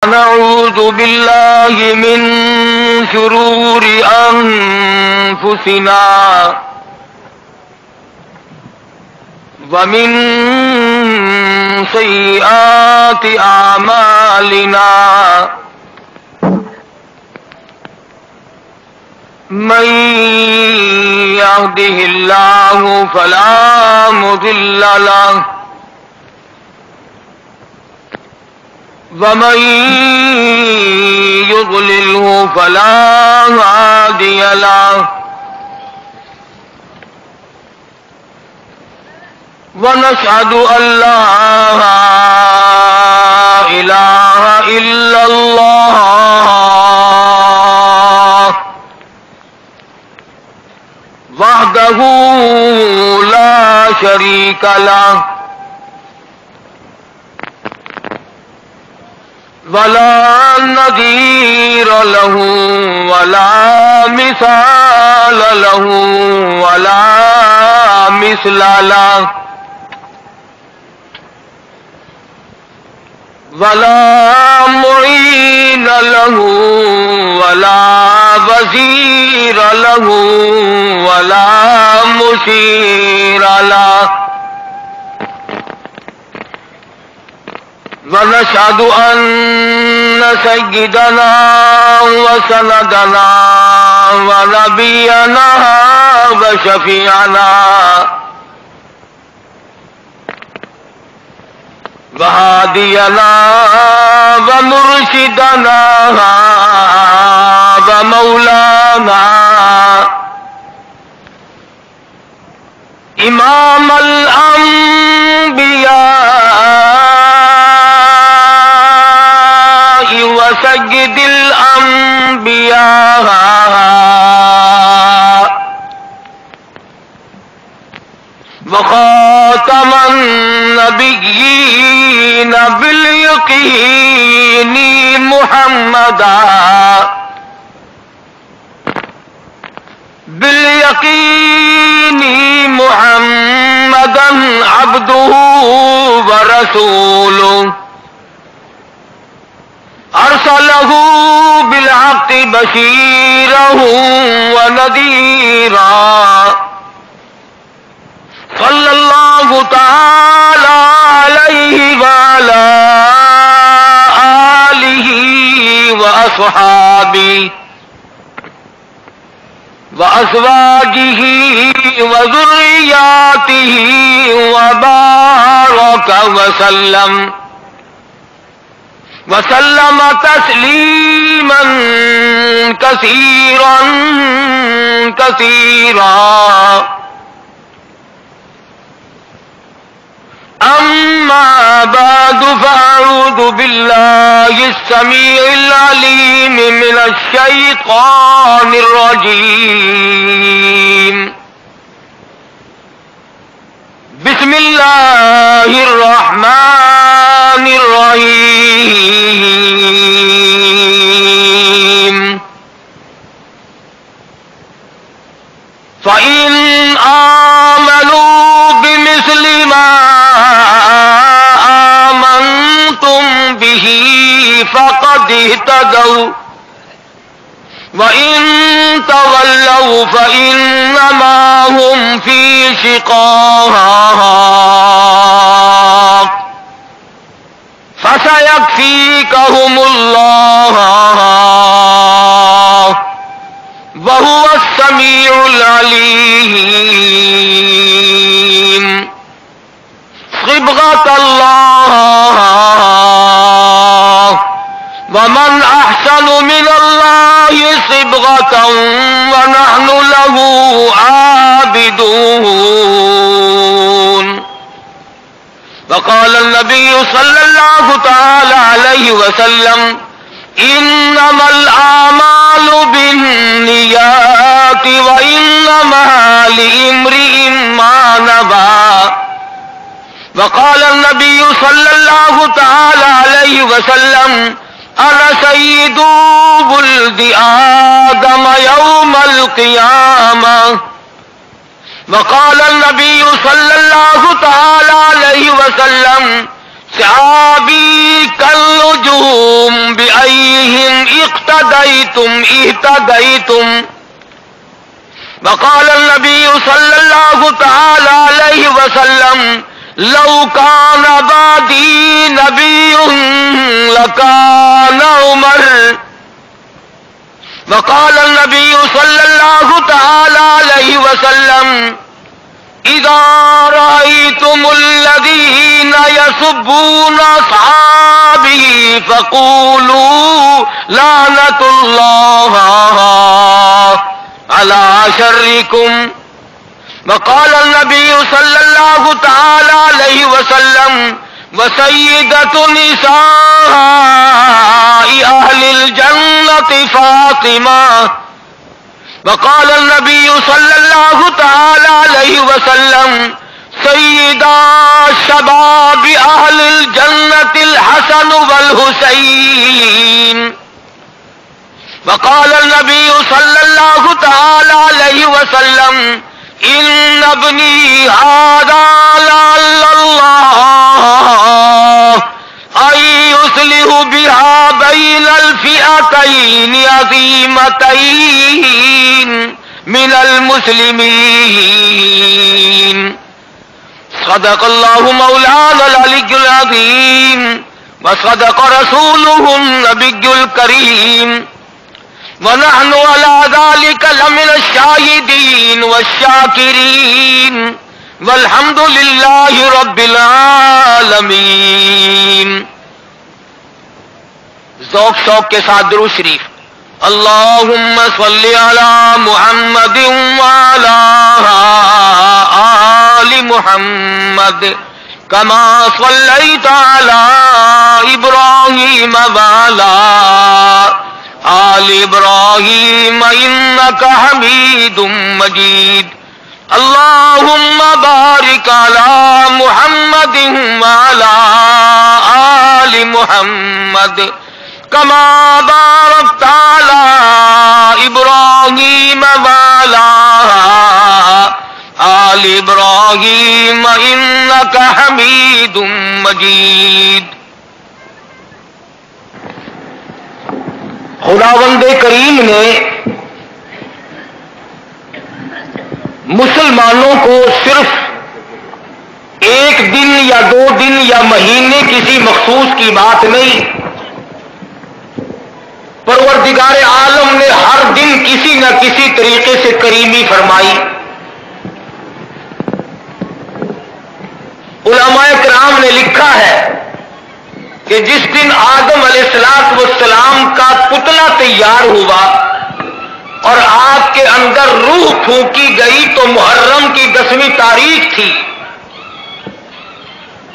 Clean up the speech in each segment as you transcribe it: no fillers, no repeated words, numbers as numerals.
نعوذ بالله من شرور أنفسنا ومن سيئات أعمالنا من يهده الله فلا مضل له ومن يضلله فلا هادي له ونشهد أن لا إله إلا الله وحده لا شريك له ولا نظير له ولا مثال له ولا مثل له ولا معين له ولا وزير له ولا مشير له ونشهد أن سيدنا وسندنا ونبينا وشفيعنا وهادينا ومرشدنا ومولانا إمام الأنبياء وسيد الأنبياء وخاتم النبيين باليقين محمدا عبده ورسوله أرسله بالحق بشيرا ونذيرا صلى الله تعالى عليه وعلى آله وأصحابه وأزواجه وذرياته وبارك وسلم تسليما كثيرا أما بعد فأعوذ بالله السميع العليم من الشيطان الرجيم بسم الله الرحمن الرحيم فإن آمنوا بمثل ما آمنتم به فقد اهتدوا وإن تولوا فإنما هم في شقاق فسيكفيكهم الله وهو السميع العليم صبغة الله ومن أحسن من الله صبغة ونحن له عابدون وقال النبي صلى الله تعالى عليه وسلم إنما الأعمال بالنيات وإنما لامرئ ما نوى وقال النبي صلى الله تعالى عليه وسلم أنا سيد ولد آدم يوم القيامة وقال النبي صلى الله تعالى عليه وسلم صحابی کالنجوم بأيهم اقتديتم اهتديتم. وقال النبي صلى الله تعالى عليه وسلم لو كان بعدي نبي لكان عمر. وقال النبي صلى الله تعالى عليه وسلم اذا رأيتم الذين يسبون اصحابه فقولوا لعنة الله على شركم. وقال النبي صلى الله تعالى عليه وسلم وسيدة نساء أهل الجنة فاطمة. وقال النبي صلى الله تعالى عليه وسلم سيدا شباب أهل الجنة الحسن والحسين. وقال النبي صلى الله تعالى عليه وسلم إن ابني هذا لعل الله أن يصلح بها بين الفئتين عظيمتين من المسلمين. صدق الله مولانا العلي العظيم وصدق رسوله النبي الكريم ونحن على ذلك لمن الشاهدين والشاكرين والحمد لله رب العالمین. ذوق شوق کے ساتھ درود شریف. اللہم صلی علی محمد وعلی آل محمد کما صلیت علی ابراہیم وعلی آل ابراہیم انک حمید مجید. اللہم بارک علی محمد وعلی آل محمد کما بارکت علی ابراہیم وعلی آل ابراہیم انک حمید مجید. خداوند کریم نے مسلمانوں کو صرف ایک دن یا 2 دن یا مہینے کسی مخصوص کی بات نہیں، پروردگار عالم نے ہر دن کسی نہ کسی طریقے سے کریمی فرمائی. علماء کرام نے لکھا ہے کہ جس دن آدم علیہ السلام کا پتلا تیار ہوا اور آگ کے اندر روح پھونکی گئی تو محرم کی 10ویں تاریخ تھی.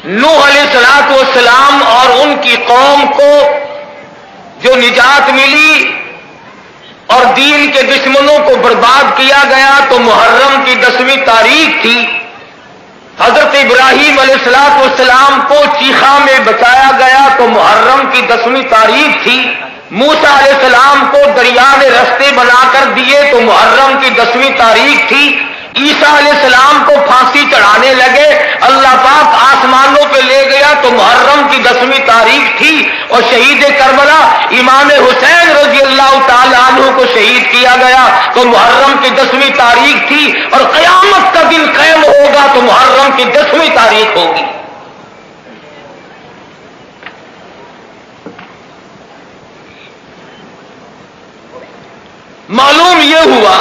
نوح علیہ السلام اور ان کی قوم کو جو نجات ملی اور دین کے دشمنوں کو برباد کیا گیا تو محرم کی 10ویں تاریخ تھی. حضرت ابراہیم علیہ السلام کو چیخا میں بچایا گیا تو محرم کی 10ویں تاریخ تھی. موسیٰ علیہ السلام کو دریا نے رستے بنا کر دیے تو محرم کی 10ویں تاریخ تھی. عیسیٰ علیہ السلام کو پھانسی چڑھانے لگے، اللہ پاک آسمانوں پہ لے گیا تو محرم کی 10ویں تاریخ تھی. اور شہید کربلا امام حسین رضی اللہ تعالی عنہ کو شہید کیا گیا تو محرم کی 10ویں تاریخ تھی. اور قیامت کا دن قائم ہوگا تو محرم کی 10ویں تاریخ ہوگی. معلوم یہ ہوا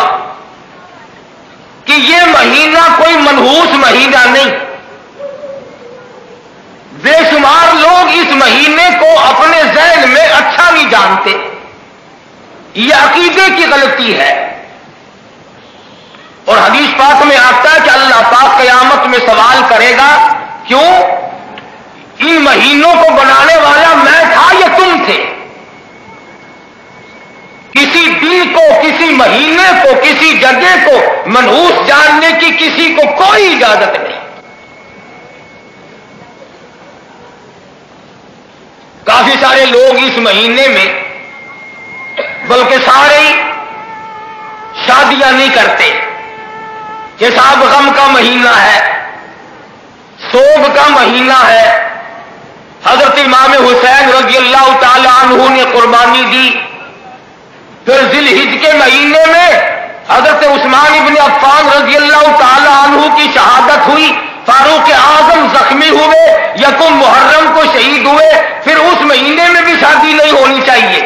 کہ یہ مہینہ کوئی منحوس مہینہ نہیں. بے شمار لوگ اس مہینے کو اپنے ذہن میں اچھا نہیں جانتے. یہ عقیدے کی غلطی ہے. اور حدیث پاک میں آتا ہے کہ اللہ پاک قیامت میں سوال کرے گا کیوں؟ ان مہینوں کو بنانے والا میں تھا یا تم تھے؟ کسی دن کو، کسی مہینے کو، کسی جگہ کو منحوس جاننے کی کسی کو کوئی اجازت نہیں. کافی سارے لوگ اس مہینے میں بلکہ سارے شادیاں نہیں کرتے کہ صاحب غم کا مہینہ ہے، سوگ کا مہینہ ہے، حضرت امام حسین رضی اللہ تعالی عنہ نے قربانی دی. پھر ذی الحج کے مہینے میں حضرت عثمان ابن عفان رضی اللہ تعالی عنہ کی شہادت ہوئی. فاروق اعظم زخمی ہوئے, یکم محرم کو شہید ہوئے. پھر اس مہینے میں بھی شادی نہیں ہونی چاہیے.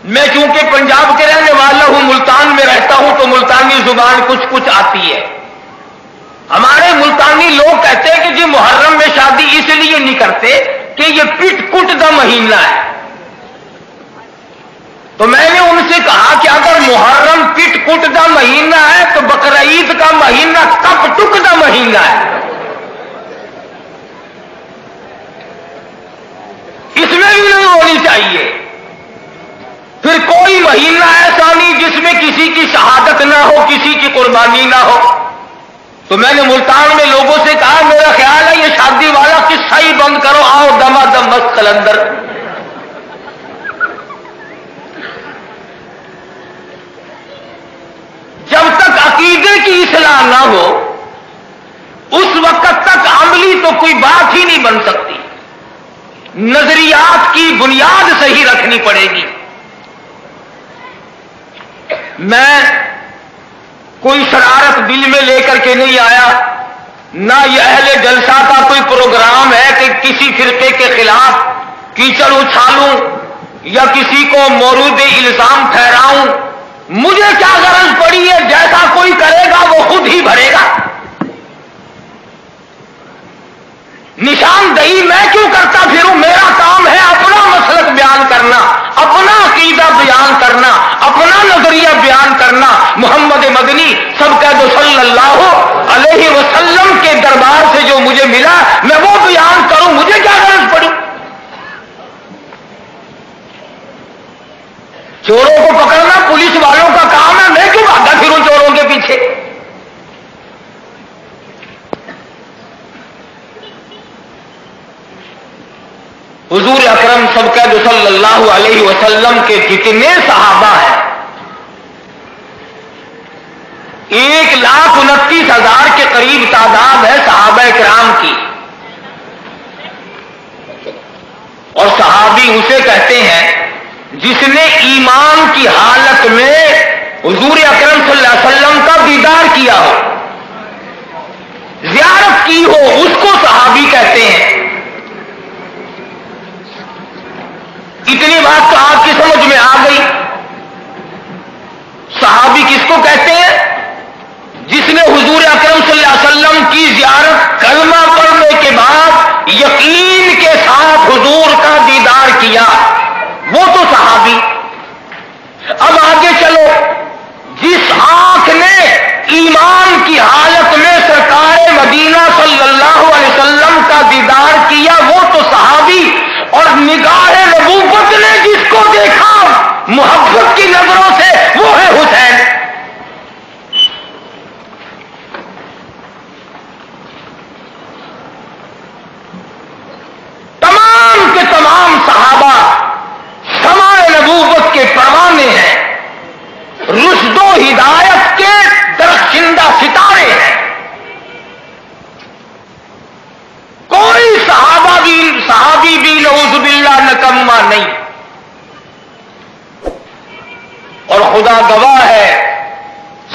میں چونکہ پنجاب کے رہنے والا ہوں, ملتان میں رہتا ہوں, تو ملتانی زبان کچھ کچھ آتی ہے. ہمارے ملتانی لوگ کہتے ہیں کہ جی محرم میں شادی اس لیے نہیں کرتے کہ یہ پٹ کٹ دا مہینہ ہے. تو میں نے ان سے کہا کہ اگر محرم پٹ کٹ دا مہینہ ہے تو بقرعید کا مہینہ کپ ٹک دا مہینہ ہے. اس میں بھی نہیں ہونی چاہیے. پھر کوئی مہینہ ایسا نہیں جس میں کسی کی شہادت نہ ہو, کسی کی قربانی نہ ہو. تو میں نے ملتان میں لوگوں سے کہا میرا خیال ہے یہ شادی والا قصہ ہی بند کرو, آؤ دما دم مست قلندر. جب تک عقیدے کی اصلاح نہ ہو اس وقت تک عملی تو کوئی بات ہی نہیں بن سکتی. نظریات کی بنیاد صحیح رکھنی پڑے گی. میں کوئی شرارت دل میں لے کر کے نہیں آیا, نہ یہ اہل جلسہ کا کوئی پروگرام ہے کہ کسی فرقے کے خلاف کیچڑ اچھالوں یا کسی کو مورود الزام ٹھہراؤں. مجھے کیا غرض پڑی ہے, جیسا کوئی کرے گا وہ خود ہی بھرے گا. نشاندہی میں کیوں کرتا پھروں؟ میرا کام ہے اپنا مسلک بیان کرنا, اپنا عقیدہ بیان کرنا, اپنا نظریہ بیان کرنا. محمد مدنی سب کہہ دو صلی اللہ علیہ وسلم کے دربار سے جو مجھے ملا میں وہ بیان کروں. مجھے کیا غرض پڑی؟ چوروں کو پکڑنا پولیس والوں کا کام ہے, میں کیوں بھاگا پھروں چوروں کے پیچھے؟ حضور اکرم سب کہہ دو صلی اللہ علیہ وسلم کے جتنے صحابہ ہیں 1,29,000 کے قریب تعداد ہے صحابہ کرام کی. اور صحابی اسے کہتے ہیں جس نے ایمان کی حالت میں حضور اکرم صلی اللہ علیہ وسلم کا دیدار کیا ہو, زیارت کی ہو, اس کو صحابی کہتے ہیں. اتنی بات تو آپ کی سمجھ میں آ گئی. صحابی کس کو کہتے ہیں؟ جس نے حضور اکرم صلی اللہ علیہ وسلم کی زیارت کلمہ پڑھنے کے بعد یقین کے ساتھ حضور کا دیدار کیا, وہ تو صحابی. اب آگے چلو, جس آنکھ نے ایمان کی حالت میں سرکار مدینہ صلی اللہ علیہ وسلم کا دیدار کیا وہ تو صحابی. اور نگاہ نبوت نے جس کو دیکھا محبت کی نظروں سے وہ ہے حسین. تمام کے تمام صحابہ شمع نبوت کے پروانے ہیں, رشد و ہدایت کے درخشندہ ستارے ہیں. کوئی صحابی بھی نعوذ باللہ نکما نہیں. اور خدا گواہ ہے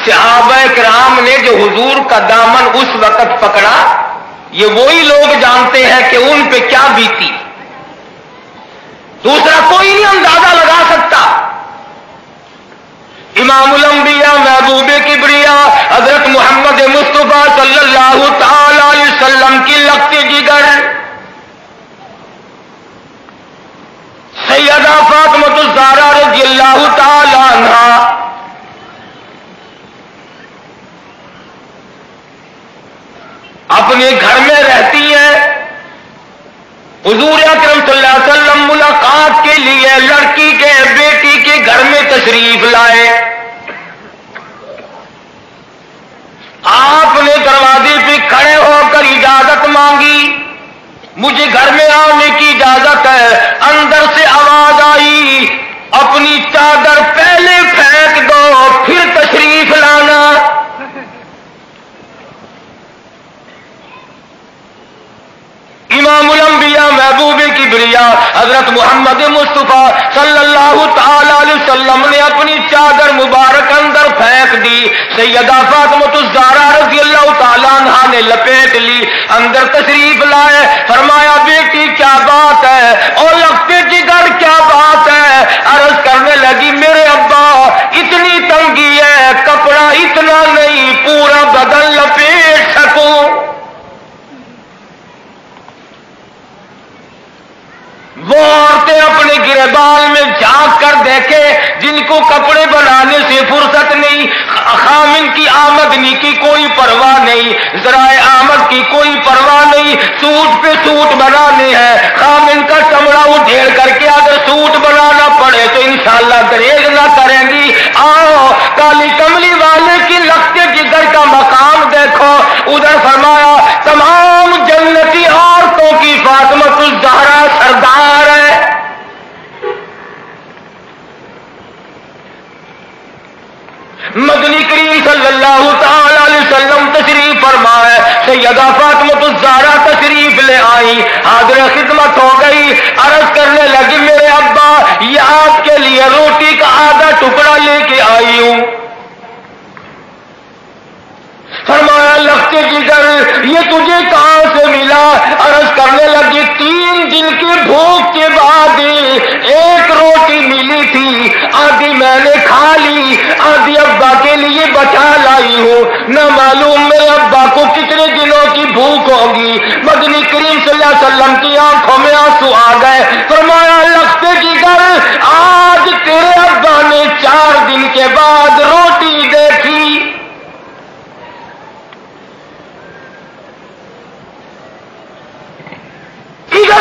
صحابہ کرام نے جو حضور کا دامن اس وقت پکڑا, یہ وہی لوگ جانتے ہیں کہ ان پہ کیا بیتی. دوسرا کوئی نہیں اندازہ لگا سکتا. امام الانبیاء محبوب کبریا حضرت محمد مصطفیٰ صلی اللہ تعالی علیہ وسلم کی لگتی جگر سیدہ فاطمہ الزہرا رضی اللہ تعالی عنہا اپنے گھر میں رہتی ہیں. حضور اکرم صلی اللہ علیہ وسلم ملاقات کے لیے لڑکی کے بیٹی کے گھر میں تشریف لائے. آپ نے دروازے پہ کھڑے ہو کر اجازت مانگی, مجھے گھر میں آنے کی اجازت ہے. اندر سے آواز آئی, اپنی چادر پہلے پھینک دو پھر تشریف لانا. دیا. حضرت محمد مصطفیٰ صلی اللہ تعالی علیہ وسلم نے اپنی چادر مبارک اندر پھینک دی. سیدہ فاطمہ الزہرا رضی اللہ تعالی عنہا نے لپیٹ لی, اندر تشریف لائے. فرمایا بیٹی کیا بات ہے, اور لگتے جگر کیا بات ہے. عرض کرنے لگی میرے ابا اتنی تنگی ہے, کپڑا اتنا نہیں پورا بدن لپیٹ سکوں. وہ عورتیں اپنے گریبان میں جھانک کر دیکھے جن کو کپڑے بنانے سے فرصت نہیں, خامن کی آمدنی کی کوئی پرواہ نہیں, ذرائع آمد کی کوئی پرواہ نہیں, سوٹ پہ سوٹ بنانے ہیں. خامن کا چمڑا اٹھیڑ کر کے اگر سوٹ بنانا پڑے تو انشاءاللہ گریز نہ کریں گی. آؤ کالی کملی والے کی لگتے جگر کا مقام دیکھو. ادھر فرمایا تمام جنتی عورتوں کی فاطمہ الزہرا سردار ہے. مدنی کریم صلی اللہ تعالی علیہ وسلم تشریف فرمائے. سیدہ فاطمہ الزہرا تشریف لے آئی, حاضر خدمت ہو گئی. عرض کرنے لگی میرے ابا یہ آپ کے لیے روٹی کا آدھا ٹکڑا لے کے آئی ہوں. فرمایا لگتے جگر یہ تجھے کہاں سے ملا. عرض کرنے لگی 3 دن کی بھوک کے بعد ایک روٹی ملی تھی, آدھی میں نے کھا لی, آدھی ابا کے لیے بچا لائی ہوں. نہ معلوم میرے ابا کو کتنے دنوں کی بھوک ہوگی. مدنی کریم صلی اللہ علیہ وسلم کی آنکھوں میں آنسو آ گئے. فرمایا لگتے جگر آج تیرے ابا نے 4 دن کے بعد روٹی دیکھی.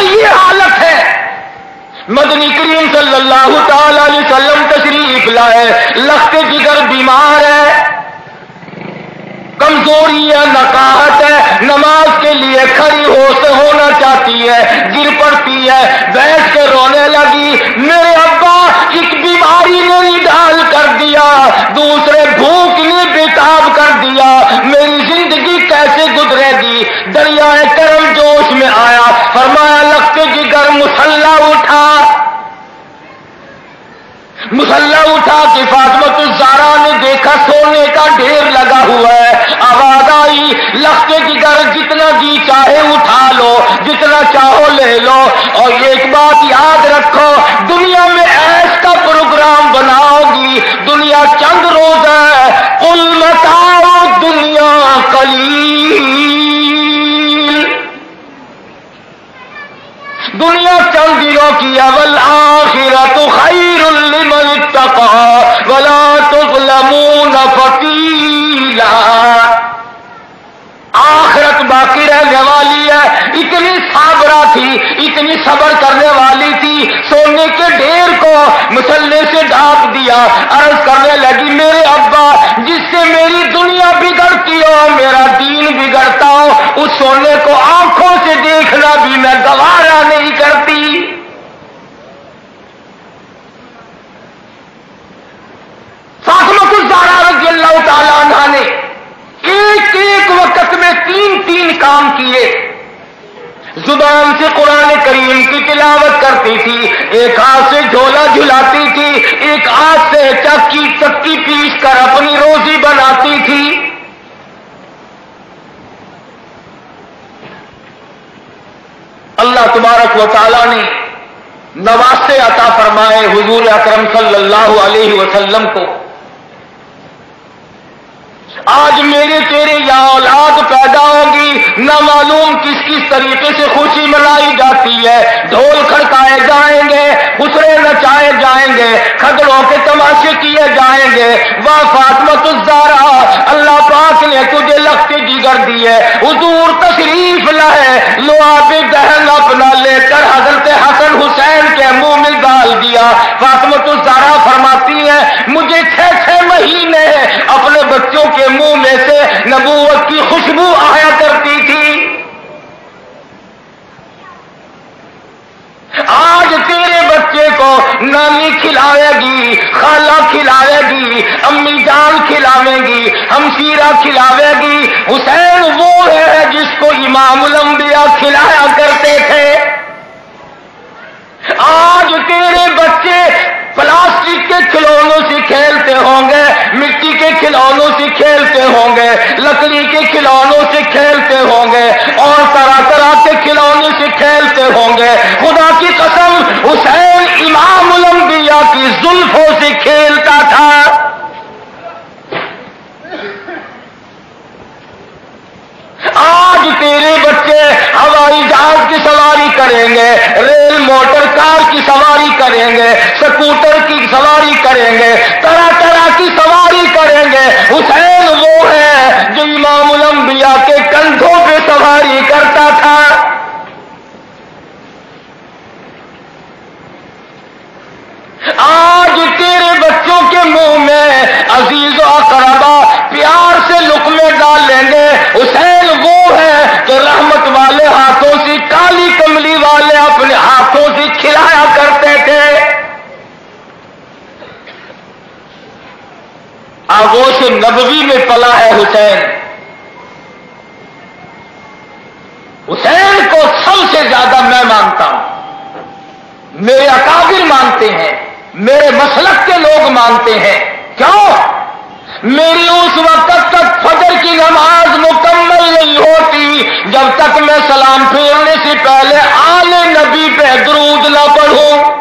یہ حالت ہے. مدنی کریم صلی اللہ تعالی علیہ وسلم تشریف لائے. لخت جگر بیمار ہے, کمزوری ہے, نقاہت ہے, نماز کے لیے کھڑی ہونا چاہتی ہے, گر پڑتی ہے, بیٹھ کے رونے لگی. میرے ابا ایک بیماری نے نڈال کر دیا, دوسرے بھوک نے بےتاب کر دیا, میری زندگی کیسے گزرے گی. دریائے کرم جوش میں آیا. فرمایا لگتے جگر مسلح اٹھا. مسلح اٹھا کہ فاطمہ الزہرا نے دیکھا سونے کا ڈھیر لگا ہوا ہے. آواز آئی لگتے جگر جتنا جی چاہے اٹھا لو, جتنا چاہو لے لو, اور ایک بات یاد رکھو دنیا میں ایس کا پروگرام بناؤ گی, دنیا چند روز ہے. قل متاع دنیا قلیل, دنیا چند دنوں کی. والآخرۃ خیر لمن اتقى ولا تظلمون فتیلا. آخرت باقی رہنے والی ہے. اتنی صابرہ تھی, اتنی صبر کرنے والی تھی, سونے کے ڈھیر کو مسلح سے ڈھانپ دیا. عرض کرنے لگی میرے ابا جس سے میری دنیا بگڑتی ہو, میرا دین بگڑتا ہو, اس سونے کو آنکھوں سے دیکھنا بھی میں گوارا نہیں کرتی. فاطمہ الزہرا رضی اللہ تعالی عنہا نے ایک وقت میں 3 کام کیے. زبان سے قرآن کریم کی تلاوت کرتی تھی, ایک ہاتھ سے جھولا جھلاتی تھی, ایک ہاتھ سے چکی پیس کر اپنی روزی بناتی تھی. اللہ تبارک و تعالی نے نواسے عطا فرمائے حضور اکرم صلی اللہ علیہ وسلم کو. آج میرے تیرے یا اولاد پیدا ہوگی, نہ معلوم کس طریقے سے خوشی منائی جاتی ہے. ڈھول کھڑکائے جائیں گے, خسرے نچائے جائیں گے, کھگڑوں کے تماشے کیے جائیں گے. واہ فاطمہ الزہرا, اللہ پاک نے تجھے لگتے جگر دی ہے. حضور تشریف لائے, لعاب دہن اپنا لے کر حضرت حسن حسین کے منہ میں ڈال دیا. فاطمہ الزہرا فرماتی ہے مجھے 6 مہینے اپنے بچوں کے منہ میں سے نبوت کی خوشبو آیا کرتی تھی. آج تیرے بچے کو نانی کھلائے گی, خالہ کھلائے گی, امی جان کھلاوے گی, ہمشیرہ کھلاوے گی. حسین وہ ہے جس کو امام الانبیاء کھلایا کرتے تھے. آج تیرے بچے پلاسٹک کے کھلونوں سے کھیلتے ہوں گے، مٹی کے کھلونوں سے کھیلتے ہوں گے، لکڑی کے کھلونوں سے کھیلتے ہوں گے، اور طرح طرح کے کھلونے سے کھیلتے ہوں گے۔ خدا کی قسم، حسین امام الانبیاء کی زلفوں سے کھیلتا تھا۔ آج تیرے بچے ہوائی جہاز کی سواری کریں گے، ریل موٹر کار کی سواری کریں گے، سکوٹر کی سواری کریں گے، طرح طرح کی سواری کریں گے۔ حسین وہ ہے جو امام الانبیاء کے کندھوں پہ سواری کرتا تھا۔ آج تیرے بچوں کے منہ میں عزیز و اقربا پیار سے لقمے ڈال لیں گے۔ حسین وہ ہے کہ رحمت والے ہاتھوں سے، کالی کملی والے اپنے ہاتھوں سے کھلایا کرتے تھے۔ آغوش نبوی میں پلا ہے حسین۔ حسین کو سب سے زیادہ میں مانتا ہوں، میرے اکابر مانتے ہیں، میرے مسلک کے لوگ مانتے ہیں۔ کیوں؟ میری اس وقت تک فجر کی نماز مکمل نہیں ہوتی جب تک میں سلام پھیرنے سے پہلے آل نبی پہ درود نہ پڑھوں۔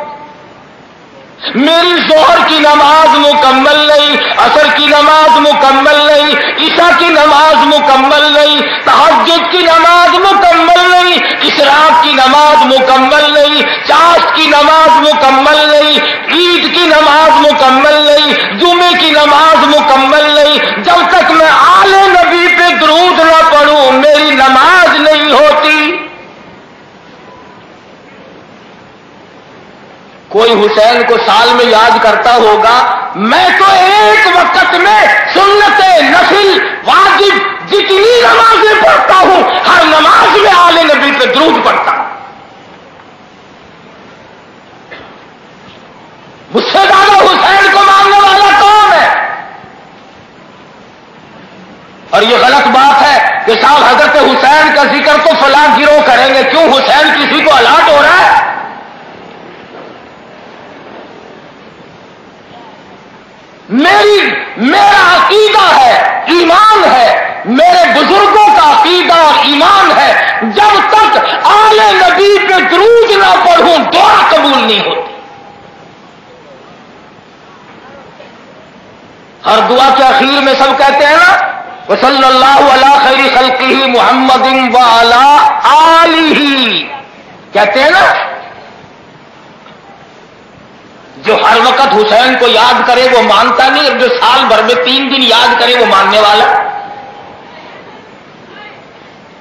میری ظہر کی نماز مکمل نہیں، عصر کی نماز مکمل نہیں، عشاء کی نماز مکمل نہیں، تہجد کی نماز مکمل نہیں، اشراق کی نماز مکمل نہیں، چاشت کی نماز مکمل نہیں، عید کی نماز مکمل نہیں، جمعے کی نماز مکمل نہیں۔ جب تک میں آل نبی پہ درود نہ پڑھوں میری نماز نہیں ہوتی۔ کوئی حسین کو سال میں یاد کرتا ہوگا، میں تو ایک وقت میں سنت نفل واجب جتنی نمازیں پڑھتا ہوں ہر نماز میں آل نبی پہ درود پڑھتا ہوں۔ مجھ سے زیادہ حسین کو ماننے والا کون ہے؟ اور یہ غلط بات ہے کہ صاحب حضرت حسین کا ذکر تو فلاں گروہ کریں گے، کیوں حسین کسی کو الاٹ ہو رہا ہے؟ میرا عقیدہ ہے، ایمان ہے، میرے بزرگوں کا عقیدہ اور ایمان ہے، جب تک آل نبی پہ درود نہ پڑھوں دعا قبول نہیں ہوتی۔ ہر دعا کے اخیر میں سب کہتے ہیں نا، وصلی اللہ علی خیر خلقہ محمد وعلی آلہ، کہتے ہیں نا۔ جو ہر وقت حسین کو یاد کرے وہ مانتا نہیں، اور جو سال بھر میں 3 دن یاد کرے وہ ماننے والا۔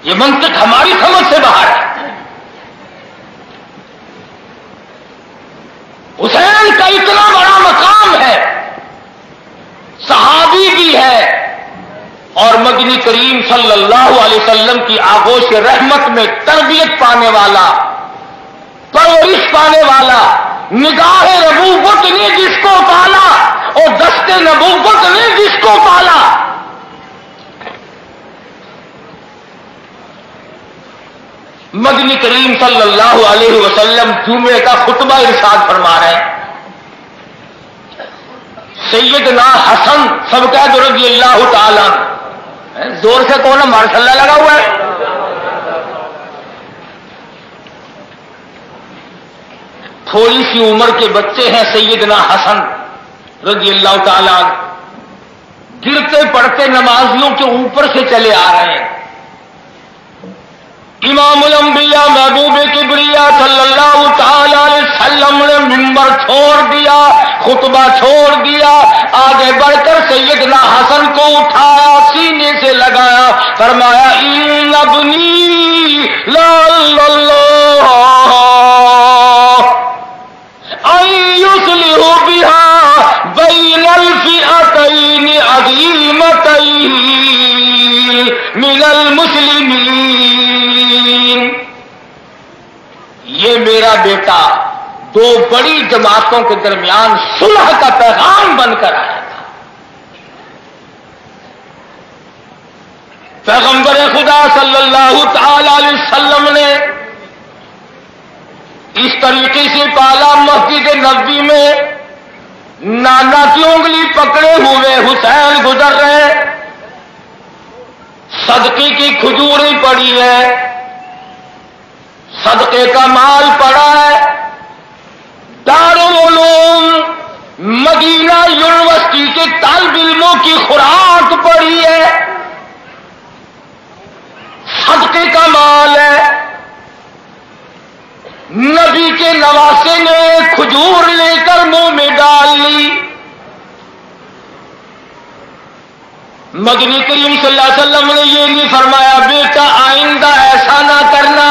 یہ منطق ہماری سمجھ سے باہر ہے۔ حسین کا اتنا بڑا مقام ہے، صحابی بھی ہے اور مدنی کریم صلی اللہ علیہ وسلم کی آغوش رحمت میں تربیت پانے والا، پرورش پانے والا، نگاہ نبوت نے جس کو پالا اور دست نبوت نے جس کو پالا۔ مدنی کریم صلی اللہ علیہ وسلم جمعے کا خطبہ ارشاد فرما رہے ہیں، سیدنا حسن سب کہہ دو رضی اللہ تعالیٰ، زور سے کون ہے؟ ماشاء اللہ لگا ہوا ہے۔ تھوڑی سی عمر کے بچے ہیں سیدنا حسن رضی اللہ تعالیٰ، گرتے پڑتے نمازیوں کے اوپر سے چلے آ رہے ہیں۔ امام الانبیاء محبوب کبریا صلی اللہ تعالی علیہ وسلم نے منبر چھوڑ دیا، خطبہ چھوڑ دیا، آگے بڑھ کر سیدنا حسن کو اٹھایا، سینے سے لگایا، فرمایا ان ابنی لا اللہ ان یصلح بها بین الفئتین عظیمتین من المسلمین، یہ میرا بیٹا 2 بڑی جماعتوں کے درمیان صلح کا پیغام بن کر آیا تھا۔ پیغمبر خدا صلی اللہ تعالی علیہ وسلم نے اس طریقے سے پالا مسجد نبوی میں نانا کی انگلی پکڑے ہوئے حسین گزر رہے، صدقے کی کھجوریں پڑی ہے، صدقے کا مال پڑا ہے، دارالعلوم مدینہ یونیورسٹی کے طالب علموں کی خوراک پڑی ہے، صدقے کا مال ہے۔ نبی کے نواسے نے کھجور لے کر منہ میں ڈال لی۔ مدنی کریم صلی اللہ علیہ وسلم نے یہ نہیں فرمایا بیٹا آئندہ ایسا نہ کرنا،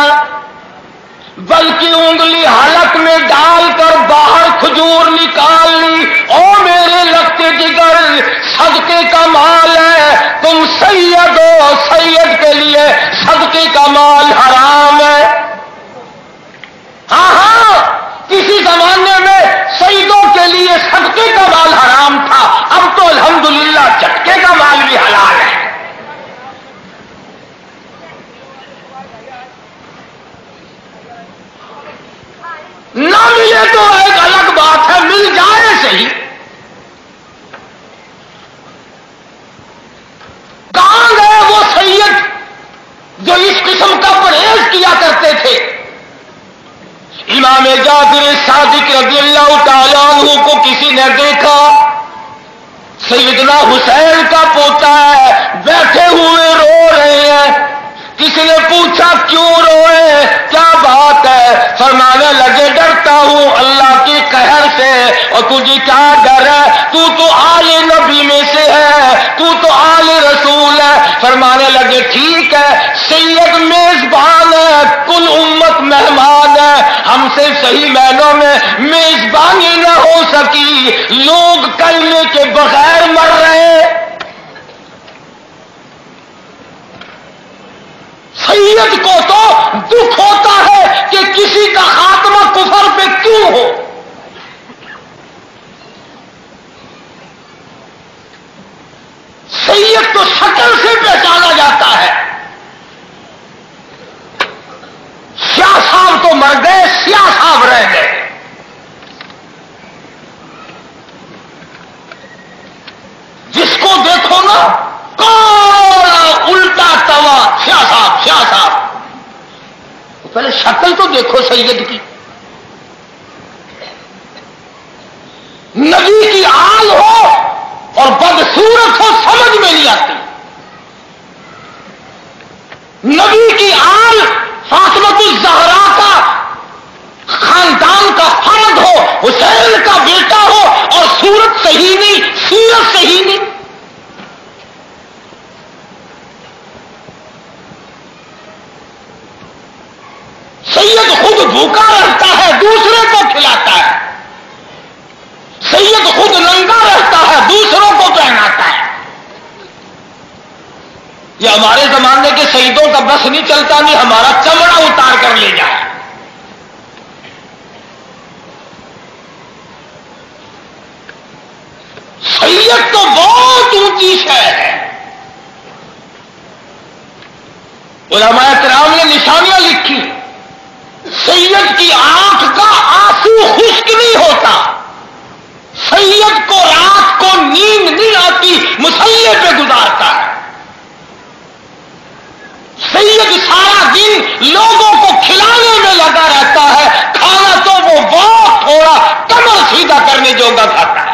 بلکہ انگلی حلق میں ڈال کر باہر کھجور نکال لی۔ او میرے لگتے جگر، صدقے کا مال ہے، تم سید ہو، سید کے لیے صدقے کا مال حرام ہے۔ ہاں ہاں، کسی زمانے میں سیدوں کے لیے صدقے کا مال حرام تھا، اب تو الحمدللہ جھٹکے کا مال بھی حلال ہے۔ نہ ملے تو ایک الگ بات ہے، مل جائے صحیح۔ کہاں گئے وہ سید جو اس قسم کا پرہیز کیا کرتے تھے؟ امام جعفر صادق رضی اللہ تعالیٰ عنہ کو کسی نے دیکھا، سیدنا حسین کا پوتا ہے، بیٹھے ہوئے رو رہے ہیں۔ کسی نے پوچھا کیوں روئے، کیا بات ہے؟ فرمانے لگے ڈرتا ہوں اللہ کے قہر سے، اور تجھے کیا ڈر ہے؟ تو آل نبی میں سے ہے، تو آل رسول ہے۔ فرمانے لگے ٹھیک ہے، سید میزبان ہے، کل امت مہمان ہے، ہم سے صحیح معنوں میں میزبانی نہ ہو سکی، لوگ کلمے کے بغیر مر رہے۔ سید کو تو دکھ ہوتا ہے کہ کسی کا خاتمہ کفر پہ کیوں ہو۔ سید تو شکل سے پہچانا جاتا ہے۔ سیاہ صاحب تو مر گئے، سیاہ صاحب رہ گئے۔ جس کو دیکھو نا کوڑا الٹا توا، سیاہ صاحب سیاہ صاحب۔ پہلے شکل تو دیکھو سید کی، نبی کی آل ہو اور بدصورت ہو سمجھ میں نہیں آتی۔ نبی کی آل فاطمۃ الزہرا کا خاندان کا فرد ہو، حسین کا بیٹا ہو، اور صورت صحیح نہیں، سیرت صحیح نہیں۔ سید خود بھوکا رہتا ہے، دوسرے کو کھلاتا ہے۔ سید خود ننگا رہتا ہے، دوسروں کو پہناتا ہے۔ یہ ہمارے زمانے کے سیدوں کا بس نہیں چلتا، نہیں ہمارا چمڑا اتار کر لے جائے۔ سید تو بہت اونچی شے ہے۔ علماء کرام نے نشانیاں لکھی، سید کی آنکھ کا آنسو خشک نہیں ہوتا، سید کو رات کو نیند نہیں آتی، مصلی پہ گزارتا ہے۔ سید سارا دن لوگوں کو کھلانے میں لگا رہتا ہے، کھانا تو وہ بہت تھوڑا کمر سیدھا کرنے جوگا کھاتا ہے۔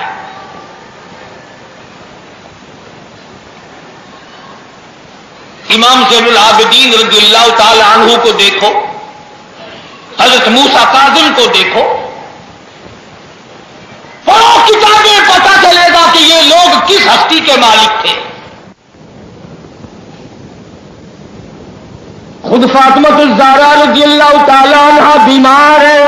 امام زین العابدین رضی اللہ تعالی عنہ کو دیکھو، حضرت موسیٰ کاظم کو دیکھو، پڑھو کتابیں، پتہ چلے گا کہ یہ لوگ کس ہستی کے مالک تھے۔ خود فاطمۃ الزہرا رضی اللہ تعالی عنہ بیمار ہے،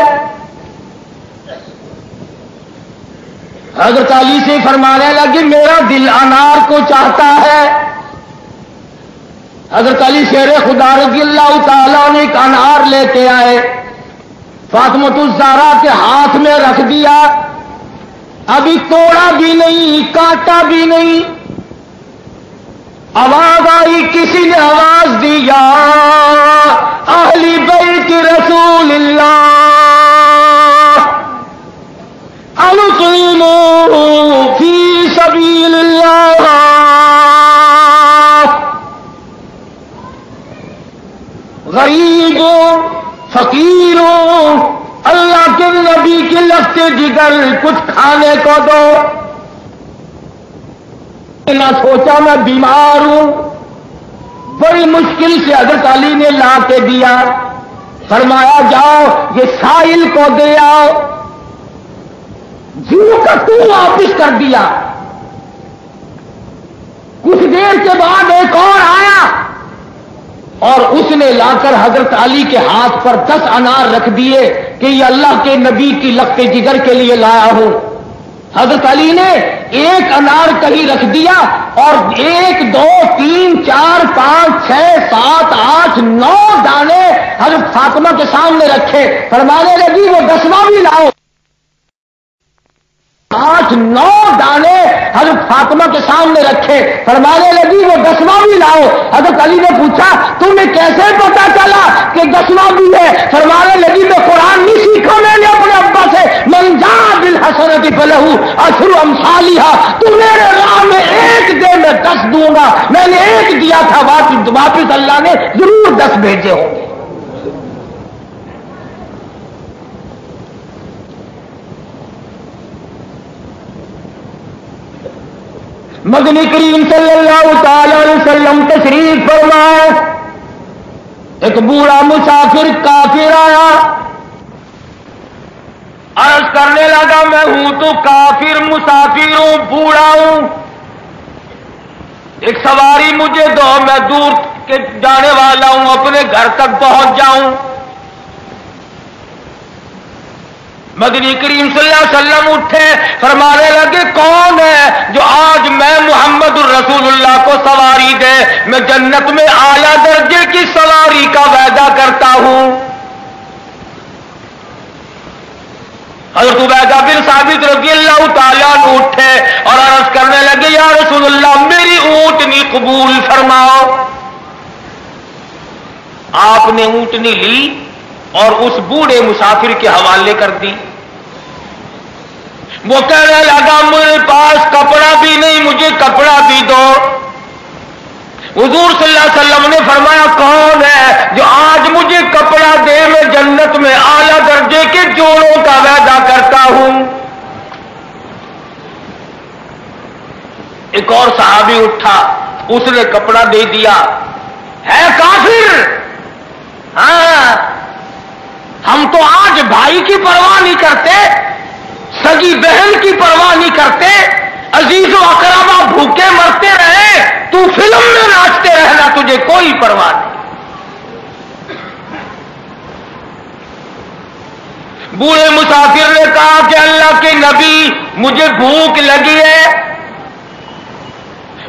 حضرت علی سے فرمانے لگے میرا دل انار کو چاہتا ہے۔ حضرت علی شیر خدا رضی اللہ تعالیٰ نے ایک انار لے کے آئے، فاطمۃ الزہرا کے ہاتھ میں رکھ دیا، ابھی توڑا بھی نہیں، کاٹا بھی نہیں، آواز آئی، کسی نے آواز دی یا اہل بیت رسول اللہ، فی سبیل اللہ، غریبوں فقیروں، اللہ کے نبی کی لگتے جگر کچھ کھانے کو دو۔ نہ سوچا میں بیمار ہوں، بڑی مشکل سے حضرت علی نے لا کے دیا، فرمایا جاؤ یہ سائل کو دے آؤ، جو کا تو واپس کر دیا۔ کچھ دیر کے بعد ایک اور آیا اور اس نے لا کر حضرت علی کے ہاتھ پر 10 انار رکھ دیے کہ یہ اللہ کے نبی کی لختے جگر کے لیے لایا ہوں۔ حضرت علی نے ایک انار کہیں رکھ دیا اور 1 2 3 4 5 6 7 8 9 دانے حضرت فاطمہ کے سامنے رکھے، فرمانے لگی وہ 10واں بھی لاؤ۔ 8 9 دانے حضرت فاطمہ کے سامنے رکھے، فرمانے لگی وہ 10واں بھی لاؤ۔ حضرت علی نے پوچھا تمہیں کیسے پتا چلا کہ 10واں بھی ہے؟ فرمانے لگی میں قرآن نہیں سیکھا میں نے اپنے ابا سے، من جاء بالحسنۃ فلہ عشر امثالھا، تو میرے راہ میں 1 دے میں 10 دوں گا، میں نے 1 دیا تھا، واپس اللہ نے ضرور 10 بھیجے ہوں گے۔ مدنی کریم صلی اللہ تعالی علیہ وسلم تشریف فرمائے، ایک بوڑھا مسافر کافر آیا، عرض کرنے لگا میں ہوں تو کافر مسافر ہوں، بوڑھا ہوں، ایک سواری مجھے دو، میں دور کے جانے والا ہوں، اپنے گھر تک پہنچ جاؤں۔ مدنی کریم صلی اللہ علیہ وسلم اٹھے، فرمانے لگے کون ہے جو آج میں محمد الرسول اللہ کو سواری دے؟ میں جنت میں اعلیٰ درجے کی سواری کا وعدہ کرتا ہوں۔ حضرت عبیدہ بن ثابت رضی اللہ تعالیٰ عنہ اٹھے اور عرض کرنے لگے یا رسول اللہ میری اونٹنی قبول فرماؤ۔ آپ نے اونٹنی لی اور اس بوڑھے مسافر کے حوالے کر دی۔ وہ کہنے لگا میرے پاس کپڑا بھی نہیں، مجھے کپڑا بھی دو۔ حضور صلی اللہ علیہ وسلم نے فرمایا کون ہے جو آج مجھے کپڑا دے؟ میں جنت میں اعلیٰ درجے کے جوڑوں کا وعدہ کرتا ہوں۔ ایک اور صحابی اٹھا، اس نے کپڑا دے دیا۔ ہے کافر؟ ہاں، ہم تو آج بھائی کی پرواہ نہیں کرتے، سگی بہن کی پرواہ نہیں کرتے، عزیز و اقربا بھوکے مرتے رہے، تو فلم میں ناچتے رہنا، تجھے کوئی پرواہ نہیں۔ بوڑھے مسافر نے کہا کہ اللہ کے نبی مجھے بھوک لگی ہے۔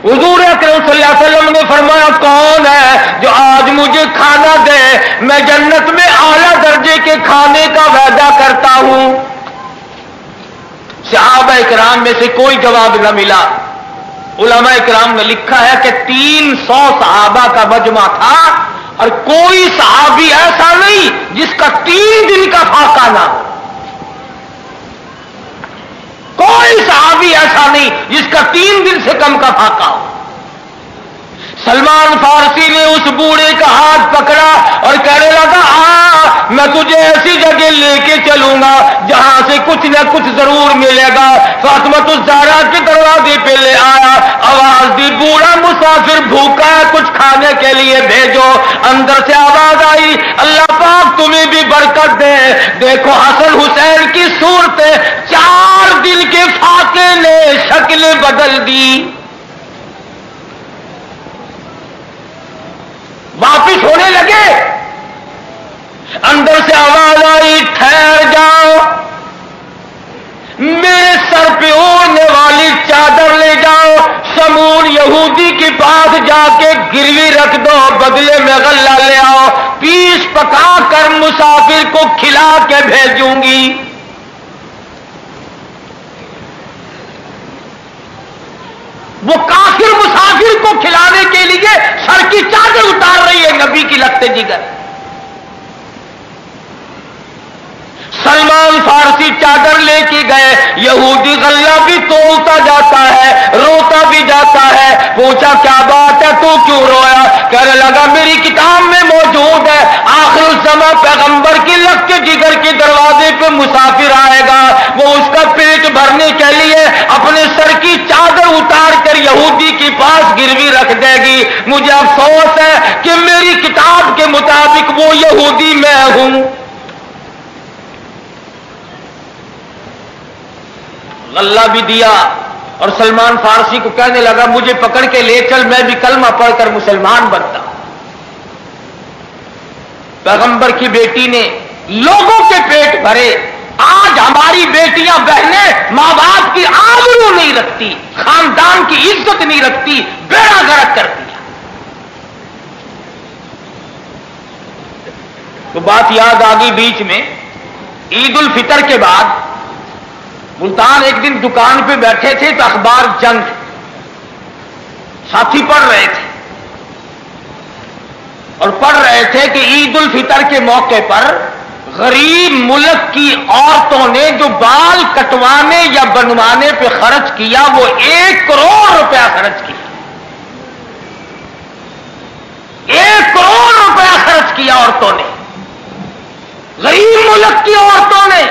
حضور اکرم صلی اللہ علیہ وسلم نے فرمایا کون ہے جو آج مجھے کھانا دے؟ میں جنت میں اعلیٰ درجے کے کھانے کا وعدہ کرتا ہوں۔ صحابہ اکرام میں سے کوئی جواب نہ ملا۔ علماء اکرام نے لکھا ہے کہ 300 صحابہ کا مجمع تھا اور کوئی صحابی ایسا نہیں جس کا 3 دن کا فاقہ نہ ہو، کوئی صحابی ایسا نہیں جس کا 3 دن سے کم کا فاقہ ہو۔ سلمان فارسی نے اس بوڑھے کا ہاتھ پکڑا اور کہنے لگا میں تجھے ایسی جگہ لے کے چلوں گا جہاں سے کچھ نہ کچھ ضرور ملے گا۔ فاطمہ الزہرا کے دروازے پہ لے آیا، آواز دی بوڑھا مسافر بھوکا ہے، کچھ کھانے کے لیے بھیجو۔ اندر سے آواز آئی اللہ پاک تمہیں بھی برکت دے، دیکھو حسن حسین کی صورتیں 4 دن کے فاقے نے شکلیں بدل دی۔ واپس ہونے لگے، اندر سے آواز آئی ٹھہر جاؤ، میرے سر پہ اوڑھنے والی چادر لے جاؤ، شمول یہودی کے پاس جا کے گروی رکھ دو، بدلے میں غلہ لے آؤ، پیس پکا کر مسافر کو کھلا کے بھیجوں گی۔ وہ کافر مسافر کو کھلانے کے لیے سر کی چادر اتار رہی ہے نبی کی لگتے جگر۔ سلمان فارسی چادر لے کے گئے. یہودی غلہ بھی تولتا جاتا ہے, روتا بھی جاتا ہے. پوچھا کیا بات ہے, تو کیوں رویا؟ کہنے لگا میری کتاب میں موجود ہے آخر الزمان پیغمبر کی لگ کے جگر کے دروازے پہ مسافر آئے گا, وہ اس کا پیٹ بھرنے کے لیے اپنے سر کی چادر اتار کر یہودی کے پاس گروی رکھ دے گی. مجھے افسوس ہے کہ میری کتاب کے مطابق وہ یہودی میں ہوں. غلہ بھی دیا اور سلمان فارسی کو کہنے لگا مجھے پکڑ کے لے چل, میں بھی کلمہ پڑھ کر مسلمان بنتا. پیغمبر کی بیٹی نے لوگوں کے پیٹ بھرے. آج ہماری بیٹیاں بہنیں ماں باپ کی آبرو نہیں رکھتی, خاندان کی عزت نہیں رکھتی, بیڑا گرک کرتی. تو بات یاد آ گئی بیچ میں, عید الفطر کے بعد ملتان ایک دن دکان پہ بیٹھے تھے تو اخبار جنگ ساتھی پڑھ رہے تھے اور پڑھ رہے تھے کہ عید الفطر کے موقع پر غریب ملک کی عورتوں نے جو بال کٹوانے یا بنوانے پہ خرچ کیا وہ 1 کروڑ روپیہ خرچ کیا. 1 کروڑ روپیہ خرچ کیا عورتوں نے, غریب ملک کی عورتوں نے.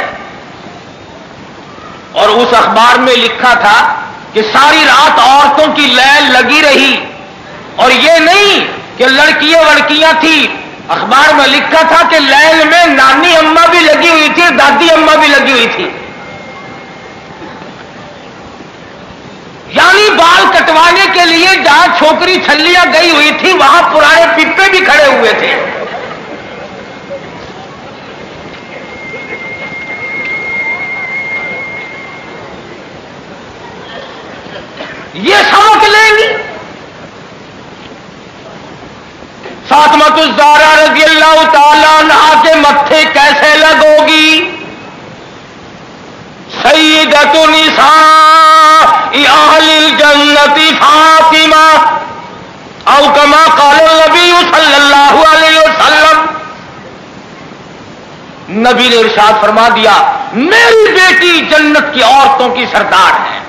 اور اس اخبار میں لکھا تھا کہ ساری رات عورتوں کی لیل لگی رہی, اور یہ نہیں کہ لڑکیاں تھیں. اخبار میں لکھا تھا کہ لیل میں نانی اماں بھی لگی ہوئی تھی, دادی اماں بھی لگی ہوئی تھی. یعنی بال کٹوانے کے لیے جہاں چھوکری چھلیاں گئی ہوئی تھی وہاں پرانے پپے بھی کھڑے ہوئے تھے. یہ سبق لیں گی. فاطمہ الزہرا رضی اللہ تعالی عنہا کے متھے کیسے لگوگی؟ سیدۃ نساء اہل الجنت فاطمہ او کما قال النبی صلی اللہ علیہ وسلم. نبی نے ارشاد فرما دیا میری بیٹی جنت کی عورتوں کی سردار ہے.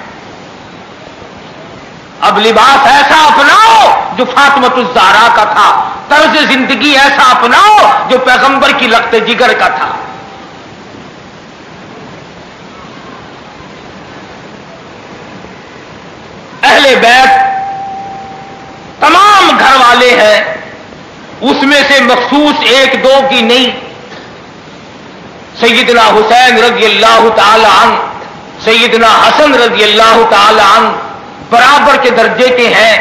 اب لباس ایسا اپناؤ جو فاطمہ الزہرا کا تھا, طرز زندگی ایسا اپناؤ جو پیغمبر کی لخت جگر کا تھا. اہل بیت تمام گھر والے ہیں, اس میں سے مخصوص 1-2 کی نہیں. سیدنا حسین رضی اللہ تعالی عنہ, سیدنا حسن رضی اللہ تعالی عنہ برابر کے درجے کے ہیں.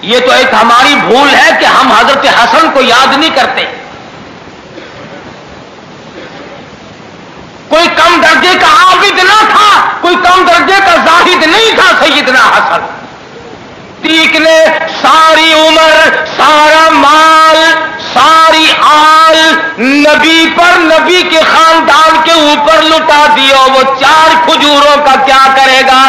یہ تو ایک ہماری بھول ہے کہ ہم حضرت حسن کو یاد نہیں کرتے. کوئی کم درجے کا عابد نہ تھا, کوئی کم درجے کا زاہد نہیں تھا سیدنا حسن. تیک نے ساری عمر, سارا مال, ساری آل نبی پر, نبی کے خاندان کے اوپر لٹا دیا. وہ 4 کھجوروں کا کیا کرے گا؟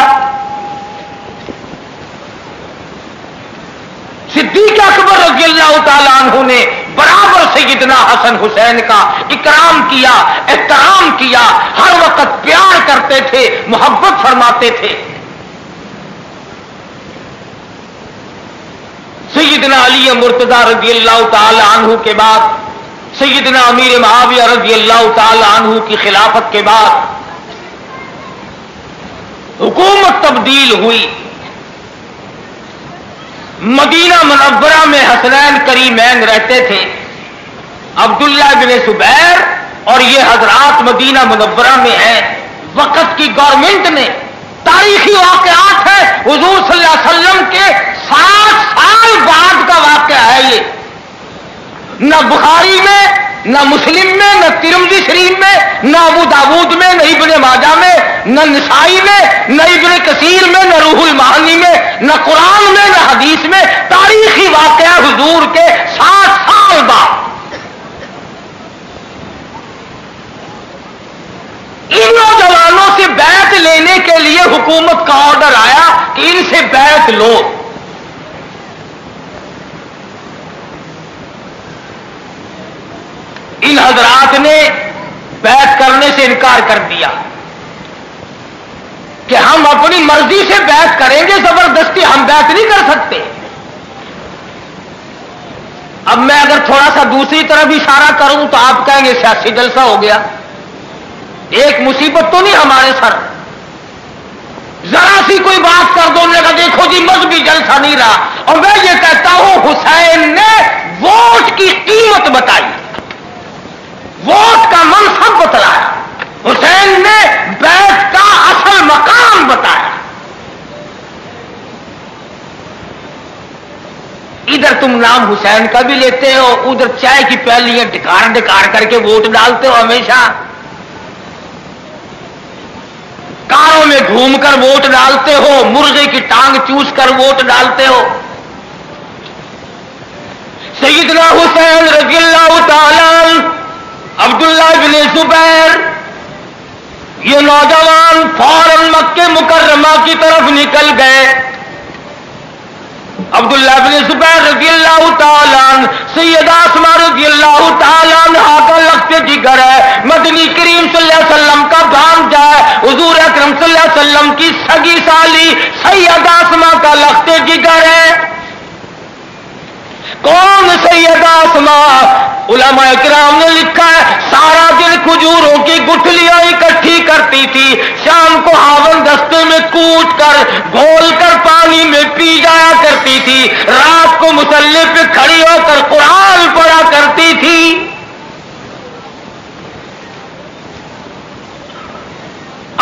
صدیق اکبر رضی اللہ تعالیٰ عنہ نے برابر سیدنا حسن حسین کا اکرام کیا, احترام کیا, ہر وقت پیار کرتے تھے, محبت فرماتے تھے. سیدنا علی مرتضی رضی اللہ تعالی عنہ کے بعد, سیدنا امیر معاویہ رضی اللہ تعالی عنہ کی خلافت کے بعد حکومت تبدیل ہوئی. مدینہ منورہ میں حسنین کریمین رہتے تھے, عبداللہ بن زبیر, اور یہ حضرات مدینہ منورہ میں ہیں. وقت کی گورنمنٹ نے, تاریخی واقعات ہے, حضور صلی اللہ علیہ وسلم کے 60 سال بعد کا واقعہ ہے یہ. نہ بخاری میں, نہ مسلم میں, نہ ترمذی شریف میں, نہ ابو داود میں, نہ ابن ماجہ میں, نہ نسائی میں, نہ ابن کثیر میں, نہ روح المعانی میں, نہ قرآن میں, نہ حدیث میں. تاریخی واقعہ حضور کے 60 سال بعد. ان نوجوانوں سے بیعت لینے کے لیے حکومت کا آرڈر آیا کہ ان سے بیعت لو. ان حضرات نے بیعت کرنے سے انکار کر دیا. کہ ہم اپنی مرضی سے بیعت کریں گے، زبردستی ہم بیعت نہیں کر سکتے۔ اب میں اگر تھوڑا سا دوسری طرف اشارہ کروں تو آپ کہیں گے سیاسی جلسہ ہو گیا، ایک مصیبت تو نہیں ہمارے سر، ذرا سی کوئی بات کر دو نے کہا دیکھو جی مذہبی جلسہ نہیں رہا۔ اور میں یہ کہتا ہوں حسین نے ووٹ کی قیمت بتائی، ووٹ کا منصب بتلایا، حسین نے بیعت کا اصل مقام بتایا۔ ادھر تم نام حسین کا بھی لیتے ہو، ادھر چائے کی پیالیاں ڈکار ڈکار کر کے ووٹ ڈالتے ہو، ہمیشہ کاروں میں گھوم کر ووٹ ڈالتے ہو، مرغے کی ٹانگ چوس کر ووٹ ڈالتے ہو۔ سیدنا حسین رضی اللہ تعالی عبداللہ بن زبیر یہ نوجوان فوراً مکہ مکرمہ کی طرف نکل گئے۔ عبداللہ بن زبیر رضی اللہ تعالیٰ عنہ سیدہ اسماء رضی اللہ تعالیٰ عنہ کا لگتے جگر ہے، مدنی کریم صلی اللہ علیہ وسلم کا بھانجا ہے، حضور اکرم صلی اللہ علیہ وسلم کی سگی سالی سیدہ اسماء کا لگتے جگر ہے۔ کون سیدہ اسماء؟ علماء کرام نے لکھا ہے سارا دن کھجوروں کی گٹھلیاں اکٹھی کرتی تھی، شام کو ہاون دستے میں کوٹ کر گھول کر پانی میں پی جایا کرتی تھی، رات کو مصلی پہ کھڑی ہو کر قرآن پڑھا کرتی تھی۔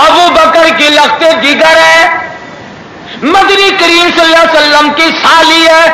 ابو بکر کی لخت جگر ہے، مدنی کریم صلی اللہ علیہ وسلم کی سالی ہے۔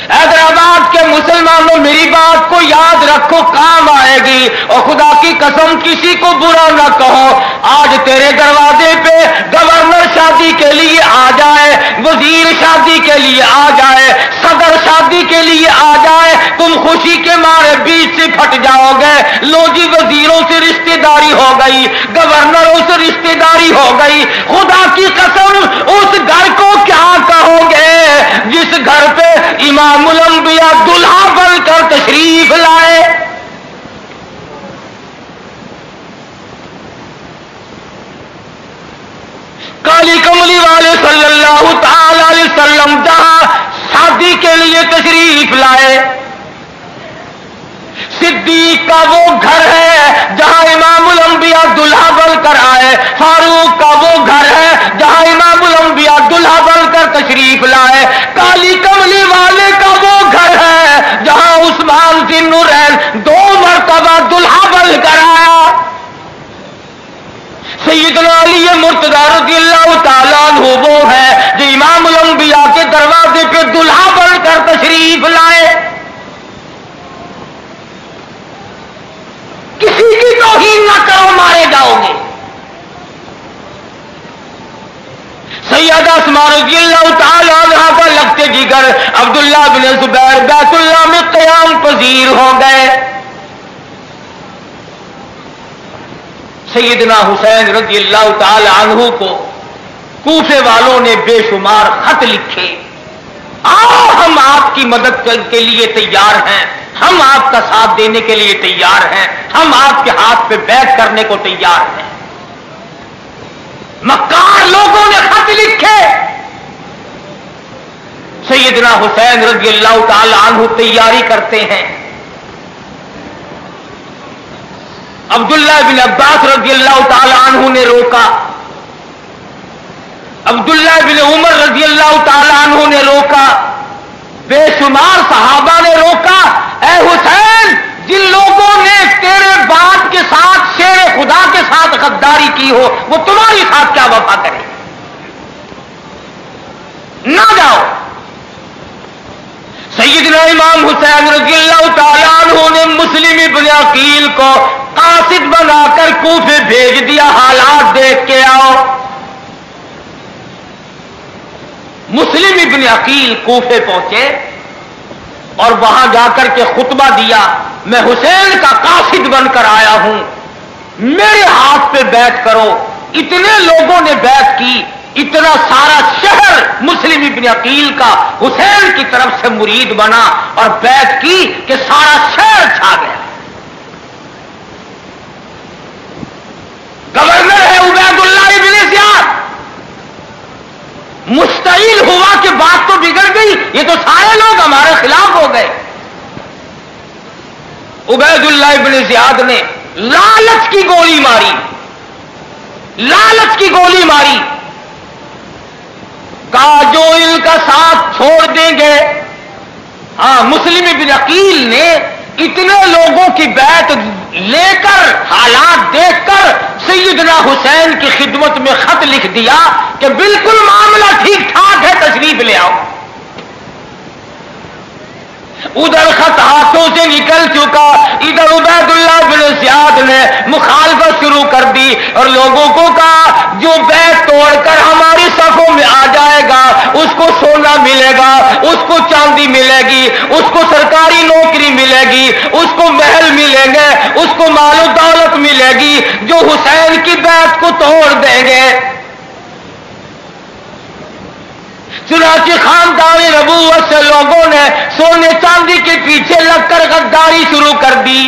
حیدرآباد کے مسلمانوں میری بات کو یاد رکھو، کام آئے گی، اور خدا کی قسم کسی کو برا نہ کہو۔ آج تیرے دروازے پہ گورنر شادی کے لیے آ جائے، وزیر شادی کے لیے آ جائے، صدر شادی کے لیے آ جائے، تم خوشی کے مارے بیچ سے پھٹ جاؤ گے۔ لو جی وزیروں سے رشتہ داری ہو گئی، گورنروں سے رشتہ داری ہو گئی، خدا کی قسم اس گھر کو کیا کہو گے جس گھر پہ امام الانبیاء دلہا بن کر تشریف لائے۔ کالی کملی والے صلی اللہ تعالی علیہ وسلم جہاں شادی کے لیے تشریف لائے، صدیق کا وہ گھر ہے جہاں امام الانبیاء دلہا بن کر آئے، فاروق کا وہ گھر ہے جہاں امام الانبیاء دلہا بن کر تشریف لائے، کالی کملی والے کا وہ گھر ہے جہاں عثمان ذی النورین 2 مرتبہ دلہا بن کر آیا۔ سیدنا علی مرتضی رضی اللہ تعالیٰ عنہ وہ ہے جو امام الانبیاء کے دروازے پہ دلہا بن کر تشریف لائے۔ کسی کی توہین نہ کرو، مارے جاؤ گے۔ سیدہ اسماء رضی اللہ تعالی عنہا کا لگتے جگر عبداللہ بن زبیر بیت اللہ میں قیام پذیر ہو گئے۔ سیدنا حسین رضی اللہ تعالی عنہ کو کوفے والوں نے بے شمار خط لکھے، آؤ ہم آپ کی مدد کے لیے تیار ہیں، ہم آپ کا ساتھ دینے کے لیے تیار ہیں، ہم آپ کے ہاتھ پہ بیعت کرنے کو تیار ہیں۔ مکار لوگوں نے خط لکھے، سیدنا حسین رضی اللہ تعالی عنہ تیاری کرتے ہیں۔ عبداللہ بن عباس رضی اللہ تعالی عنہ نے روکا، عبداللہ بن عمر رضی اللہ تعالی عنہ نے روکا، بے شمار صحابہ نے روکا۔ اے حسین، جن لوگوں نے تیرے باپ کے ساتھ شیر خدا کے ساتھ غداری کی ہو وہ تمہاری ساتھ کیا وفا کرے، نہ جاؤ۔ سیدنا امام حسین رضی اللہ تعالیٰ عنہ نے مسلم ابن عقیل کو قاصد بنا کر کوفے بھیج دیا، حالات دیکھ کے آؤ۔ مسلم ابن عقیل کوفے پہنچے اور وہاں جا کر کے خطبہ دیا، میں حسین کا قاصد بن کر آیا ہوں، میرے ہاتھ پہ بیعت کرو۔ اتنے لوگوں نے بیعت کی، اتنا سارا شہر مسلم ابن عقیل کا حسین کی طرف سے مرید بنا اور بیعت کی کہ سارا شہر چھا گیا۔ گورنر ہے عبید اللہ ابن زیاد، مستعیل ہوا کہ بات تو بگڑ گئی، یہ تو سارے لوگ ہمارے خلاف ہو گئے۔ عبید اللہ ابن زیاد نے لالچ کی گولی ماری، لالچ کی گولی ماری، کہا جو ان کا ساتھ چھوڑ دیں گے۔ ہاں، مسلم ابن عقیل نے اتنے لوگوں کی بیعت لے کر، حالات دیکھ کر سیدنا حسین کی خدمت میں خط لکھ دیا کہ بالکل معاملہ ٹھیک ٹھاک ہے، تشریف لے آؤ۔ ادھر خط ہاتھوں سے نکل چکا، ادھر عبید اللہ بن زیاد نے مخالفت شروع کر دی اور لوگوں کو کہا جو بیعت توڑ کر ہماری صفوں میں آ جائے گا اس کو سونا ملے گا، اس کو چاندی ملے گی، اس کو سرکاری نوکری ملے گی، اس کو محل ملیں گے، اس کو مال و دولت ملے گی۔ جو حسین کی بیعت کو توڑ دیں گے، چنانچہ خاندان نبوت سے لوگوں نے سونے چاندی کے پیچھے لگ کر غداری شروع کر دی۔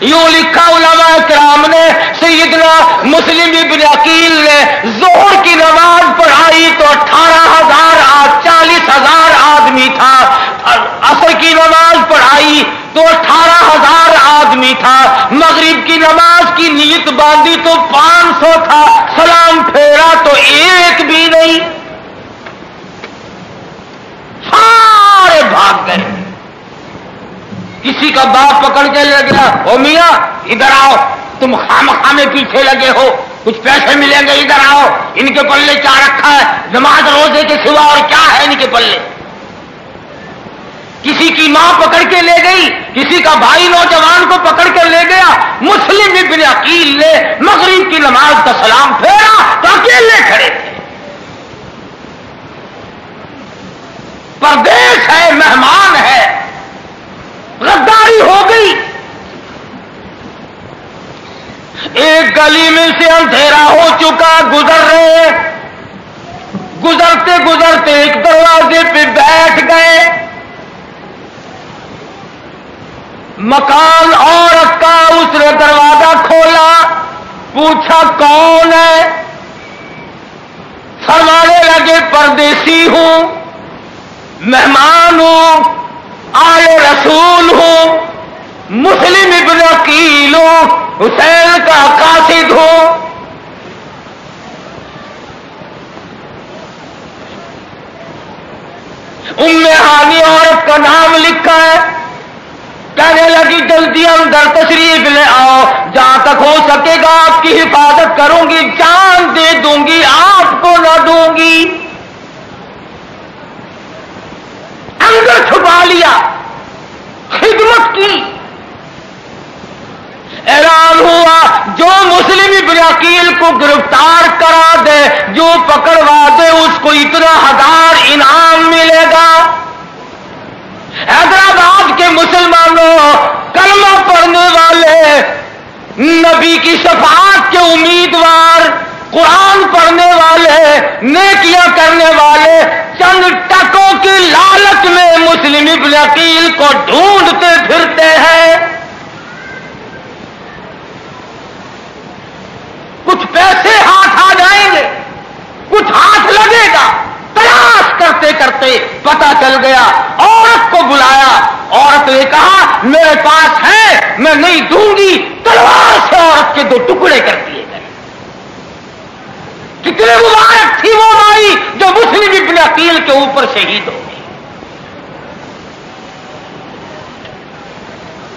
یوں لکھا علماء کرام نے، سیدنا مسلم ابن عقیل نے ظہر کی نماز پڑھائی تو 40,000 آدمی تھا، عصر کی نماز پڑھائی تو 18,000 آدمی تھا، مغرب کی نماز کی نیت باندھی تو 500 تھا، سلام پھیرا تو ایک بھی نہیں، سارے بھاگ گئے۔ کسی کا باپ پکڑ کے لے گیا، او میاں ادھر آؤ، تم خامخامے پیچھے لگے ہو، کچھ پیسے ملیں گے، ادھر آؤ، ان کے پلے کیا رکھا ہے، نماز روزے کے سوا اور کیا ہے ان کے پلے۔ کسی کی ماں پکڑ کے لے گئی، کسی کا بھائی نوجوان کو پکڑ کے لے گیا۔ مسلم ابن عقیل نے مغرب کی نماز کا سلام پھیرا تو اکیلے کھڑے تھے۔ پردیس ہے، مہمان ہے، غداری ہو گئی۔ ایک گلی میں سے اندھیرا ہو چکا، گزر رہے، گزرتے گزرتے ایک دروازے پہ بیٹھ گئے۔ مکان عورت کا، اس نے دروازہ کھولا، پوچھا کون ہے؟ فرمانے لگے پردیسی ہوں، مہمان ہوں، آئے رسول ہوں، مسلم ابن عقیل ہوں، حسین کا قاصد ہوں۔ ام ہانی عورت کا نام لکھا ہے، کہنے لگی جلدی اندر تشریف لے آؤ، جہاں تک ہو سکے گا آپ کی حفاظت کروں گی، جان دے دوں گی، آپ کو نہ دوں گی۔ اندر چھپا لیا، خدمت کی۔ اعلان ہوا جو مسلم ابن عقیل کو گرفتار کرا دے، جو پکڑوا دے، اس کو اتنا 1000 انعام ملے گا۔ حیدرآباد کے مسلمانوں، کلمہ پڑھنے والے، نبی کی شفاعت کے امیدوار، قرآن پڑھنے والے، نیکیاں کرنے والے، چند ٹکوں کی لالچ میں مسلم ابن عقیل کو ڈھونڈتے پھرتے ہیں۔ کچھ پیسے ہاتھ آ جائیں گے، کچھ ہاتھ لگے گا، تلاش کرتے کرتے پتا چل گیا، عورت کو بلایا، عورت نے کہا میرے پاس ہے، میں نہیں دوں گی، تلوار سے عورت کے 2 ٹکڑے کر دیے گئے۔ کتنے مبارک تھی وہ مائی جو مسلم ابن عقیل کے اوپر شہید ہو گئی۔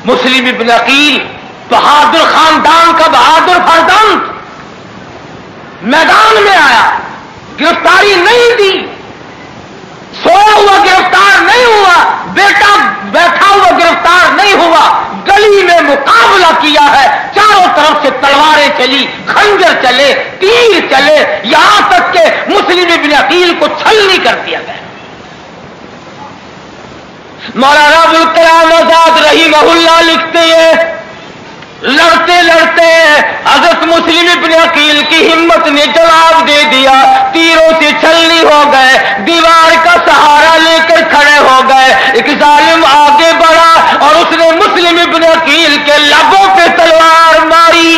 مسلم ابن عقیل بہادر خاندان کا بہادر فرزند میدان میں آیا، گرفتاری نہیں دی، سویا ہوا گرفتار نہیں ہوا، بیٹا بیٹھا ہوا گرفتار نہیں ہوا، گلی میں مقابلہ کیا ہے، چاروں طرف سے تلواریں چلی، خنجر چلے، تیر چلے، یہاں تک کہ مسلم ابن عقیل کو چھلنی کر دیا گیا۔ مولانا ابوالکلام آزاد رحمہ اللہ لکھتے ہیں، لڑتے لڑتے حضرت مسلم ابن عقیل کی ہمت نے جواب دے دیا، تیروں سے چھلنی ہو گئے، دیوار کا سہارا لے کر کھڑے ہو گئے۔ ایک ظالم آگے بڑھا اور اس نے مسلم ابن عقیل کے لبوں پہ تلوار ماری۔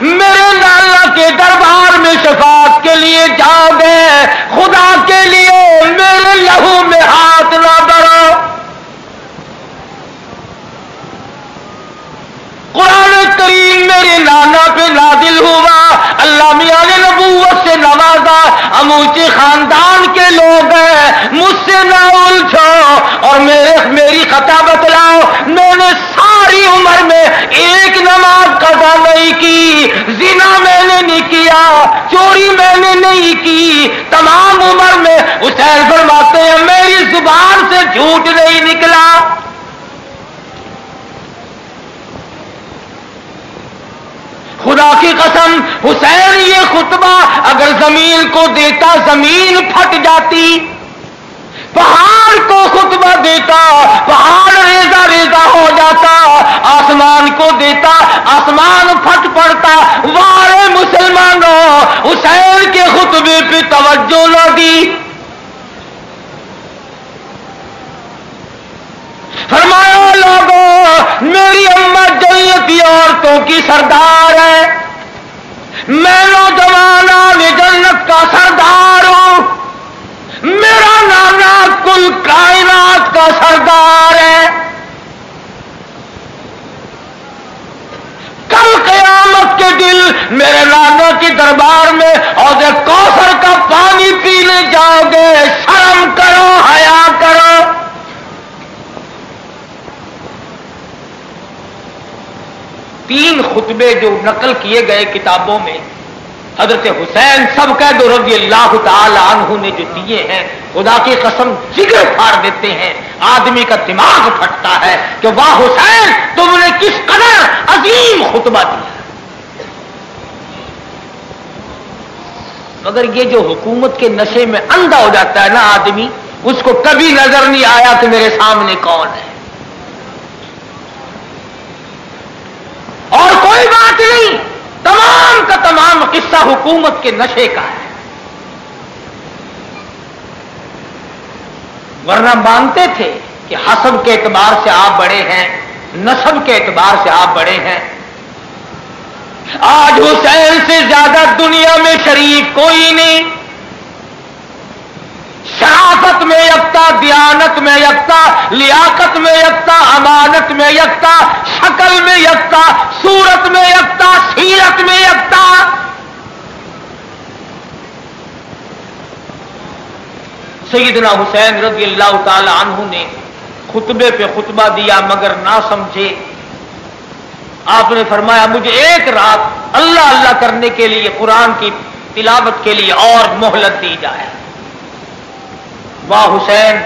میرے نانا کے دربار میں شفاعت کے لیے جاؤ گے، خدا کے لیے میرے لہو میں ہاتھ نہ ڈالو۔ قرآن کریم میرے نانا پہ نازل ہوا، اللہ میاں نے نبوت سے نوازا، ہم اونچے خاندان کے لوگ ہیں، مجھ سے نہ الجھو اور میری خطا بتلاؤ، میں نے ساری عمر میں ایک نماز قضا نہیں کی، زنا میں نے نہیں کیا، چوری میں نے نہیں کی، تمام عمر میں حسین فرماتے ہیں میری زبان سے جھوٹ نہیں نکلا۔ خدا کی قسم حسین یہ خطبہ اگر زمین کو دیتا زمین پھٹ جاتی، پہاڑ کو خطبہ دیتا پہاڑ ریزہ ریزہ ہو جاتا، آسمان کو دیتا آسمان پھٹ پڑتا۔ وارے مسلمانوں، حسین کے خطبے پہ توجہ نہ دی۔ فرمایا لوگوں، میری اماں جنتی عورتوں کی سردار ہے، میں نوجوانان جنت کا سردار ہوں، میرا نانا کل کائنات کا سردار ہے۔ کل قیامت کے دل میرے نانا کے دربار میں حوض کوثر کا پانی پینے جاؤ گے، شرم کرو، حیا کرو۔ تین خطبے جو نقل کیے گئے کتابوں میں حضرت حسین سب قید رضی اللہ تعالی عنہ نے جو دیے ہیں، خدا کی قسم جگر پھاڑ دیتے ہیں، آدمی کا دماغ پھٹتا ہے کہ واہ حسین تم نے کس قدر عظیم خطبہ دیا۔ مگر یہ جو حکومت کے نشے میں اندھا ہو جاتا ہے نا آدمی، اس کو کبھی نظر نہیں آیا کہ میرے سامنے کون ہے، اور کوئی بات نہیں، تمام کا تمام قصہ حکومت کے نشے کا ہے۔ ورنہ مانتے تھے کہ حسب کے اعتبار سے آپ بڑے ہیں، نسب کے اعتبار سے آپ بڑے ہیں۔ آج حسین سے زیادہ دنیا میں شریف کوئی نہیں، شرافت میں یکتا، دیانت میں یکتا، لیاقت میں یکتا، امانت میں یکتا، شکل میں یکتا، صورت میں یکتا، سیرت میں یکتا۔ سیدنا حسین رضی اللہ تعالی عنہ نے خطبے پہ خطبہ دیا مگر نہ سمجھے۔ آپ نے فرمایا مجھے ایک رات اللہ اللہ کرنے کے لیے، قرآن کی تلاوت کے لیے اور مہلت دی جائے۔ واہ حسین،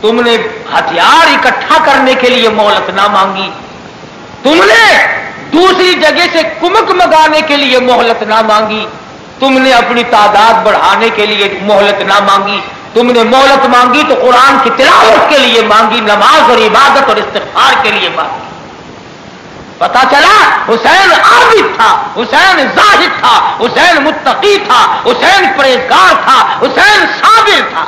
تم نے ہتھیار اکٹھا کرنے کے لیے مہلت نہ مانگی، تم نے دوسری جگہ سے کمک منگانے کے لیے مہلت نہ مانگی، تم نے اپنی تعداد بڑھانے کے لیے مہلت نہ مانگی، تم نے مہلت مانگی تو قرآن کی تلاوت کے لیے مانگی، نماز اور عبادت اور استغفار کے لیے مانگی۔ پتا چلا حسین عابد تھا، حسین زاہد تھا، حسین متقی تھا، حسین پرہیزگار تھا، حسین صابر تھا۔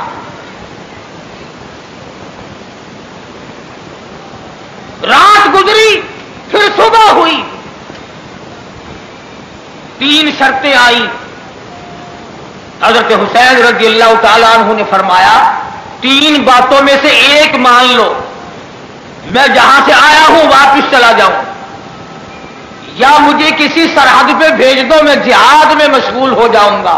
رات گزری، پھر صبح ہوئی، تین شرطیں آئی۔ حضرت حسین رضی اللہ تعالیٰ عنہ نے فرمایا تین باتوں میں سے ایک مان لو، میں جہاں سے آیا ہوں واپس چلا جاؤں، یا مجھے کسی سرحد پہ بھیج دو میں جہاد میں مشغول ہو جاؤں گا،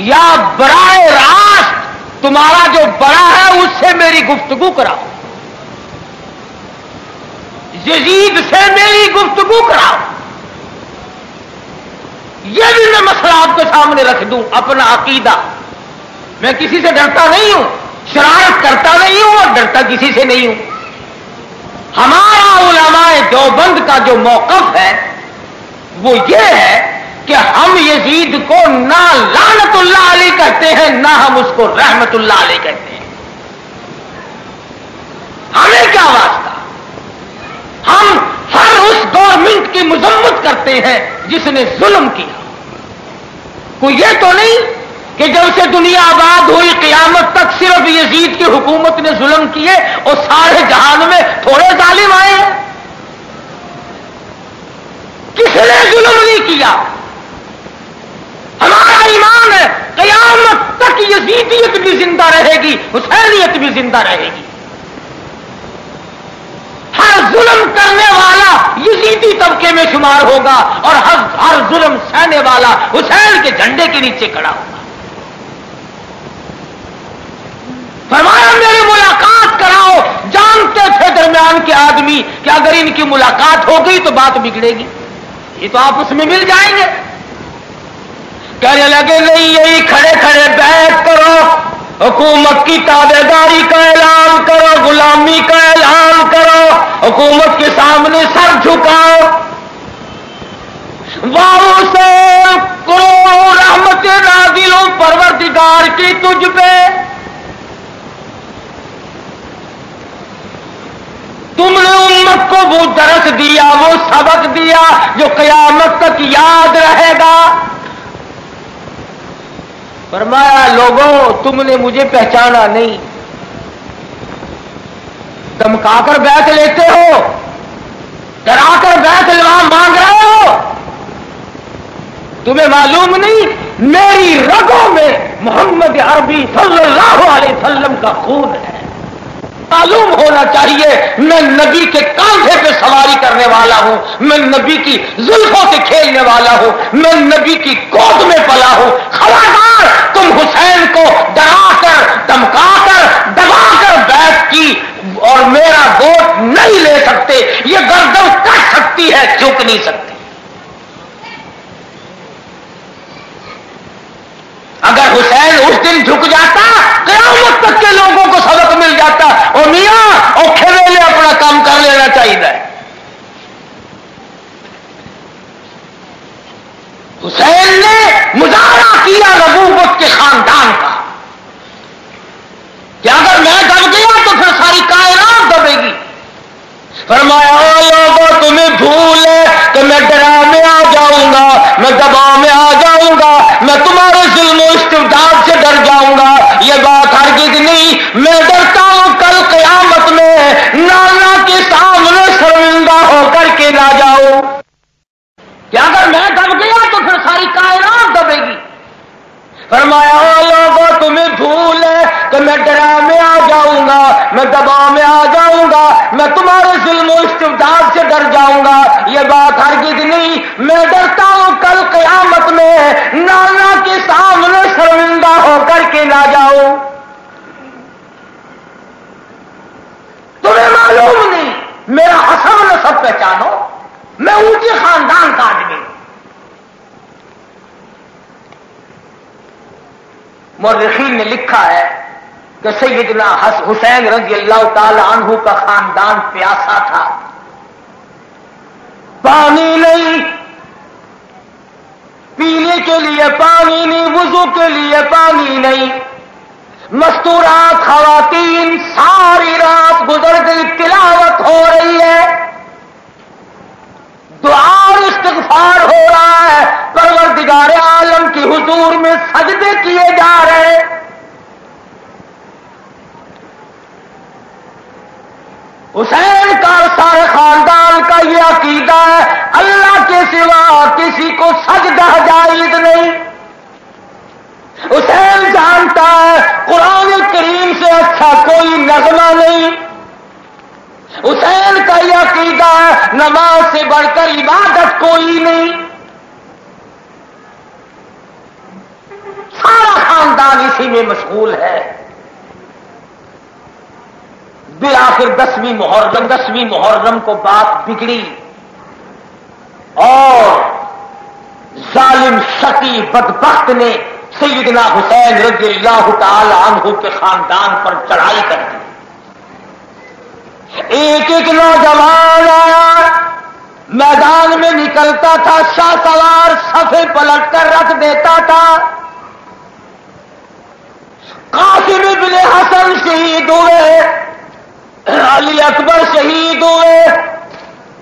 یا براہ راست تمہارا جو بڑا ہے اس سے میری گفتگو کراؤ، یزید سے میری گفتگو کراؤ۔ یہ بھی میں مسئلہ آپ کے سامنے رکھ دوں، اپنا عقیدہ، میں کسی سے ڈرتا نہیں ہوں، شرارت کرتا نہیں ہوں اور ڈرتا کسی سے نہیں ہوں۔ ہمارا علماء دیوبند کا جو موقف ہے وہ یہ ہے کہ ہم یزید کو نہ لعنت اللہ علیہ کہتے ہیں، نہ ہم اس کو رحمت اللہ علیہ کہتے ہیں۔ ہمیں کیا واسطہ، ہم ہر اس گورنمنٹ کی مذمت کرتے ہیں جس نے ظلم کیا۔ کوئی یہ تو نہیں کہ جب سے دنیا آباد ہوئی قیامت تک صرف یزید کی حکومت نے ظلم کیے اور سارے جہان میں تھوڑے ظالم آئے ہیں۔ کس نے ظلم نہیں کیا؟ ہمارا ایمان ہے قیامت تک یزیدیت بھی زندہ رہے گی، حسینیت بھی زندہ رہے گی۔ ہر ظلم کرنے والا یزیدی طبقے میں شمار ہوگا اور ہر ظلم سہنے والا حسین کے جھنڈے کے نیچے کھڑا ہوگا۔ فرمایا میری ملاقات کراؤ۔ جانتے تھے درمیان کے آدمی کہ اگر ان کی ملاقات ہو گئی تو بات بگڑے گی، یہ تو آپس میں مل جائیں گے۔ کہنے لگے نہیں، یہی کھڑے کھڑے بیعت کرو، حکومت کی تابع داری کا اعلان کرو، غلامی کا اعلان کرو، حکومت کے سامنے سر جھکاؤ۔ واؤ سے کروڑوں رحمت نازل ہو پروردگار کی تجھ پہ، تم نے امت کو وہ درس دیا، وہ سبق دیا جو قیامت تک یاد رہے گا۔ فرمایا لوگوں تم نے مجھے پہچانا نہیں، دمکا کر بیعت لیتے ہو، ڈرا کر بیعت مانگ رہے ہو، تمہیں معلوم نہیں میری رگوں میں محمد عربی صلی اللہ علیہ وسلم کا خون ہے۔ معلوم ہونا چاہیے میں نبی کے کاندھے پہ سواری کرنے والا ہوں، میں نبی کی زلفوں سے کھیلنے والا ہوں، میں نبی کی گود میں پلا ہوں۔ خبردار تم حسین کو ڈرا کر دمکا کر دبا کر بیعت کی اور میرا گوٹ نہیں لے سکتے، یہ گردن کٹ سکتی ہے، جھک نہیں سکتی۔ اگر حسین اس دن جھک جاتا قیامت تک کے لوگوں کو سبق مل جاتا، اور میاں اوکھے ویلے اپنا کام کر لینا چاہیے۔ حسین نے مظاہرہ کیا نبوت کے خاندان کا کہ اگر میں دب گیا تو پھر ساری کائنات دبے گی۔ فرمایا لوگوں تمہیں بھول ہے کہ میں ڈرا میں آ جاؤں گا، میں دباؤ میں آ جاؤں گا، میں تمہارے ظلم و استبداد سے ڈر جاؤں گا، یہ بات ہرگز نہیں۔ میں ڈرتا ہوں کل قیامت میں نانا کے سامنے شرمندہ ہو کر کے نہ جاؤں کہ اگر میں دب گیا تو پھر ساری کائنات دبے گی۔ فرمایا لوگوں تمہیں بھول ہے کہ میں ڈرا میں آ جاؤں گا، میں دباؤ میں آ جاؤں گا، میں تمہارے ظلم و استبداد سے ڈر جاؤں گا، یہ بات ہرگز نہیں۔ میں ڈرتا ہوں کل قیامت میں نانا کے سامنے شرمندہ ہو کر کے نہ جاؤں۔ تمہیں معلوم نہیں میرا حسب نسب پہچانو، میں اونچے خاندان کا آدمی ہوں۔ مورخین نے لکھا ہے کہ سیدنا حسین رضی اللہ تعالی عنہ کا خاندان پیاسا تھا، پانی نہیں، پینے کے لیے پانی نہیں، وضو کے لیے پانی نہیں، مستورات خواتین ساری رات گزر گئی، تلاوت ہو رہی ہے، دعا اور استغفار ہو رہا ہے، پروردگار عالم کی حضور میں سجدے کیے جا رہے۔ حسین کا سارے خاندان کا یہ عقیدہ ہے اللہ کے سوا کسی کو سجدہ جائز نہیں۔ حسین جانتا ہے قرآن کریم سے اچھا کوئی نغمہ نہیں۔ حسین کا یہ عقیدہ ہے نماز سے بڑھ کر عبادت کوئی نہیں۔ سارا خاندان اسی میں مشغول ہے۔ بالآخر 10ویں محرم کو بات بگڑی اور ظالم شقی بدبخت نے سیدنا حسین رضی اللہ تعالی عنہ کے خاندان پر چڑھائی کر دی۔ ایک ایک نوجوان آیا، میدان میں نکلتا تھا، شاہ سوار صفے پلٹ کر رکھ دیتا تھا۔ قاسم ابن حسن شہید ہوئے، علی اکبر شہید ہوئے،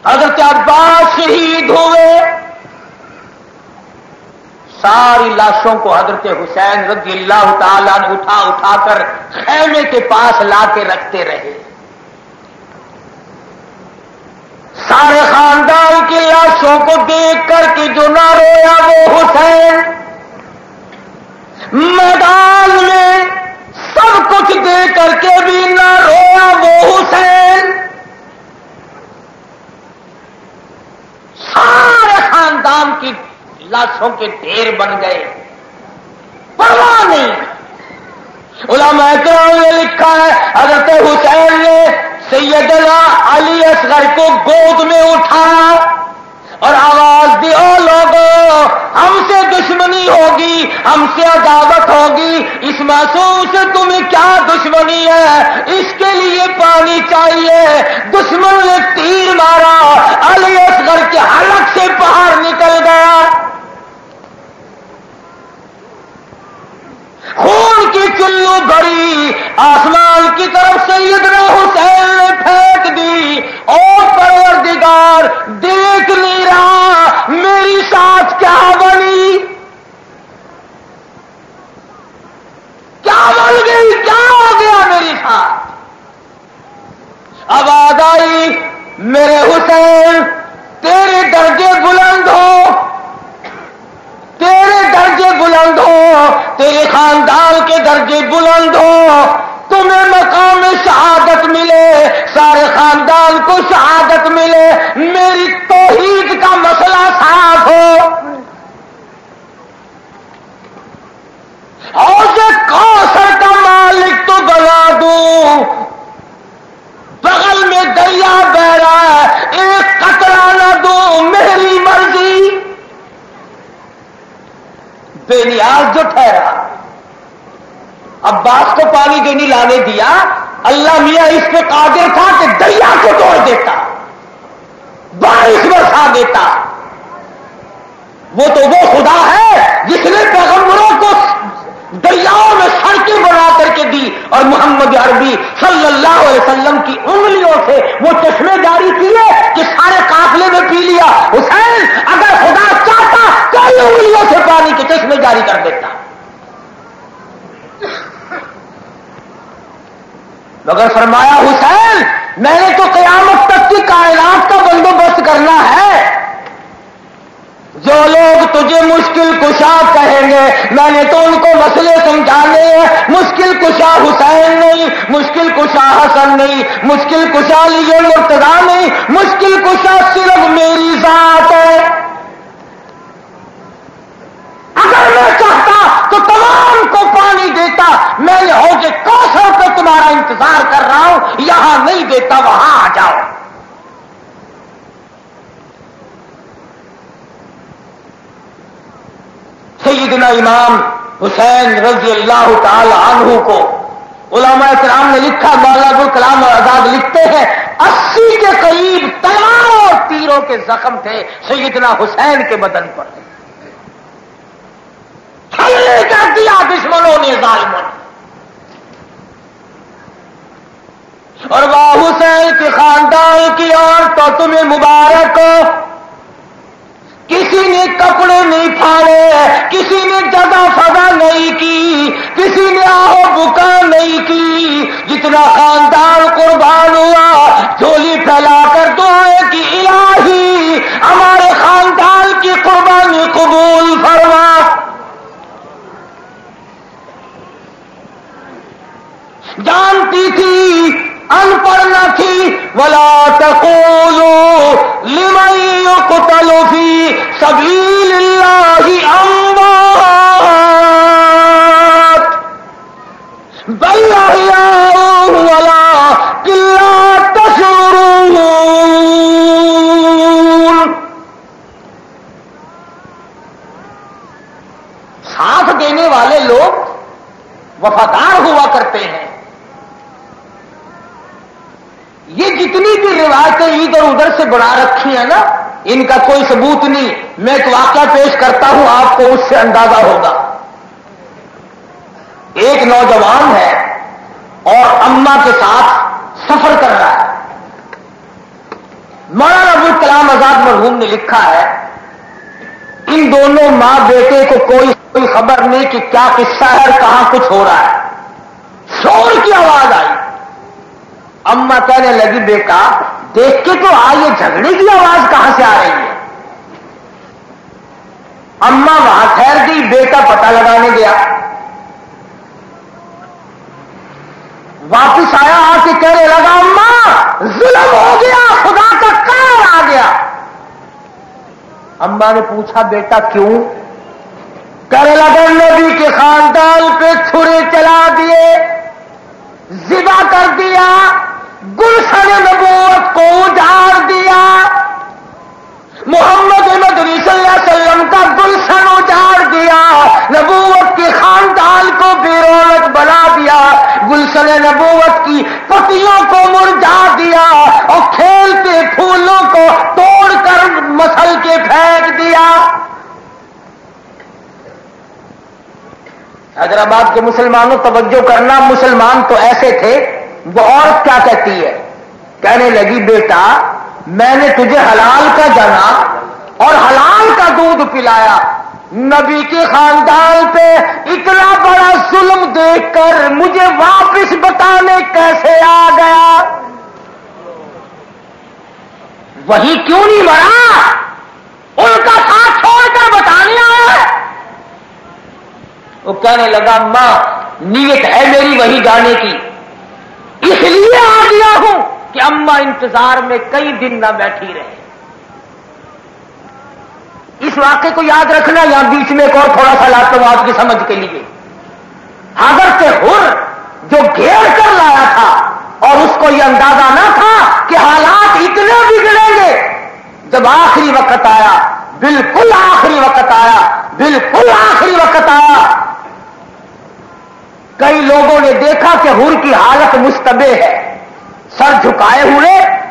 حضرت عباس شہید ہوئے، ساری لاشوں کو حضرت حسین رضی اللہ تعالیٰ عنہ اٹھا کر خیمے کے پاس لا کے رکھتے رہے۔ سارے خاندان کی لاشوں کو دیکھ کر کے جو نہ رویا وہ حسین، میدان میں سب کچھ دے کر کے بھی نہ رویا وہ حسین، سارے خاندان کی لاشوں کے ڈھیر بن گئے، پرواہ نہیں۔ علماء کرام نے لکھا ہے حضرت حسین نے سیدنا علی اصغر کو گود میں اٹھایا اور آواز دی، او لوگوں ہم سے دشمنی ہوگی، ہم سے عداوت ہوگی، اس معصوم سے تمہیں کیا دشمنی ہے، اس کے لیے پانی چاہیے۔ دشمن نے تیر مارا، علی اصغر کے حلق سے باہر نکل گیا، خون کی چلو بڑی آسمان کی طرف سیدنا حسین نے پھینک دی، اور پروردگار دیکھ نہیں رہا میری ساتھ کیا بنی، کیا بن گئی، کیا ہو گیا میری ساتھ۔ آواز آئی میرے حسین تیرے درجے بلند ہو، تیرے درجے بلند ہو، تیرے خاندان کے درجے بلند ہو، تمہیں مقام شہادت ملے، سارے خاندان کو شہادت ملے، میری توحید کا مسئلہ صاف ہو، حوض کوثر کا مالک تو بنا دوں، بغل میں دریا بہ رہا ہے ایک قطرہ نہ دوں، میری مرضی۔ بے نیاز جو ٹھہرا، عباس کو پانی جو نہیں لانے دیا، اللہ میاں اس پہ قادر تھا کہ دریا کو توڑ دیتا، بارش برسا دیتا۔ وہ تو وہ خدا ہے جس نے پیغمبروں کو دریاؤں میں سڑکیں بنا کر کے دی، اور محمد عربی صلی اللہ علیہ وسلم کی انگلیوں سے وہ چشمے جاری کیے کہ سارے قافلے میں پی لیا۔ حسین اگر خدا چاہتا کئی انگلیوں سے پانی کے چشمے جاری کر دیتا، مگر فرمایا حسین میں نے تو قیامت تک کی کائنات کا بندوبست کرنا ہے، جو لوگ تجھے مشکل کشا کہیں گے میں نے تو ان کو مسئلے سمجھانے ہیں۔ مشکل کشا حسین نہیں، مشکل کشا حسن نہیں، مشکل کشا علی مرتضیٰ نہیں، مشکل کشا صرف میری ذات ہے۔ اگر میں چاہتا تو تمام کو پانی دیتا، میں نے حوض کوثر پہ تمہارا انتظار کر رہا ہوں، یہاں نہیں دیتا، وہاں آ جاؤ۔ سیدنا امام حسین رضی اللہ تعالی عنہ کو علماء کرام نے لکھا، مولانا ابوالکلام آزاد لکھتے ہیں 80 کے قریب تلواروں اور تیروں کے زخم تھے سیدنا حسین کے بدن پر، چھلنے کر دیا دشمنوں نے ظالموں نے، اور وہ حسین کے خاندان کی عورتوں تمہیں مبارک ہو، کسی نے کپڑے نہیں پھاڑے، کسی نے جگہ فضا نہیں کی، کسی نے آہو بکا نہیں کی، جتنا خاندان قربان ہوا جھولی پھیلا کر دعائیں کی الہی ہمارے خاندان کی قربانی قبول فرما۔ جانتی تھی ان پڑھ نہ تھی، وَلَا تَقُولُوا لِمَن يُقْتَلُ فِي سَبِيلِ اللَّهِ أَمْوَاتٌ بَلْ أَحْيَاءٌ وَلَٰكِن لَّا تَشْعُرُونَ۔ ساتھ دینے والے لوگ وفادار ہوا کرتے ہیں۔ یہ جتنی بھی روایتیں ادھر ادھر سے بنا رکھی ہیں نا، ان کا کوئی ثبوت نہیں۔ میں ایک واقعہ پیش کرتا ہوں، آپ کو اس سے اندازہ ہوگا۔ ایک نوجوان ہے اور اماں کے ساتھ سفر کر رہا ہے۔ مولانا ابوالکلام آزاد مرحوم نے لکھا ہے ان دونوں ماں بیٹے کو کوئی خبر نہیں کہ کیا قصہ ہے اور کہاں کچھ ہو رہا ہے۔ شور کی آواز آئی، اماں کہنے لگی بیٹا دیکھ کے تو یہ جھگڑے کی آواز کہاں سے آ رہی ہے؟ اماں وہاں ٹھہر گئی، بیٹا پتہ لگانے گیا، واپس آیا، آ کے کہنے لگا اماں ظلم ہو گیا، خدا کا قہر آ گیا۔ اماں نے پوچھا بیٹا کیوں؟ کہنے لگا نبی کے خاندان پہ چھرے چلا دیے، ذبح کر دیا، گلشن نبوت کو اجاڑ دیا، محمد مدنی صلی اللہ علیہ وسلم کا گلشن اجاڑ دیا، نبوت کے خاندان کو بے رونق بنا دیا، گلشن نبوت کی پتیوں کو مرجھا دیا اور کھیلتے پھولوں کو توڑ کر مسل کے پھینک دیا۔ حیدرآباد کے مسلمانوں توجہ کرنا، مسلمان تو ایسے تھے۔ وہ عورت کیا کہتی ہے؟ کہنے لگی بیٹا میں نے تجھے حلال کا جانا اور حلال کا دودھ پلایا، نبی کے خاندان پہ اتنا بڑا ظلم دیکھ کر مجھے واپس بتانے کیسے آ گیا؟ وہی کیوں نہیں مرا؟ ان کا ساتھ چھوڑ کر بتانے آیا۔ وہ کہنے لگا ماں نیت ہے میری وہی جانے کی، اس لیے آ گیا ہوں کہ اماں انتظار میں کئی دن نہ بیٹھی رہے۔ اس واقعے کو یاد رکھنا، یہاں بیچ میں ایک اور تھوڑا سا لاتا ہوں آپ کی سمجھ کے لیے۔ حضرت حر جو گھیر کر لایا تھا اور اس کو یہ اندازہ نہ تھا کہ حالات اتنے بگڑیں گے، جب آخری وقت آیا، بالکل آخری وقت آیا، بالکل آخری وقت آیا، کئی لوگوں نے دیکھا کہ حر کی حالت مشتبہ ہے، سر جھکائے ہوئے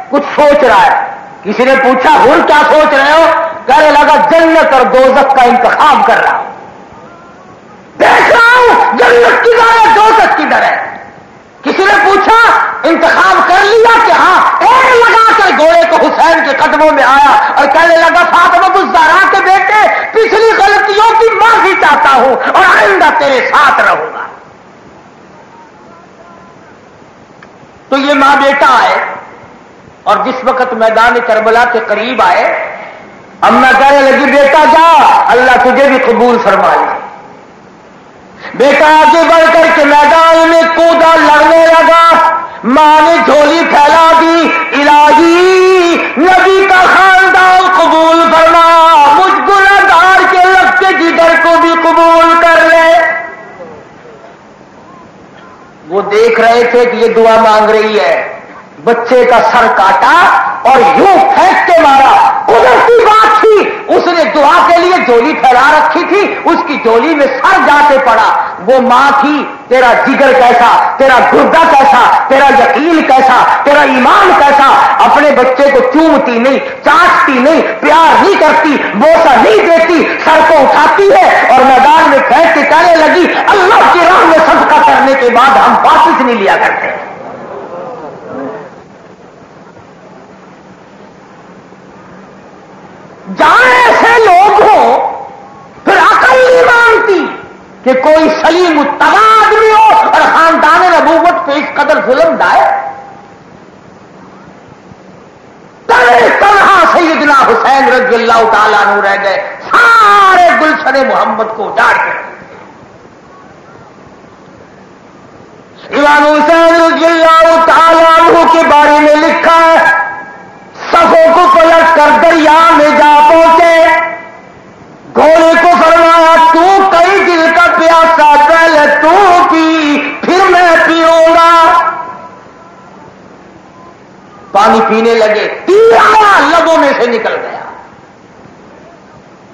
کچھ سوچ رہا ہے۔ کسی نے پوچھا حر کیا سوچ رہے ہو؟ کہنے لگا جنت اور دوزخ کا انتخاب کر رہا ہوں، دیکھ رہا ہوں جنت کدھر ہے دوزخ کدھر ہے۔ کسی نے پوچھا انتخاب کر لیا کہ ہاں، ایک لگا کر گھوڑے کو حسین کے قدموں میں آیا اور کہنے لگا فاطمہ الزہرا کے بیٹے پچھلی غلطیوں کی معافی چاہتا ہوں اور آئندہ تیرے ساتھ رہوں گا۔ تو یہ ماں بیٹا آئے اور جس وقت میدان کربلا کے قریب آئے، اماں کہنے لگی بیٹا جا، اللہ تجھے بھی قبول فرمائے۔ بیٹا آگے بڑھ کر کے میدان میں کودا، لڑنے لگا، ماں نے جھولی پھیلا دی، الہی نبی کا خاندان قبول فرما، مجھ گنہگار کے لگتے جگر کو بھی قبول کر لے۔ وہ دیکھ رہے تھے کہ یہ دعا مانگ رہی ہے، بچے کا سر کاٹا اور یوں پھینک کے مارا۔ قدرتی بات تھی، اس نے دعا کے لیے جولی پھیلا رکھی تھی، اس کی جولی میں سر جا کے پڑا۔ وہ ماں تھی، تیرا جگر کیسا، تیرا گردہ کیسا، تیرا یقین کیسا، تیرا ایمان کیسا، اپنے بچے کو چومتی نہیں، چاٹتی نہیں، پیار نہیں کرتی، بوسہ نہیں دیتی، سر کو اٹھاتی ہے اور میدان میں پھینک کے کہنے لگی اللہ کی راہ میں صدقہ کرنے کے بعد ہم واپس نہیں لیا کرتے۔ جہاں ایسے لوگ ہوں پھر عقل نہیں مانتی کہ کوئی سلیم الطبع آدمی ہو اور خاندان نبوت پہ اس قدر ظلم ڈائے۔ تنہا سیدنا حسین رضی اللہ تعالیٰ عنہ رہ گئے، سارے گلشن محمد کو اجاڑ کر۔ امام حسین رضی اللہ تعالیٰ عنہ کے بارے میں لکھا ہے، صفوں کو پلٹ کر دریا میں جا پہنچے، گھوڑے کو فرمایا تو کئی دل کا پیاسا، پہلے تو پی پھر میں پیوں گا۔ پانی پینے لگے، تیر آیا لبوں میں سے نکل گیا۔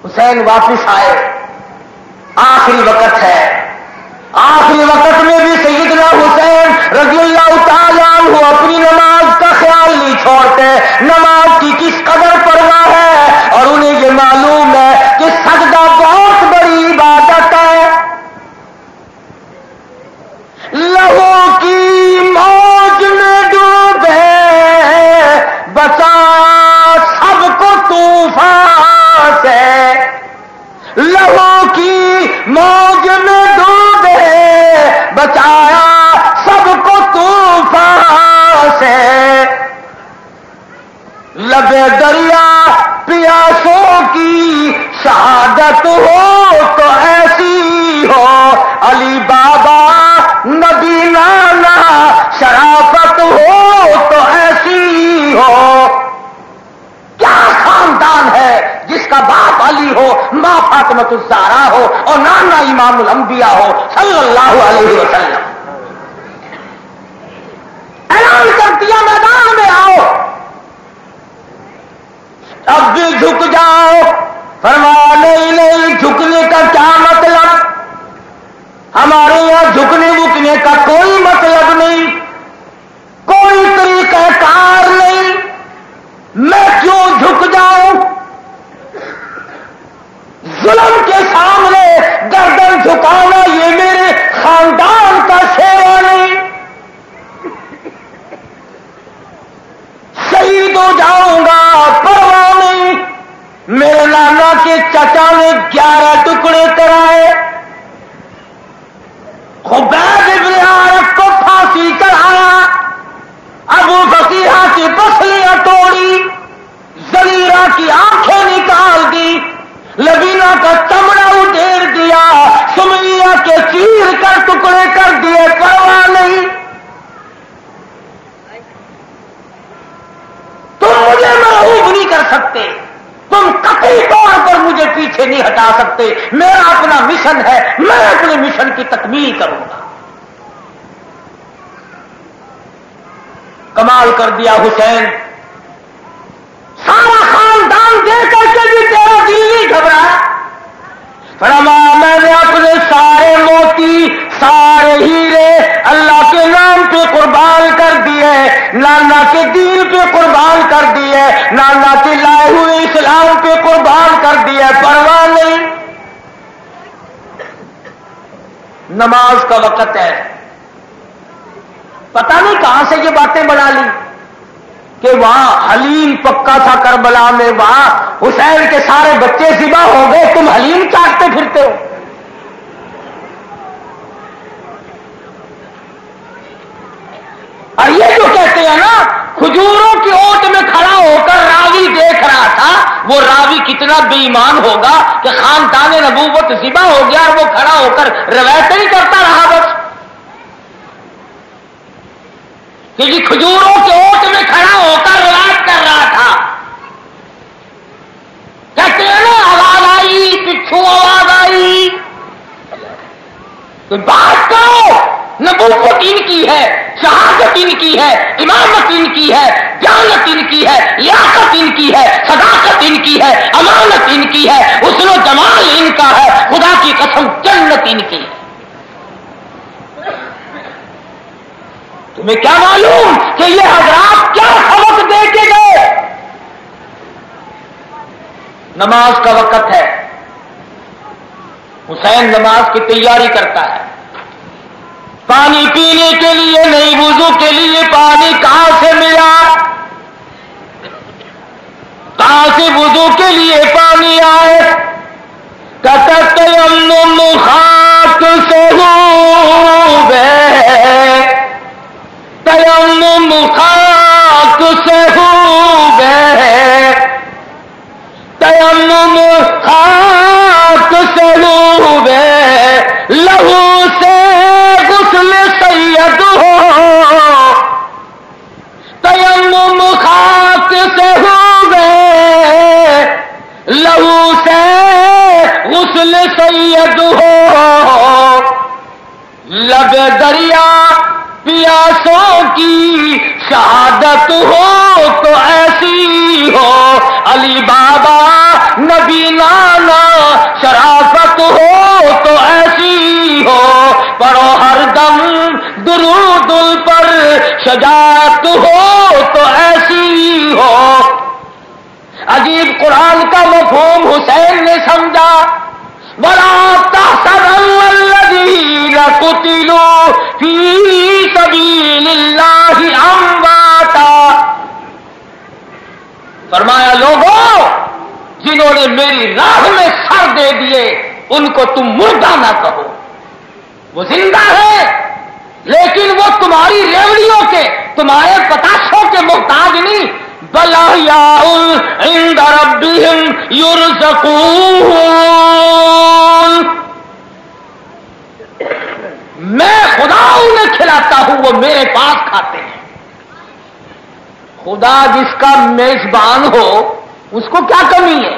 حسین واپس آئے، آخری وقت ہے، آخری وقت میں بھی سیدنا حسین رضی اللہ تعالیٰ عنہ اپنی نماز کا خیال نہیں چھوڑتے، نماز کی کس قدر پرواہ ہے، اور انہیں یہ معلوم ہے کہ سجدہ بہت بڑی عبادت ہے۔ لہو کی موج میں ڈوبے بچا سب کو طوفان سے، لہو کی موج میں ڈوبے بچایا سب کو طوفان سے، لبے دریا پیاسوں کی شہادت ہو تو ایسی ہو، علی بابا نبی نانا شرافت ہو تو ایسی ہو۔ کیا خاندان ہے جس کا باپ علی ہو، ماں فاطمۃ الزہرا ہو اور نانا امام الانبیاء ہو صلی اللہ علیہ وسلم۔ اعلان کر دیا میدان میں آؤ، اب بھی جھک جاؤ۔ فرمایا نہیں جھکنے کا کیا مطلب، ہمارے یہاں جھکنے وکنے کا کوئی مطلب نہیں، کوئی طریقہ کار نہیں، میں کیوں جھک جاؤں؟ ظلم کے سامنے گردن جھکانا یہ میرے خاندان کا شیوا نہیں، شہید ہو جاؤں گا پرواہ نہیں۔ میرے نانا کے چچا نے 11 ٹکڑے کرائے، خبیب ابن عارف کو پھانسی چڑھایا، ابو بکیرہ کی پسلیاں توڑی، زلیرہ کی آنکھیں نکال دی، لبینہ کا چمڑا ادھیڑ دیا، سمیہ کے چیر کر ٹکڑے کر دیے، پرواہ نہیں۔ تم مجھے مرعوب نہیں کر سکتے، تم قطعی طور پر مجھے پیچھے نہیں ہٹا سکتے، میرا اپنا مشن ہے، میں اپنے مشن کی تکمیل کروں گا۔ کمال کر دیا حسین، سارا خاندان دے کر کے بھی تیرا دل نہیں گھبرایا۔ فرمایا میں نے اپنے سارے موتی سارے ہیرے اللہ کے نام پہ قربان کر دیے، نانا کے دین پہ قربان کر دیے، نانا کے لائے ہوئے اسلام پہ قربان کر دیے، پرواہ نہیں۔ نماز کا وقت ہے، پتہ نہیں کہاں سے یہ باتیں بنا لی کہ وہاں حلیم پکا تھا کربلا میں، وہاں حسین کے سارے بچے ذبح ہو گئے، تم حلیم چاٹتے پھرتے ہو۔ اور یہ جو کہتے ہیں نا کھجوروں کی اوٹ میں کھڑا ہو کر راوی دیکھ رہا تھا، وہ راوی کتنا بے ایمان ہوگا کہ خاندان نبوت ذبح ہو گیا اور وہ کھڑا ہو کر روایتیں ہی کرتا رہا بس، کیونکہ کھجوروں کے اوٹ میں کھڑا ہو کر روایت کر رہا تھا۔ کہتے ہیں نا آواز آئی، پچھو آواز آئی، تو بات کرو، نبوت ان کی ہے، شہادت ان کی ہے، امامت ان کی ہے، جانت ان کی ہے، لیاقت ان کی ہے، صداقت ان کی ہے، امانت ان کی ہے، حسن و جمال ان کا ہے، خدا کی قسم جنت ان کی ہے۔ تمہیں کیا معلوم کہ یہ حضرات کیا سبق دے کے گئے؟ نماز کا وقت ہے، حسین نماز کی تیاری کرتا ہے، پانی پینے کے لیے نہیں، وضو کے لیے پانی کہاں سے ملا، کہاں سے وضو کے لیے پانی آئے؟ تیمم خاک سے ہوئے، تیمم خاک سے ہوئے، تیمم خاک سے ہوئے، لہو سے غسل سید ہو، تیمم خاک سے ہوئے، لہو سے غسل سید ہو، لب دریا پیاسوں کی شہادت ہو تو ایسی ہو، علی بابا نبی نانا شرافت ہو تو ایسی ہو، پڑھو ہر دم درود پر شجاعت ہو تو ایسی ہو۔ عجیب قرآن کا مفہوم حسین نے سمجھا، وَلَا تَحْسَبَنَّ الَّذِينَ قُتِلُوا فِي سَبِيلِ اللَّهِ أَمْوَاتًا، فرمایا لوگوں جنہوں نے میری راہ میں سر دے دیے ان کو تم مردہ نہ کہو، وہ زندہ ہے لیکن وہ تمہاری ریوڑیوں کے، تمہارے پتاشوں کے محتاج نہیں، بل احیاء عند ربہم یرزقون، میں خدا انہیں کھلاتا ہوں، وہ میرے پاس کھاتے ہیں۔ خدا جس کا میزبان ہو اس کو کیا کمی ہے؟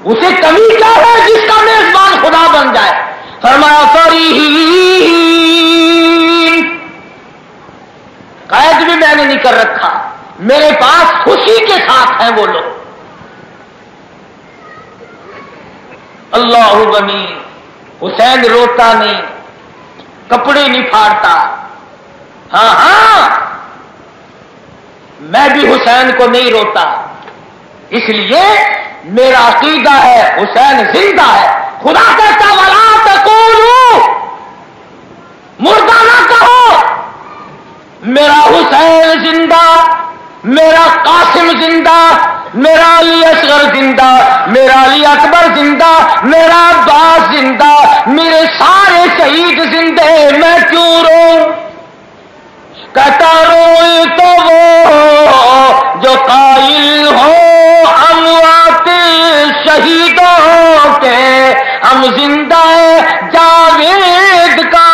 اسے کمی کیا ہے جس کا میزبان خدا بن جائے؟ فرمایا فریحین، قید بھی میں نے نہیں کر رکھا، میرے پاس خوشی کے ساتھ ہیں وہ لوگ۔ اللہ غنی، حسین روتا نہیں، کپڑے نہیں پھاڑتا۔ ہاں ہاں، میں بھی حسین کو نہیں روتا، اس لیے میرا عقیدہ ہے حسین زندہ ہے۔ خدا کہتا ولا تقولوا، مردہ نہ کہو، میرا حسین زندہ، میرا قاسم زندہ، میرا علی اصغر زندہ، میرا علی اکبر زندہ، میرا عباس زندہ، میرے سارے شہید زندے، میں کیوں روؤں؟ کہتا روئے تو وہ جو قائل ہو اموات شہیدوں کے، ہم زندہ جاوید کا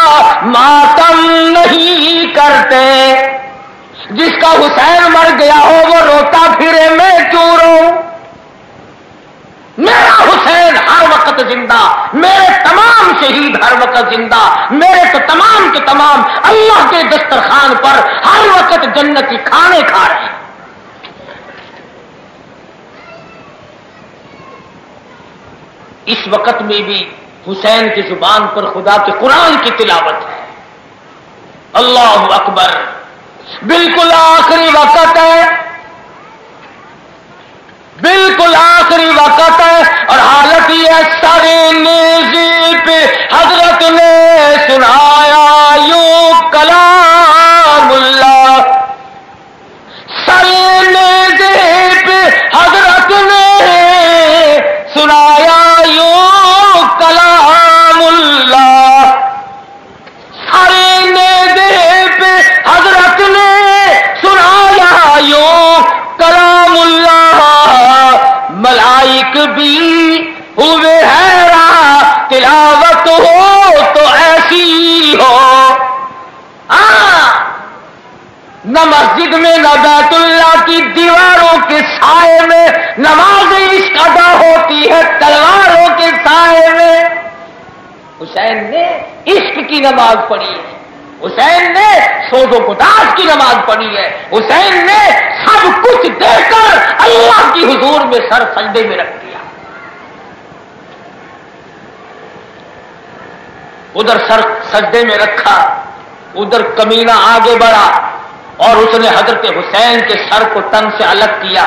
ماتم نہیں کرتے۔ جس کا حسین مر گیا ہو وہ روتا پھرے، میں کیوں روؤں؟ میرا حسین ہر وقت زندہ، میرے تمام شہید ہر وقت زندہ، میرے تو تمام کے تمام اللہ کے دسترخوان پر ہر وقت جنتی کھانے کھا رہے ہیں۔ اس وقت میں بھی حسین کی زبان پر خدا کے قرآن کی تلاوت ہے۔ اللہ اکبر، بالکل آخری وقت ہے، بالکل آخری وقت ہے، اور حالت یہ سر نیزی پہ حضرت نے سنایا یوں کلام اللہ، سر نیزی پہ حضرت نے سنایا یوں کلام اللہ، سر نیزی پہ حضرت نے سنایا یوں کلام اللہ، ملائک بھی ہوئے حیران، تلاوت ہو تو ایسی ہو۔ نہ مسجد میں نہ بیت اللہ کی دیواروں کے سائے میں نماز عشق ادا ہوتی ہے، تلواروں کے سائے میں۔ حسین نے عشق کی نماز پڑھی ہے، حسین نے سوز و گداز کی نماز پڑھی ہے، حسین نے سب کچھ دے کر اللہ کی حضور میں سر سجدے میں رکھ دیا۔ ادھر سر سجدے میں رکھا، ادھر کمینہ آگے بڑھا اور اس نے حضرت حسین کے سر کو تن سے الگ کیا۔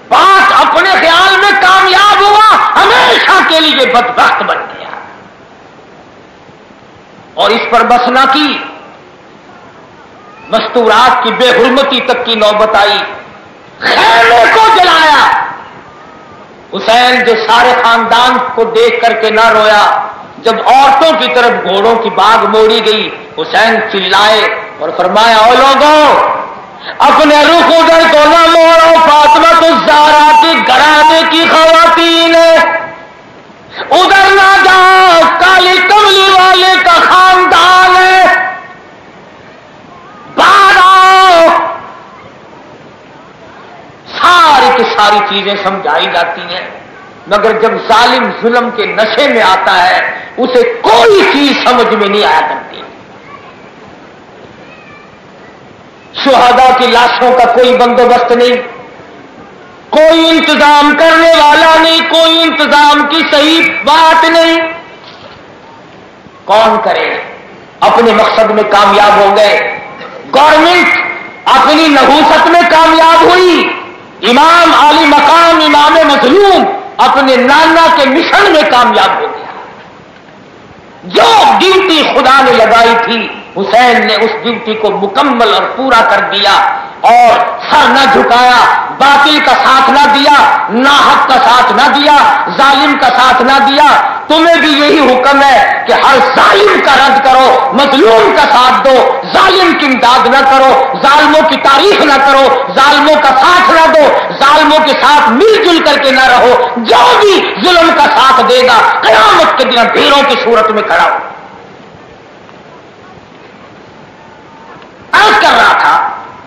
بات اپنے خیال میں کامیاب ہوا، ہمیشہ کے لیے بدبخت بن گیا۔ اور اس پر بس نہ کی، مستورات کی بے حرمتی تک کی نوبت آئی، خیمے کو جلایا۔ حسین جو سارے خاندان کو دیکھ کر کے نہ رویا، جب عورتوں کی طرف گھوڑوں کی باغ موڑی گئی، حسین چلائے اور فرمایا او لوگوں، اپنے رخ ادھر کو نہ موڑو، فاطمہ الزہرا کی گھرانے کی خواتین ہے، ادھر نہ جاؤ، کالی کملی والے کا خاندان ہے، باہر آؤ۔ ساری کی ساری چیزیں سمجھائی جاتی ہیں، مگر جب ظالم ظلم کے نشے میں آتا ہے اسے کوئی چیز سمجھ میں نہیں آیا کرتی۔ شہداء کی لاشوں کا کوئی بندوبست نہیں، کوئی انتظام کرنے والا نہیں، کوئی انتظام کی صحیح بات نہیں، کون کرے؟ اپنے مقصد میں کامیاب ہو گئے، گورنمنٹ اپنی نحوست میں کامیاب ہوئی، امام عالی مقام امام مظلوم اپنے نانا کے مشن میں کامیاب ہو گیا۔ جو ڈیوٹی خدا نے لگائی تھی حسین نے اس ڈیوٹی کو مکمل اور پورا کر دیا۔ اور سر نہ جھکایا، باطل کا ساتھ نہ دیا، ناحق کا ساتھ نہ دیا، ظالم کا ساتھ نہ دیا، تمہیں بھی یہی حکم ہے کہ ہر ظالم کا رد کرو، مظلوم کا ساتھ دو، ظالم کی امداد نہ کرو، ظالموں کی تعریف نہ کرو، ظالموں کا ساتھ نہ دو، ظالموں کے ساتھ مل جل کر کے نہ رہو، جو بھی ظلم کا ساتھ دے گا قیامت کے دن بھیڑوں کی صورت میں کھڑا ہو۔ عرض کر رہا تھا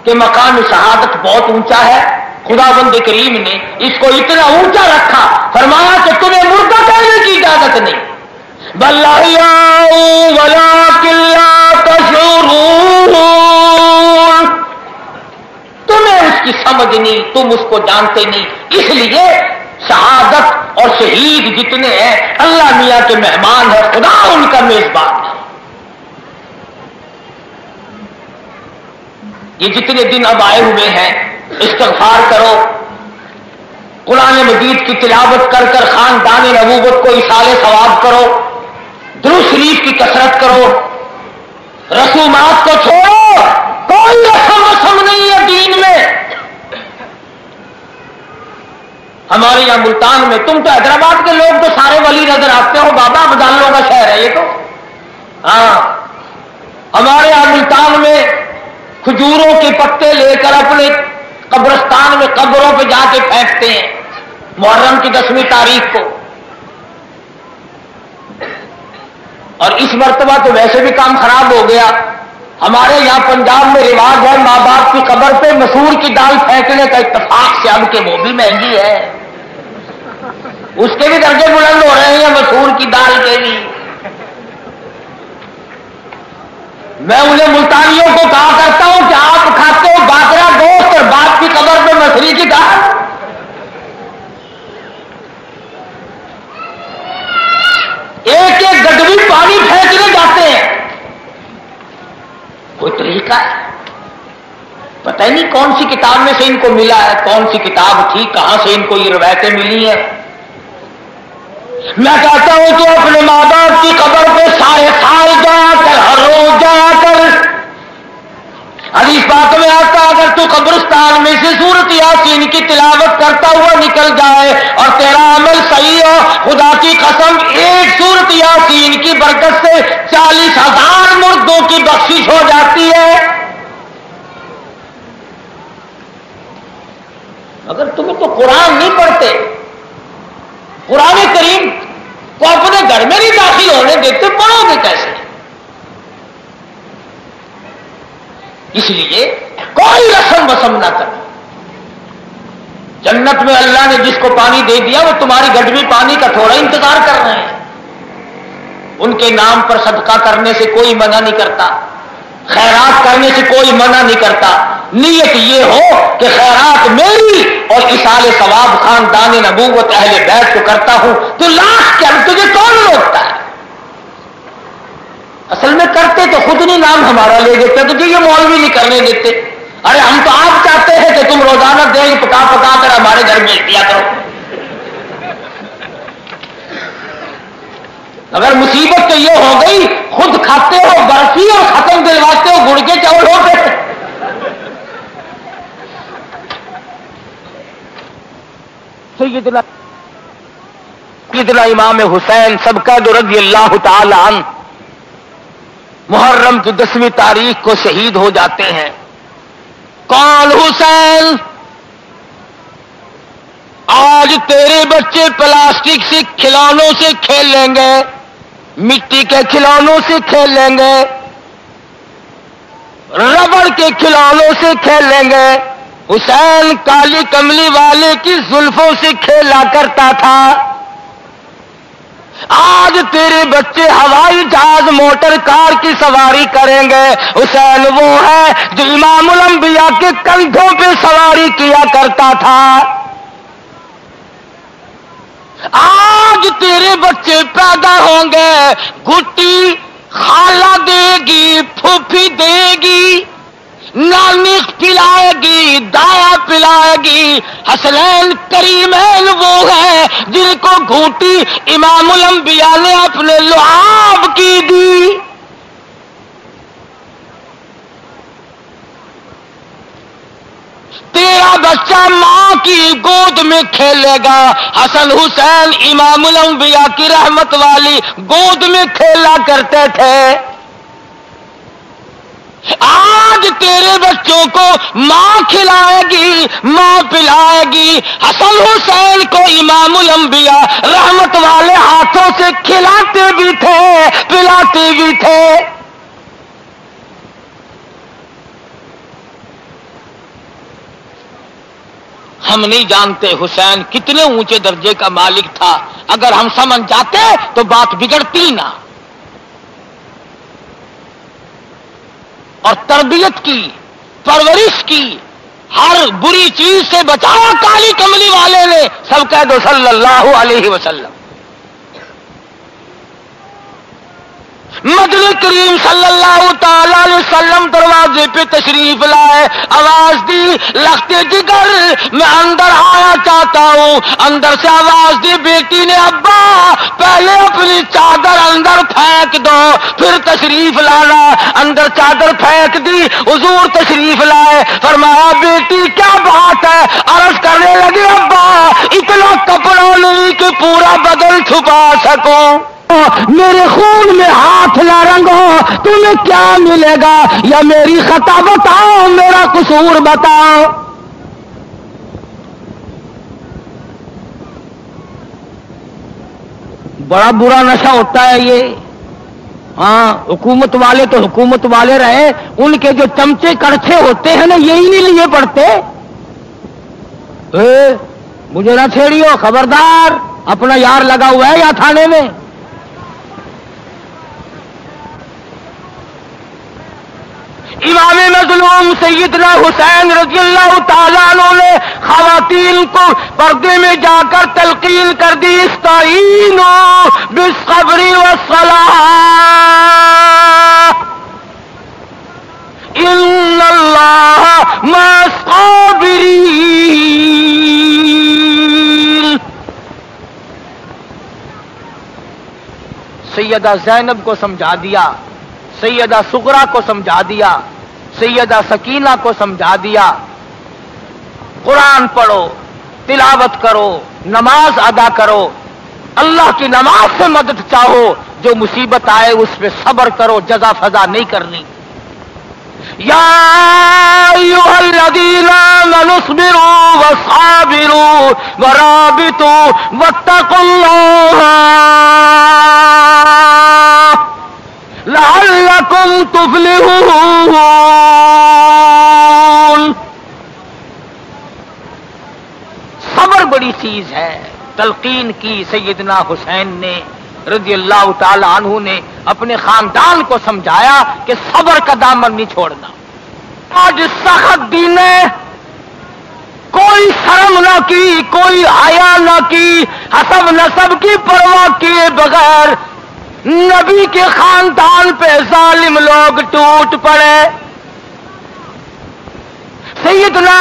کہ مقام شہادت بہت اونچا ہے، خداوند کریم نے اس کو اتنا اونچا رکھا، فرمایا کہ تمہیں مردہ کہنے کی اجازت نہیں، بل احیاء ولکن لا تشعرون، تمہیں اس کی سمجھ نہیں، تم اس کو جانتے نہیں، اس لیے شہادت اور شہید جتنے ہیں اللہ میاں کے مہمان ہیں، خدا ان کا میزبان ہے۔ یہ جتنے دن اب آئے ہوئے ہیں استغفار کرو، قرآن مجید کی تلاوت کر کر خاندان نبوت کو ایصال ثواب کرو، درود شریف کی کثرت کرو، رسومات کو چھوڑو، کوئی رسم نہیں ہے دین میں۔ ہمارے یہاں ملتان میں، تم تو حیدرآباد کے لوگ تو سارے ولی نظر آتے ہو، بابا ابدالوں کا شہر ہے یہ تو، ہاں ہمارے یہاں ملتان میں کھجوروں کے پتے لے کر اپنے قبرستان میں قبروں پہ جا کے پھینکتے ہیں محرم کی 10ویں تاریخ کو، اور اس مرتبہ تو ویسے بھی کام خراب ہو گیا۔ ہمارے یہاں پنجاب میں رواج ہے ماں باپ کی قبر پہ مسور کی دال پھینکنے کا، اتفاق سے اب کہ وہ بھی مہنگی ہے، اس کے بھی درجے بلند ہو رہے ہیں مسور کی دال کے بھی۔ میں انہیں ملتانیوں کو کہا کرتا ہوں کہ آپ کھاتے ہو باجرا گوشت اور باپ کی قبر پہ مچھلی کی دال، ایک ایک گڈوی پانی پھینکنے جاتے ہیں، کوئی طریقہ ہے؟ پتہ ہی نہیں کون سی کتاب میں سے ان کو ملا ہے، کون سی کتاب تھی، کہاں سے ان کو یہ روایتیں ملی ہیں۔ میں کہتا ہوں کہ اپنے ماں باپ کی قبر پہ سارے سال جایا کر، ہر روز جایا کر، حدیث پاک میں آتا اگر تو قبرستان میں سے سورۃ یاسین کی تلاوت کرتا ہوا نکل جائے اور تیرا عمل صحیح ہو، خدا کی قسم ایک سورۃ یاسین کی برکت سے 40,000 مردوں کی بخشش ہو جاتی ہے۔ اگر تمہیں تو قرآن نہیں پڑھتے، قرآن کریم کو اپنے گھر میں نہیں داخل ہونے دیتے، پڑھو گے کیسے؟ اس لیے کوئی رسم وسم نہ کرو۔ جنت میں اللہ نے جس کو پانی دے دیا وہ تمہاری گڈوی پانی کا تھوڑا انتظار کر رہے ہیں۔ ان کے نام پر صدقہ کرنے سے کوئی منع نہیں کرتا، خیرات کرنے سے کوئی منع نہیں کرتا، نیت یہ ہو کہ خیرات میری اور ایصال ثواب خاندان نبوت اہل بیت کو کرتا ہوں، تو لاکھ کیا تجھے کون روکتا ہے؟ اصل میں کرتے تو خود نہیں نام ہمارا لے دیتے، تجھے یہ مولوی نہیں کرنے دیتے۔ ارے ہم تو آپ چاہتے ہیں کہ تم روزانہ دیگ پکا پکا کر ہمارے گھر بھیج دیا کرو۔ اگر مصیبت تو یہ ہو گئی خود کھاتے ہو برفی اور ختم دلواتے ہو گڑ کے چاول ہوتے۔ سیدنا امام حسین سبقت رضی اللہ تعالی عنہ محرم کی 10ویں تاریخ کو شہید ہو جاتے ہیں۔ کون حسین؟ آج تیرے بچے پلاسٹک سے کھلونوں سے کھیلیں گے، مٹی کے کھلونوں سے کھیلیں گے، ربڑ کے کھلونوں سے کھیلیں گے۔ حسین کالی کملی والے کی زلفوں سے کھیلا کرتا تھا۔ آج تیرے بچے ہوائی جہاز موٹر کار کی سواری کریں گے۔ حسین وہ ہے جو امام الانبیاء کے کندھوں پہ سواری کیا کرتا تھا۔ آج تیرے بچے پیدا ہوں گے، گٹی خالہ دے گی، پھوپھی دے گی، نانی پلائے گی، دایا پلائے گی۔ حسنین کریمین وہ ہے جن کو گھونٹی امام الانبیاء نے اپنے لعاب کی دی۔ میرا بچہ ماں کی گود میں کھیلے گا۔ حسن حسین امام الانبیاء کی رحمت والی گود میں کھیلا کرتے تھے۔ آج تیرے بچوں کو ماں کھلائے گی، ماں پلائے گی۔ حسن حسین کو امام الانبیاء رحمت والے ہاتھوں سے کھلاتے بھی تھے، پلاتے بھی تھے۔ ہم نہیں جانتے حسین کتنے اونچے درجے کا مالک تھا، اگر ہم سمجھ جاتے تو بات بگڑتی نہ۔ اور تربیت کی، پرورش کی، ہر بری چیز سے بچایا کالی کملی والے نے۔ سب کہہ دو صلی اللہ علیہ وسلم۔ مدنی کریم صلی اللہ تعالی علیہ وسلم دروازے پہ تشریف لائے، آواز دی لختے جگر میں اندر آیا چاہتا ہوں۔ اندر سے آواز دی بیٹی نے ابا پہلے اپنی چادر اندر پھینک دو پھر تشریف لانا۔ اندر چادر پھینک دی، حضور تشریف لائے۔ فرمایا بیٹی کیا بات ہے؟ عرض کرنے لگی ابا اتنا کپڑا نہیں کہ پورا بدن چھپا سکوں، میرے خون میں ہاتھ نہ رنگو، تمہیں کیا ملے گا؟ یا میری خطا بتاؤ، میرا قصور بتاؤ۔ بڑا برا نشہ ہوتا ہے یہ۔ ہاں حکومت والے تو حکومت والے رہے، ان کے جو چمچے کرچھے ہوتے ہیں نا یہی نہیں لیے پڑتے۔ مجھے نہ چھیڑیو، خبردار، اپنا یار لگا ہوا ہے یا تھانے میں۔ امام مظلوم سیدنا حسین رضی اللہ تعالیٰ عنہ نے خواتین کو پردے میں جا کر تلقین کر دی، استعینوا بالصبر والصلاۃ ان اللہ مع الصابرین۔ سیدہ زینب کو سمجھا دیا، سیدہ سغرا کو سمجھا دیا، سیدہ سکینہ کو سمجھا دیا، قرآن پڑھو، تلاوت کرو، نماز ادا کرو، اللہ کی نماز سے مدد چاہو، جو مصیبت آئے اس پہ صبر کرو، جزا فضا نہیں کرنی۔ یا ایھا الذین آمنوا اصبروا وصابروا ورابطوا واتقوا اللہ لعلکم تفلحون۔ صبر بڑی چیز ہے۔ تلقین کی سیدنا حسین نے رضی اللہ تعالی عنہ نے اپنے خاندان کو سمجھایا کہ صبر کا دامن نہیں چھوڑنا۔ آج سخت دین ہے، کوئی شرم نہ کی، کوئی حیا نہ کی، حسب نسب کی پرواہ کیے بغیر نبی کے خاندان پہ ظالم لوگ ٹوٹ پڑے۔ سیدنا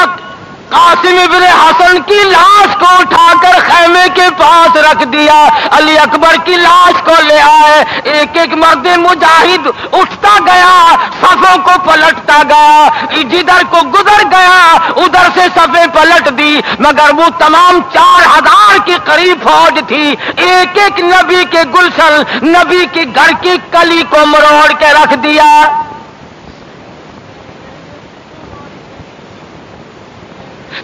قاسم ابن حسن کی لاش کو اٹھا کر خیمے کے پاس رکھ دیا، علی اکبر کی لاش کو لے آئے، ایک ایک مرد مجاہد اٹھتا گیا، صفوں کو پلٹتا گیا، جدھر کو گزر گیا ادھر سے صفیں پلٹ دی، مگر وہ تمام 4000 کے قریب فوج تھی، ایک ایک نبی کے گلشن، نبی کی گھر کی کلی کو مروڑ کے رکھ دیا۔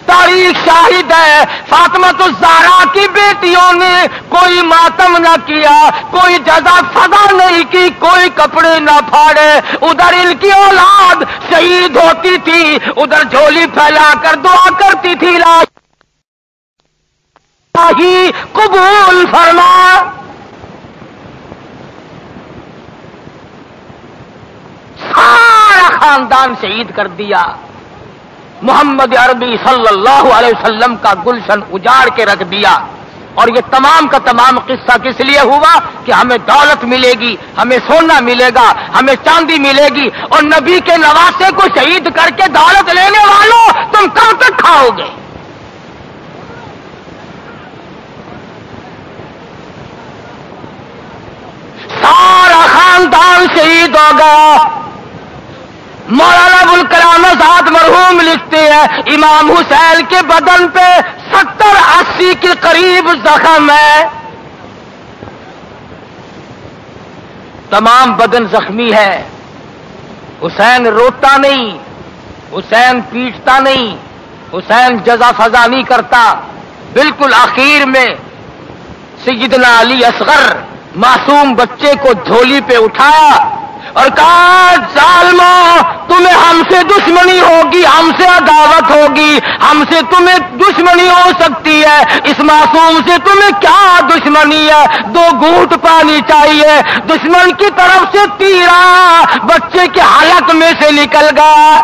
تاریخ شاہد ہے، فاطمہ الزہرا کی بیٹیوں نے کوئی ماتم نہ کیا، کوئی جزا فضا نہیں کی، کوئی کپڑے نہ پھاڑے۔ ادھر ان کی اولاد شہید ہوتی تھی، ادھر جھولی پھیلا کر دعا کرتی تھی، الہی قبول فرما۔ سارا خاندان شہید کر دیا، محمد عربی صلی اللہ علیہ وسلم کا گلشن اجاڑ کے رکھ دیا۔ اور یہ تمام کا تمام قصہ کس لیے ہوا کہ ہمیں دولت ملے گی، ہمیں سونا ملے گا، ہمیں چاندی ملے گی، اور نبی کے نواسے کو شہید کر کے دولت لینے والوں تم کب تک کھاؤ گے؟ سارا خاندان شہید ہو گیا۔ مولانا ابوالکلام آزاد مرحوم لکھتے ہیں امام حسین کے بدن پہ 70-80 کے قریب زخم ہے، تمام بدن زخمی ہے. حسین روتا نہیں، حسین پیٹتا نہیں، حسین جزا فضا نہیں کرتا. بالکل آخر میں سیدنا علی اصغر معصوم بچے کو جھولی پہ اٹھایا اور کہا ظالمو تمہیں ہم سے دشمنی ہوگی، ہم سے عداوت ہوگی، ہم سے تمہیں دشمنی ہو سکتی ہے، اس معصوم سے تمہیں کیا دشمنی ہے؟ 2 گھونٹ پانی چاہیے. دشمن کی طرف سے تیرا بچے کے حلق میں سے نکل گیا.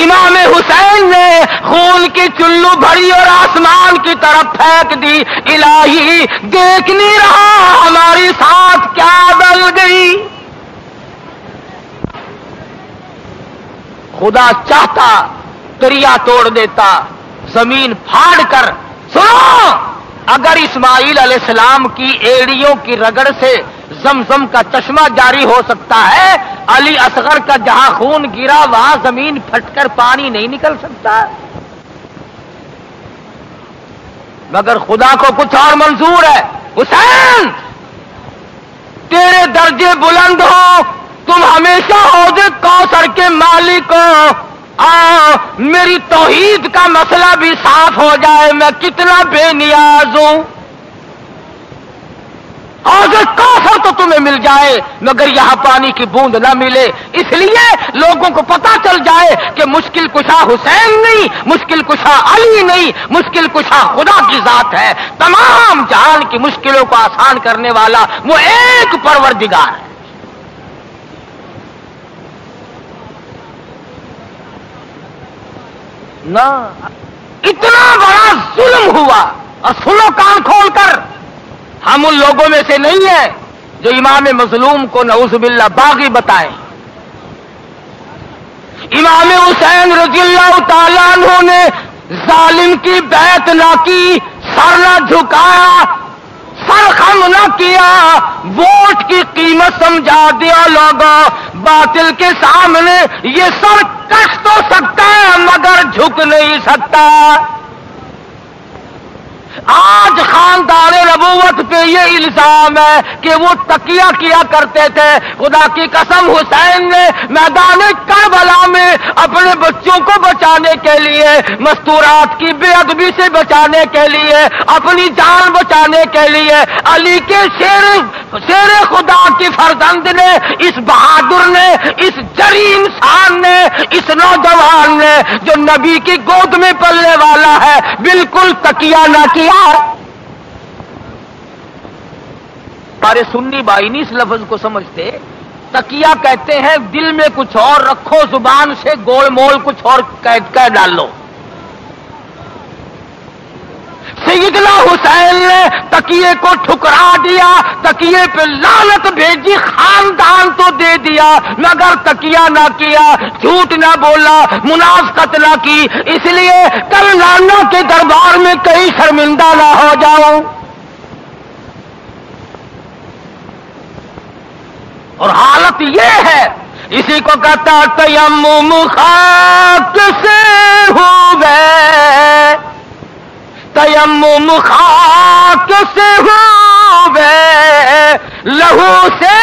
امام حسین نے خون کی چلو بھری اور آسمان کی طرف پھینک دی. الہی دیکھ نہیں رہا ہماری ساتھ کیا بل گئی؟ خدا چاہتا دریا توڑ دیتا، زمین پھاڑ کر. سنو، اگر اسماعیل علیہ السلام کی ایڑیوں کی رگڑ سے زمزم کا چشمہ جاری ہو سکتا ہے، علی اصغر کا جہاں خون گرا وہاں زمین پھٹ کر پانی نہیں نکل سکتا. مگر خدا کو کچھ اور منظور ہے. حسین تیرے درجے بلند ہو، تم ہمیشہ حوض کوثر کے مالک ہو. میری توحید کا مسئلہ بھی صاف ہو جائے، میں کتنا بے نیاز ہوں. حوض کوثر تو تمہیں مل جائے مگر یہاں پانی کی بوند نہ ملے. اس لیے لوگوں کو پتا چل جائے کہ مشکل کشا حسین نہیں، مشکل کشا علی نہیں، مشکل کشا خدا کی ذات ہے. تمام جہان کی مشکلوں کو آسان کرنے والا وہ ایک پروردگار ہے. نہ اتنا بڑا ظلم ہوا. اور سنو کان کھول کر، ہم ان لوگوں میں سے نہیں ہیں جو امام مظلوم کو نعوذ باللہ باغی بتائیں. امام حسین رضی اللہ تعالیٰ عنہ نے ظالم کی بیعت نہ کی، سر نہ جھکایا، سر خم نہ کیا، ووٹ کی قیمت سمجھا دیا. لوگوں باطل کے سامنے یہ سر کش تو سکتا ہے مگر جھک نہیں سکتا. آج خاندان نبوت پہ یہ الزام ہے کہ وہ تکیہ کیا کرتے تھے. خدا کی قسم حسین نے میدان کربلا میں اپنے بچوں کو بچانے کے لیے، مستورات کی بے ادبی سے بچانے کے لیے، اپنی جان بچانے کے لیے، علی کے شیر خدا کی فرزند نے، اس بہادر نے، اس جری انسان نے، اس نوجوان نے جو نبی کی گود میں پلنے والا ہے، بالکل تکیہ نہ کیا. ہمارے سنی بھائی نہیں اس لفظ کو سمجھتے. تکیہ کہتے ہیں دل میں کچھ اور رکھو، زبان سے گول مول کچھ اور کہہ ڈالو. سیدنا حسین نے تکیے کو ٹھکرا دیا، تکیے پہ لعنت بھیجی، خاندان تو دے دیا مگر تکیہ نہ کیا، جھوٹ نہ بولا، منافقت نہ کی. اس لیے کل نانا کے دربار میں کہیں شرمندہ نہ ہو جاؤں. اور حالت یہ ہے، اسی کو کہتا تیمم خاک سے ہوئے، تیمم خاک سے ہوئے، لہو سے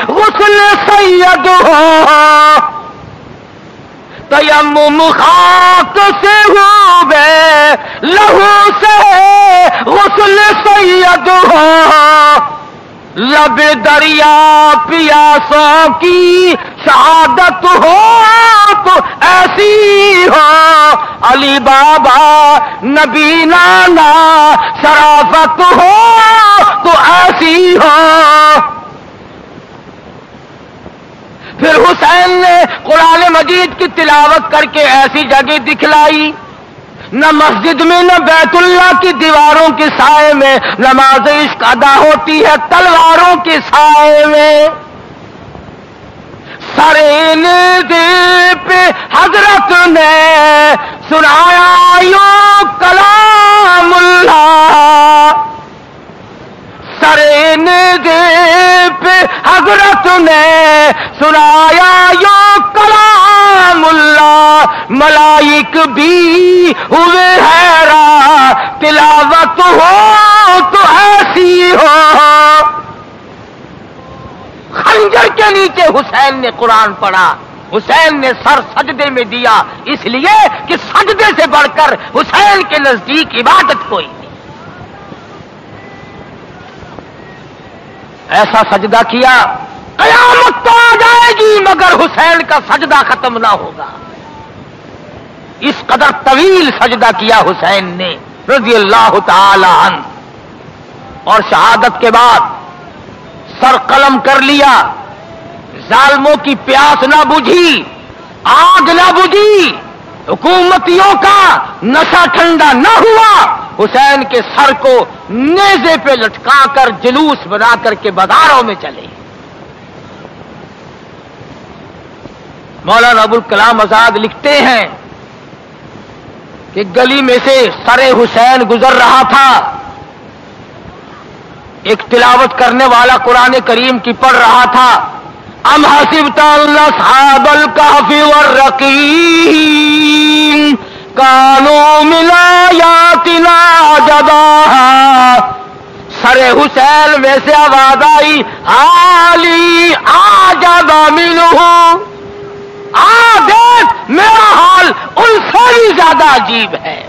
غسل سید ہو. تیمم خاک سے ہوئے، لہو سے غسل سید ہو. لب دریا پیاسوں کی شہادت ہو تو ایسی ہو. علی بابا نبی نانا شرافت ہو تو ایسی ہو. پھر حسین نے قرآن مجید کی تلاوت کر کے ایسی جگہ دکھلائی، نہ مسجد میں نہ بیت اللہ کی دیواروں کے سائے میں نماز عشق ادا ہوتی ہے، تلواروں کے سائے میں. سرینے دل پہ حضرت نے سنایا یوں کلام اللہ. سرینے پردے پہ حضرت نے سنایا یوں کلام اللہ، ملائک بھی ہوئے حیران، تلاوت ہو تو ایسی ہو۔ خنجر کے نیچے حسین نے قرآن پڑھا، حسین نے سر سجدے میں دیا، اس لیے کہ سجدے سے بڑھ کر حسین کے نزدیک عبادت کوئی نہیں۔ ایسا سجدہ کیا، قیامت تو آ جائے گی مگر حسین کا سجدہ ختم نہ ہوگا۔ اس قدر طویل سجدہ کیا حسین نے رضی اللہ تعالی عنہ، اور شہادت کے بعد سر قلم کر لیا۔ ظالموں کی پیاس نہ بجھی، آگ نہ بجھی، حکومتیوں کا نشہ ٹھنڈا نہ ہوا۔ حسین کے سر کو نیزے پہ لٹکا کر جلوس بنا کر کے بازاروں میں چلے۔ مولانا ابوالکلام آزاد لکھتے ہیں کہ گلی میں سے سر حسین گزر رہا تھا، ایک تلاوت کرنے والا قرآن کریم کی پڑھ رہا تھا، ام حسبت ان اصحاب الکہف والرقیم کانوا من آیاتنا عجبا۔ سر حسین میں سے آواز آئی، حالی عجب منہ، دیکھ میرا حال ان سے بھی زیادہ عجیب ہے۔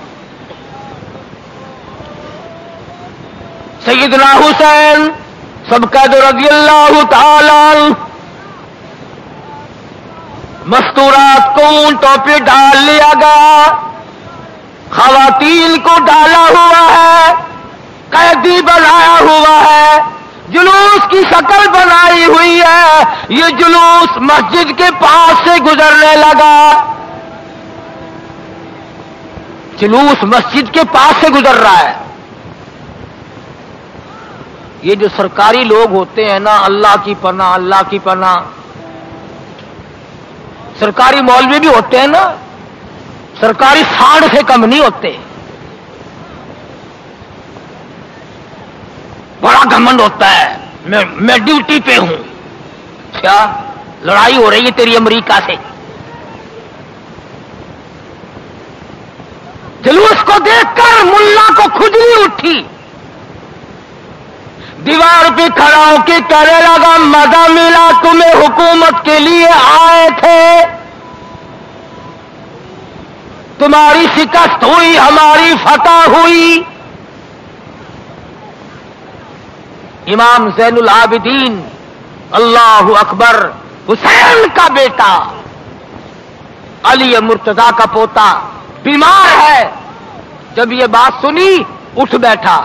سیدنا حسین سب قید رضی اللہ تعالی عنہ مستورات کو اونٹوں پہ ڈال لیا گیا، خواتین کو ڈالا ہوا ہے، قیدی بنایا ہوا ہے، جلوس کی شکل بنائی ہوئی ہے۔ یہ جلوس مسجد کے پاس سے گزرنے لگا، جلوس مسجد کے پاس سے گزر رہا ہے۔ یہ جو سرکاری لوگ ہوتے ہیں نا، اللہ کی پناہ اللہ کی پناہ، سرکاری مولوی بھی ہوتے ہیں نا، سرکاری سانڈ سے کم نہیں ہوتے، بڑا گھمنڈ ہوتا ہے، میں ڈیوٹی پہ ہوں۔ کیا لڑائی ہو رہی ہے تیری امریکہ سے؟ جلوس کو دیکھ کر ملا کو کھجلی اٹھی، دیوار پہ کھڑا ہو کے کہنے لگا، مزہ ملا تمہیں، حکومت کے لیے آئے تھے، تمہاری شکست ہوئی ہماری فتح ہوئی۔ امام زین العابدین اللہ اکبر حسین کا بیٹا علی مرتضی کا پوتا بیمار ہے، جب یہ بات سنی اٹھ بیٹھا۔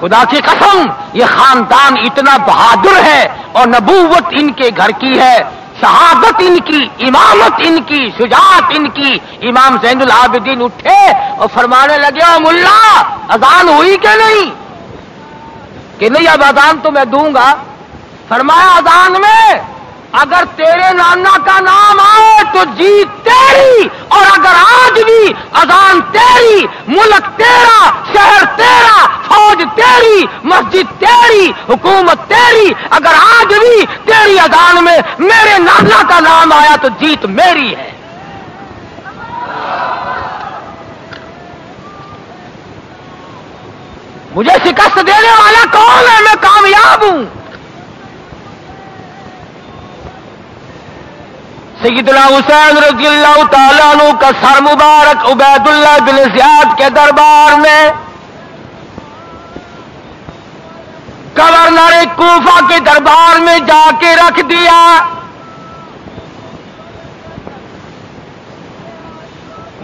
خدا کی قسم یہ خاندان اتنا بہادر ہے، اور نبوت ان کے گھر کی ہے، شہادت ان کی، امامت ان کی، شجاعت ان کی۔ امام زین العابدین اٹھے اور فرمانے لگے، او ملا اذان ہوئی کہ نہیں؟ کہ نہیں، اب اذان تو میں دوں گا۔ فرمایا، اذان میں اگر تیرے نانا کا نام آئے تو جیت تیری، اور اگر آج بھی اذان تیری، ملک تیرا، شہر تیرا، فوج تیری، مسجد تیری، حکومت تیری، اگر آج بھی تیری اذان میں میرے نانا کا نام آیا تو جیت میری ہے۔ مجھے شکست دینے والا کون ہے؟ میں کامیاب ہوں۔ سیدنا حسین رضی اللہ تعالیٰ عنہ کا سر مبارک عبید اللہ بن زیاد کے دربار میں گورنر کوفہ کے دربار میں جا کے رکھ دیا۔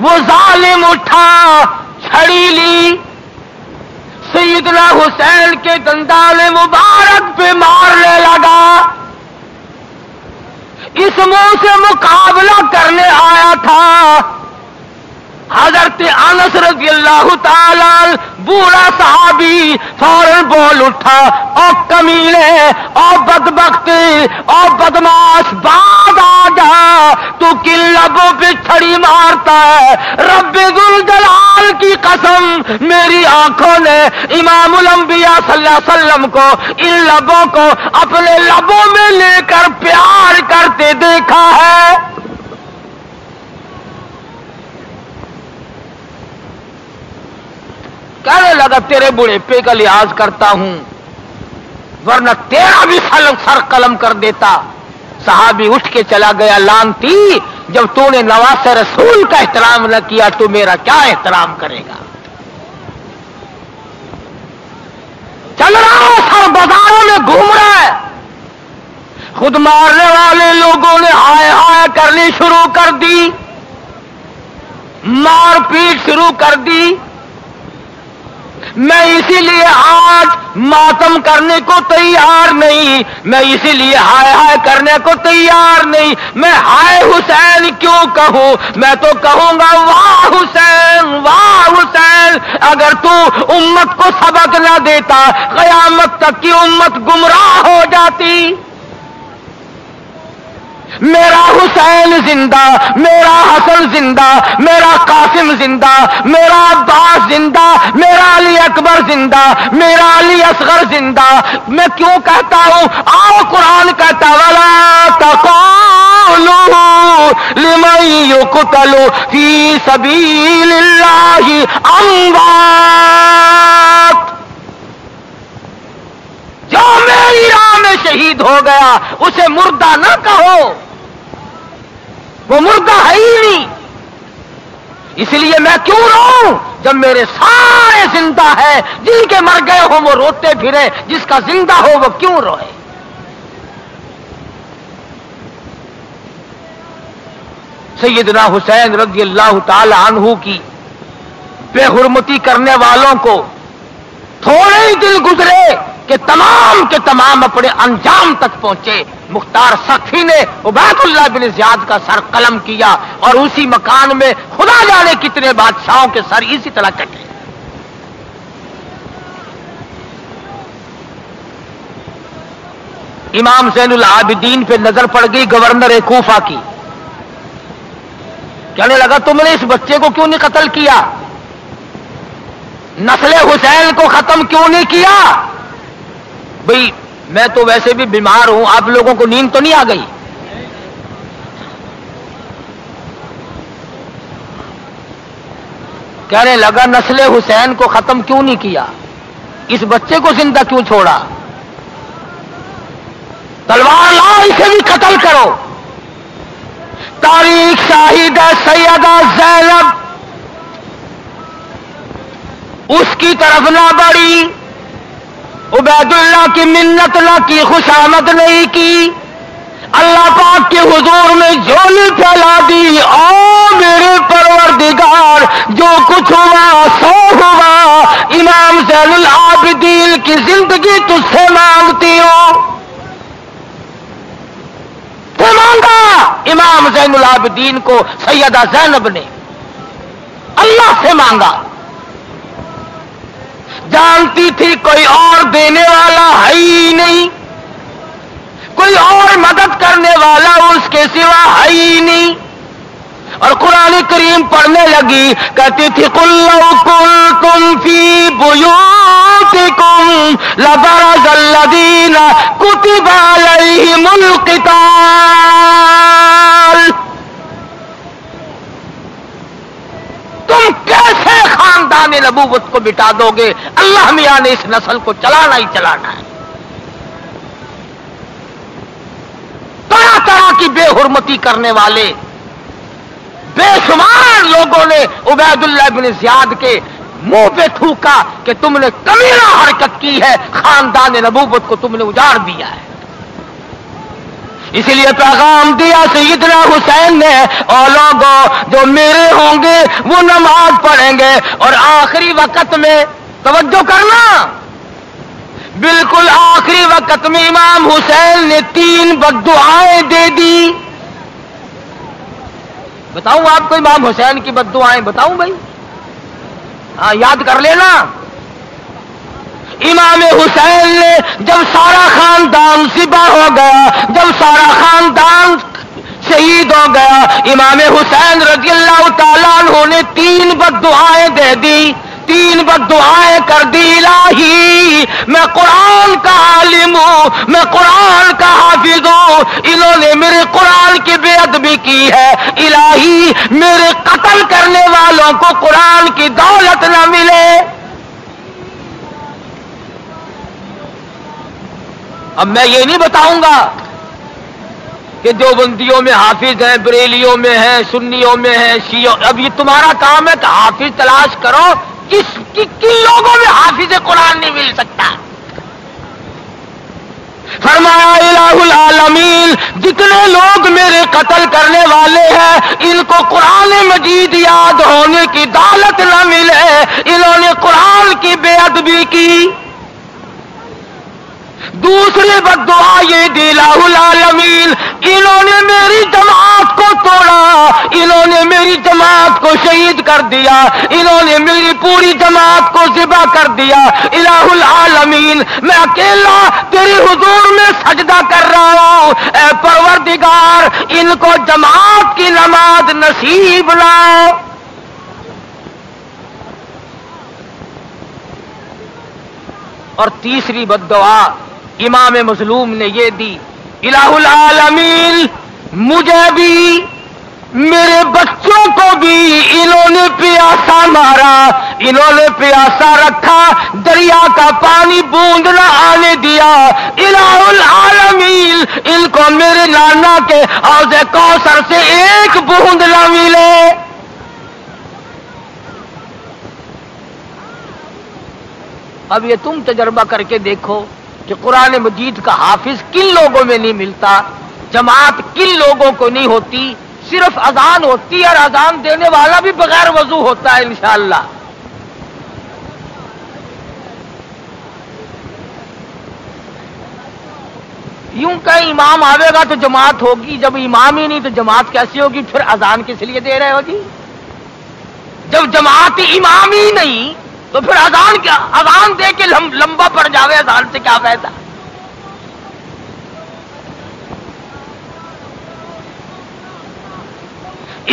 وہ ظالم اٹھا، چھڑی لی، سیدنا حسین کے دندان مبارک پہ مارنے لگا۔ اس منہ سے مقابلہ کرنے آیا تھا حضرت انس رضی اللہ تعالی، بوڑھا صحابی، فوراً بول اٹھا، او کمینے، او بدبخت، او بدماش، باز آ جا، تو کن لبوں پہ چھڑی مارتا ہے؟ رب ذوالجلال کی قسم میری آنکھوں نے امام الانبیاء صلی اللہ علیہ وسلم کو ان لبوں کو اپنے لبوں میں لے کر پیار کرتے دیکھا ہے۔ کہنے لگا تیرے بڑھاپے کا لحاظ کرتا ہوں ورنہ تیرا بھی سر قلم کر دیتا۔ صحابی اٹھ کے چلا گیا، لانتی جب تو نے نواز رسول کا احترام نہ کیا تو میرا کیا احترام کرے گا؟ چل رہا ہے سر بازاروں میں گھوم رہا ہے، خود مارنے والے لوگوں نے ہائے ہائے کرنی شروع کر دی، مار پیٹ شروع کر دی۔ میں اسی لیے آج ماتم کرنے کو تیار نہیں، میں اسی لیے ہائے ہائے کرنے کو تیار نہیں۔ میں ہائے حسین کیوں کہوں؟ میں تو کہوں گا واہ حسین واہ حسین۔ اگر تو امت کو سبق نہ دیتا قیامت تک کی امت گمراہ ہو جاتی۔ میرا حسین زندہ، میرا حسن زندہ، میرا قاسم زندہ، میرا عباس زندہ، میرا علی اکبر زندہ، میرا علی اصغر زندہ۔ میں کیوں کہتا ہوں؟ آؤ قرآن کہتا وَلَا تَقُولُوا لِمَن يُقْتَلُ فِي سَبِيلِ اللَّهِ أَمْوَاتٌ۔ جو میری راہ میں شہید ہو گیا اسے مردہ نہ کہو، وہ مردہ ہے ہی نہیں۔ اس لیے میں کیوں روؤں جب میرے سارے زندہ ہیں؟ جن کے مر گئے ہوں وہ روتے پھرے، جس کا زندہ ہو وہ کیوں روئے؟ سیدنا حسین رضی اللہ تعالی عنہ کی بے حرمتی کرنے والوں کو تھوڑے ہی دل گزرے کہ تمام کے تمام اپنے انجام تک پہنچے۔ مختار سقفی نے عبید اللہ بن زیاد کا سر قلم کیا اور اسی مکان میں خدا جانے کتنے بادشاہوں کے سر اسی طرح کٹے۔ امام زین العابدین پہ نظر پڑ گئی گورنر کوفہ کی، کہنے لگا تم نے اس بچے کو کیوں نہیں قتل کیا؟ نسل حسین کو ختم کیوں نہیں کیا؟ بھئی میں تو ویسے بھی بیمار ہوں، آپ لوگوں کو نیند تو نہیں آ گئی؟ کہنے لگا نسل حسین کو ختم کیوں نہیں کیا؟ اس بچے کو زندہ کیوں چھوڑا؟ تلوار لاؤ اسے بھی قتل کرو۔ تاریخ شاہد ہے سیدہ زینب اس کی طرف نہ بڑھی، عبید اللہ کی منت نہ کی، خوشامد نہیں کی، اللہ پاک کے حضور میں جھولی پھیلا دی۔ او میرے پروردگار جو کچھ ہوا سو ہوا، امام زین العابدین کی زندگی تجھ سے مانگتی ہوں۔ تو مانگا امام زین العابدین کو سیدہ زینب نے، اللہ سے مانگا۔ جانتی تھی کوئی اور دینے والا ہے ہی نہیں، کوئی اور مدد کرنے والا اس کے سوا ہے ہی نہیں، اور قرآن کریم پڑھنے لگی، کہتی تھی قُل لَوْ كُنتُمْ فِي بُيُوتِكُمْ لَبَرَزَ الَّذِينَ كُتِبَ عَلَيْهِمُ الْقِتَالُ۔ تم کیسے خاندان نبوت کو مٹا دو گے؟ اللہ میاں نے اس نسل کو چلانا ہی چلانا ہے۔ طرح طرح کی بے حرمتی کرنے والے بے شمار لوگوں نے عبید اللہ بن زیاد کے منہ پہ تھوکا کہ تم نے کمینہ حرکت کی ہے، خاندان نبوت کو تم نے اجاڑ دیا ہے۔ اسی لیے پیغام دیا سیدنا حسین نے، اور لوگوں جو میرے ہوں گے وہ نماز پڑھیں گے، اور آخری وقت میں توجہ کرنا، بالکل آخری وقت میں امام حسین نے 3 بددعائیں دے دی۔ بتاؤں آپ کو امام حسین کی بددعائیں؟ بتاؤں بھائی؟ ہاں یاد کر لینا۔ امام حسین نے جب سارا خاندان ذبح ہو گیا، جب سارا خاندان شہید ہو گیا۔ امام حسین رضی اللہ تعالیٰ عنہ نے 3 بددعائیں دے دی، 3 بددعائیں کر دی۔ الہی میں قرآن کا عالم ہوں، میں قرآن کا حافظ ہوں، انہوں نے میرے قرآن کی بے ادبی کی ہے، الہی میرے قتل کرنے والوں کو قرآن کی دولت نہ ملے۔ اب میں یہ نہیں بتاؤں گا کہ دیوبندیوں میں حافظ ہیں، بریلیوں میں ہیں، سنیوں میں ہیں، شیعوں، اب یہ تمہارا کام ہے کہ حافظ تلاش کرو، کن لوگوں میں حافظ قرآن نہیں مل سکتا۔ فرمایا الہ العالمین جتنے لوگ میرے قتل کرنے والے ہیں ان کو قرآن مجید یاد ہونے کی دولت نہ ملے، انہوں نے قرآن کی بے ادبی کی۔ دوسری بددعا یہ دی الہ العالمین انہوں نے میری جماعت کو توڑا، انہوں نے میری جماعت کو شہید کر دیا، انہوں نے میری پوری جماعت کو ذبح کر دیا۔ الہ العالمین میں اکیلا تیری حضور میں سجدہ کر رہا ہوں، اے پروردگار ان کو جماعت کی نماز نصیب لاؤ۔ اور تیسری بددعا امام مظلوم نے یہ دی، الہ العالمین مجھے بھی میرے بچوں کو بھی انہوں نے پیاسا مارا، انہوں نے پیاسا رکھا، دریا کا پانی بوند نہ آنے دیا، الہ العالمین ان کو میرے نانا کے حوض کوثر سے ایک بوند نہ ملے۔ اب یہ تم تجربہ کر کے دیکھو کہ قرآن مجید کا حافظ کن لوگوں میں نہیں ملتا، جماعت کن لوگوں کو نہیں ہوتی، صرف اذان ہوتی ہے اور اذان دینے والا بھی بغیر وضو ہوتا ہے انشاءاللہ۔ یوں کہ امام آئے گا تو جماعت ہوگی، جب امام ہی نہیں تو جماعت کیسی ہوگی؟ پھر اذان کس لیے دے رہے ہو جی؟ جب جماعت امام ہی نہیں تو پھر اذان کیا؟ اذان دے کے لمبا پڑ جاوے، اذان سے کیا فائدہ؟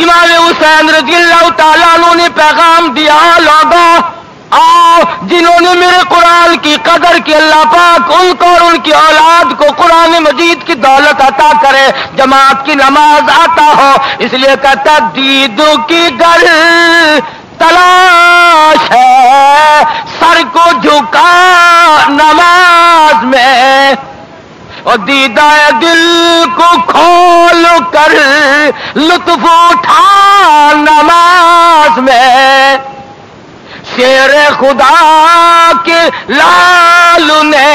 امام حسین رضی اللہ تعالیٰ عنہ نے پیغام دیا، لوگوں آؤ جنہوں نے میرے قرآن کی قدر کی اللہ پاک ان کو اور ان کی اولاد کو قرآن مجید کی دولت عطا کرے، جماعت کی نماز عطا ہو۔ اس لیے کہتا دیدوں کی گر تلاش ہے سر کو جھکا نماز میں، اور دیدہ دل کو کھول کر لطف اٹھا نماز میں، شیر خدا کے لال نے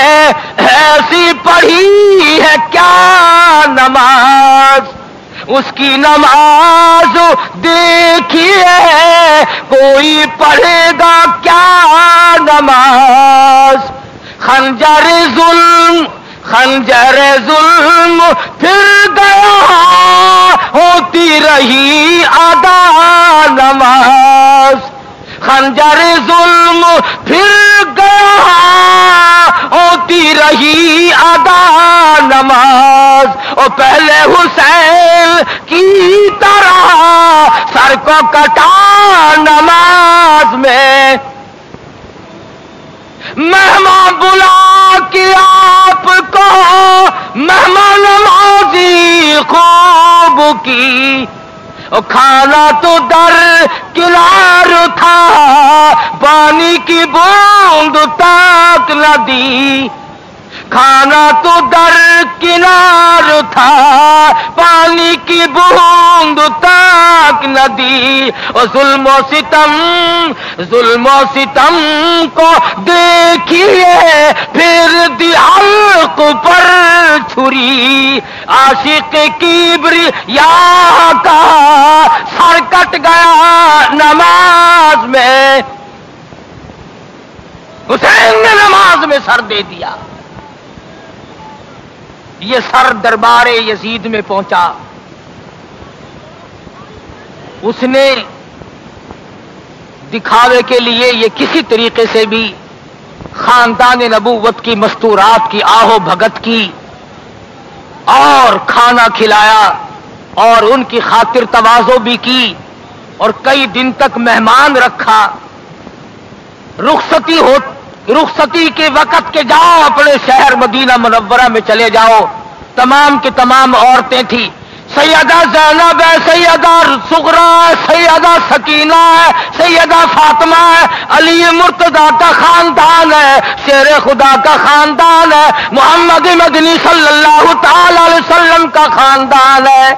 ایسی پڑھی ہے کیا نماز، اس کی نماز دیکھیے کوئی پڑھے گا کیا نماز، خنجر ظلم پھر گیا ہوتی رہی ادا نماز، خنجر ظلم پھر گیا ہوتی رہی ادا نماز، اور پہلے حسین کی طرح سر کو کٹا نماز میں، مہمان بلا کے آپ کو مہمان نوازی خوب کی، کھانا تو در کنار تھا پانی کی بوند تک نہ دی، کھانا تو در کنار تھا پانی کی بوند تک نہ دی، اور ظلم و ستم کو دیکھیے پھر دی حلق پر چھری، عاشق کبریا کا سر کٹ گیا نماز میں، حسین نے نماز میں سر دے دیا۔ یہ سر دربار یزید میں پہنچا، اس نے دکھاوے کے لیے یہ کسی طریقے سے بھی خاندان نبوت کی مستورات کی آہو بھگت کی اور کھانا کھلایا اور ان کی خاطر تواضع بھی کی اور کئی دن تک مہمان رکھا. رخصتی کے وقت کے جاؤ اپنے شہر مدینہ منورہ میں چلے جاؤ. تمام کی تمام عورتیں تھیں. سیدہ زینب ہے, سیدہ صغرا ہے, سیدہ سکینہ ہے, سیدہ فاطمہ ہے, علی مرتضی کا خاندان ہے, شیر خدا کا خاندان ہے, محمد مدنی صلی اللہ تعالی علیہ وسلم کا خاندان ہے.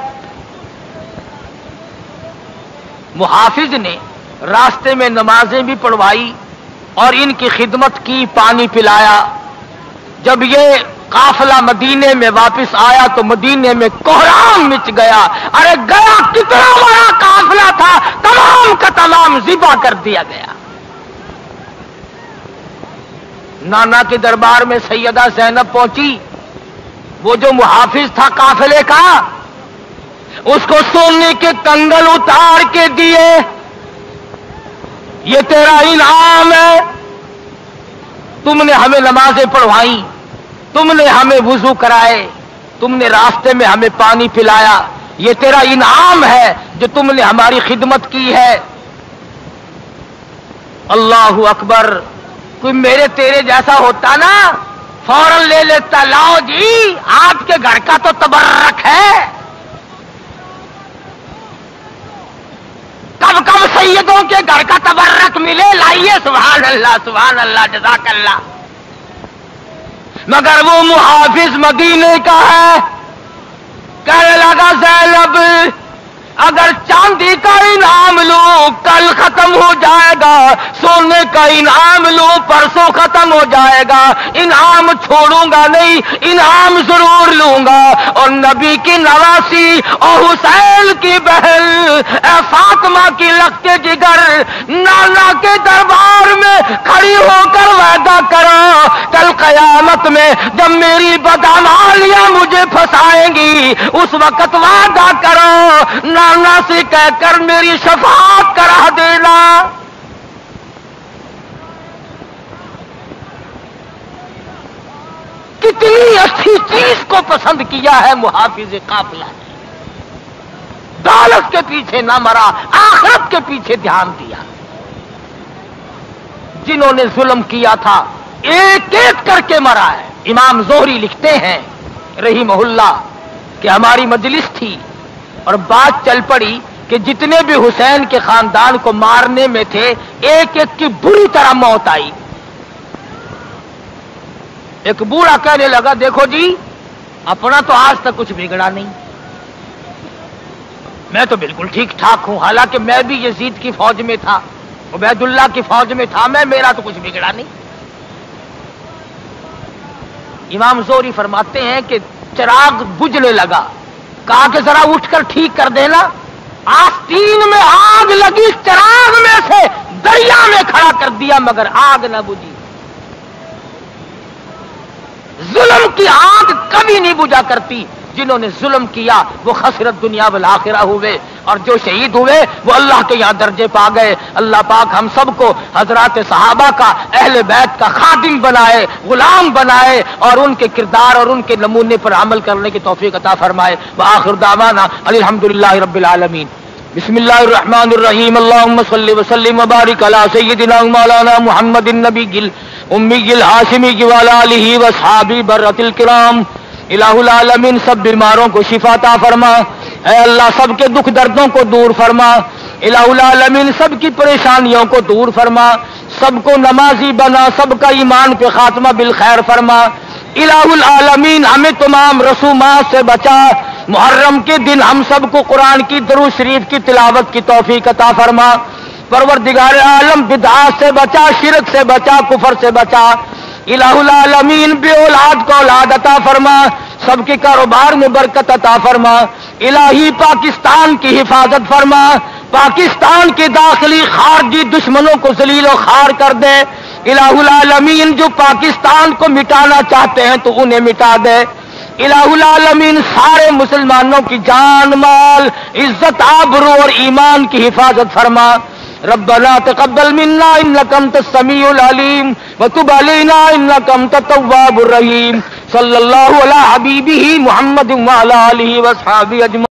محافظ نے راستے میں نمازیں بھی پڑھوائی اور ان کی خدمت کی, پانی پلایا. جب یہ قافلہ مدینے میں واپس آیا تو مدینے میں کوہرام مچ گیا. ارے گیا کتنا بڑا قافلہ تھا, تمام کا تمام ذبح کر دیا گیا. نانا کے دربار میں سیدہ زینب پہنچی. وہ جو محافظ تھا قافلے کا, اس کو سونے کے کنگل اتار کے دیے. یہ تیرا انعام ہے, تم نے ہمیں نمازیں پڑھوائیں, تم نے ہمیں وضو کرائے, تم نے راستے میں ہمیں پانی پلایا, یہ تیرا انعام ہے جو تم نے ہماری خدمت کی ہے. اللہ اکبر. کوئی میرے تیرے جیسا ہوتا نا فوراً لے لیتا, لاؤ جی آپ کے گھر کا تو تبرک ہے. کب کب سیدوں کے گھر کا تبرک ملے, لائیے. سبحان اللہ سبحان اللہ جزاک اللہ. مگر وہ محافظ مدینے کا ہے. کہنے لگا زینب اگر چاندی کا انعام لوں کل ختم ہو جائے گا, سونے کا انعام لوں پرسوں ختم ہو جائے گا, انعام چھوڑوں گا نہیں, انعام ضرور لوں گا. اور نبی کی نواسی اور حسین کی بہن اے فاطمہ کی لگتے جگر نانا کے دربار میں کھڑی ہو کر وعدہ کرو, کل قیامت میں جب میری بدعمالیاں مجھے پھنسائیں گی اس وقت وعدہ کرو نانا سے کہہ کر میری شفاعت کرا دینا. کتنی اچھی چیز کو پسند کیا ہے محافظ قافلہ نے. دولت کے پیچھے نہ مرا, آخرت کے پیچھے دھیان دیا. جنہوں نے ظلم کیا تھا ایک ایک کر کے مرا ہے. امام زہری لکھتے ہیں رحمہ اللہ کہ ہماری مجلس تھی اور بات چل پڑی کہ جتنے بھی حسین کے خاندان کو مارنے میں تھے ایک ایک کی بری طرح موت آئی. ایک بوڑھا کہنے لگا دیکھو جی اپنا تو آج تک کچھ بگڑا نہیں, میں تو بالکل ٹھیک ٹھاک ہوں, حالانکہ میں بھی یزید کی فوج میں تھا, عبید اللہ کی فوج میں تھا, میرا تو کچھ بگڑا نہیں. امام زہری فرماتے ہیں کہ چراغ بجھنے لگا, کہا کہ ذرا اٹھ کر ٹھیک کر دینا. آستین میں آگ لگی, چراغ میں سے دریا میں کھڑا کر دیا مگر آگ نہ بجھی. ظلم کی آگ کبھی نہیں بجھا کرتی. جنہوں نے ظلم کیا وہ خسرت دنیا والآخرہ ہوئے, اور جو شہید ہوئے وہ اللہ کے یہاں درجے پا گئے. اللہ پاک ہم سب کو حضرات صحابہ کا, اہل بیت کا خادم بنائے, غلام بنائے, اور ان کے کردار اور ان کے نمونے پر عمل کرنے کی توفیق عطا فرمائے. وآخر دعوانا الحمدللہ رب العالمین. بسم اللہ الرحمن الرحیم. اللہم صلی وسلم وبارک علی سیدنا مولانا محمد النبی الامی الہاشمی وعلی آلہ واصحابہ برۃ الکرام. الہ العالمین سب بیماروں کو شفا عطا فرما. اے اللہ سب کے دکھ دردوں کو دور فرما. الہ العالمین سب کی پریشانیوں کو دور فرما. سب کو نمازی بنا, سب کا ایمان پہ خاتمہ بالخیر فرما. الہ العالمین ہمیں تمام رسومات سے بچا. محرم کے دن ہم سب کو قرآن کی درود شریف کی تلاوت کی توفیق عطا فرما. پروردگار عالم بدعات سے بچا, شرک سے بچا, کفر سے بچا. الہ العالمین بے اولاد کو اولاد عطا فرما. سب کے کاروبار میں برکت عطا فرما. الہی پاکستان کی حفاظت فرما. پاکستان کے داخلی خارجی دشمنوں کو ذلیل و خوار کر دے. الہ العالمین جو پاکستان کو مٹانا چاہتے ہیں تو انہیں مٹا دے. الہ العالمین سارے مسلمانوں کی جان مال عزت آبرو اور ایمان کی حفاظت فرما. ربنا تقبل منا انك انت السميع العليم وتب علينا انك انت التواب الرحيم. صلی اللہ علی حبیبہ محمد وعلی آلہ واصحابہ اجمعین.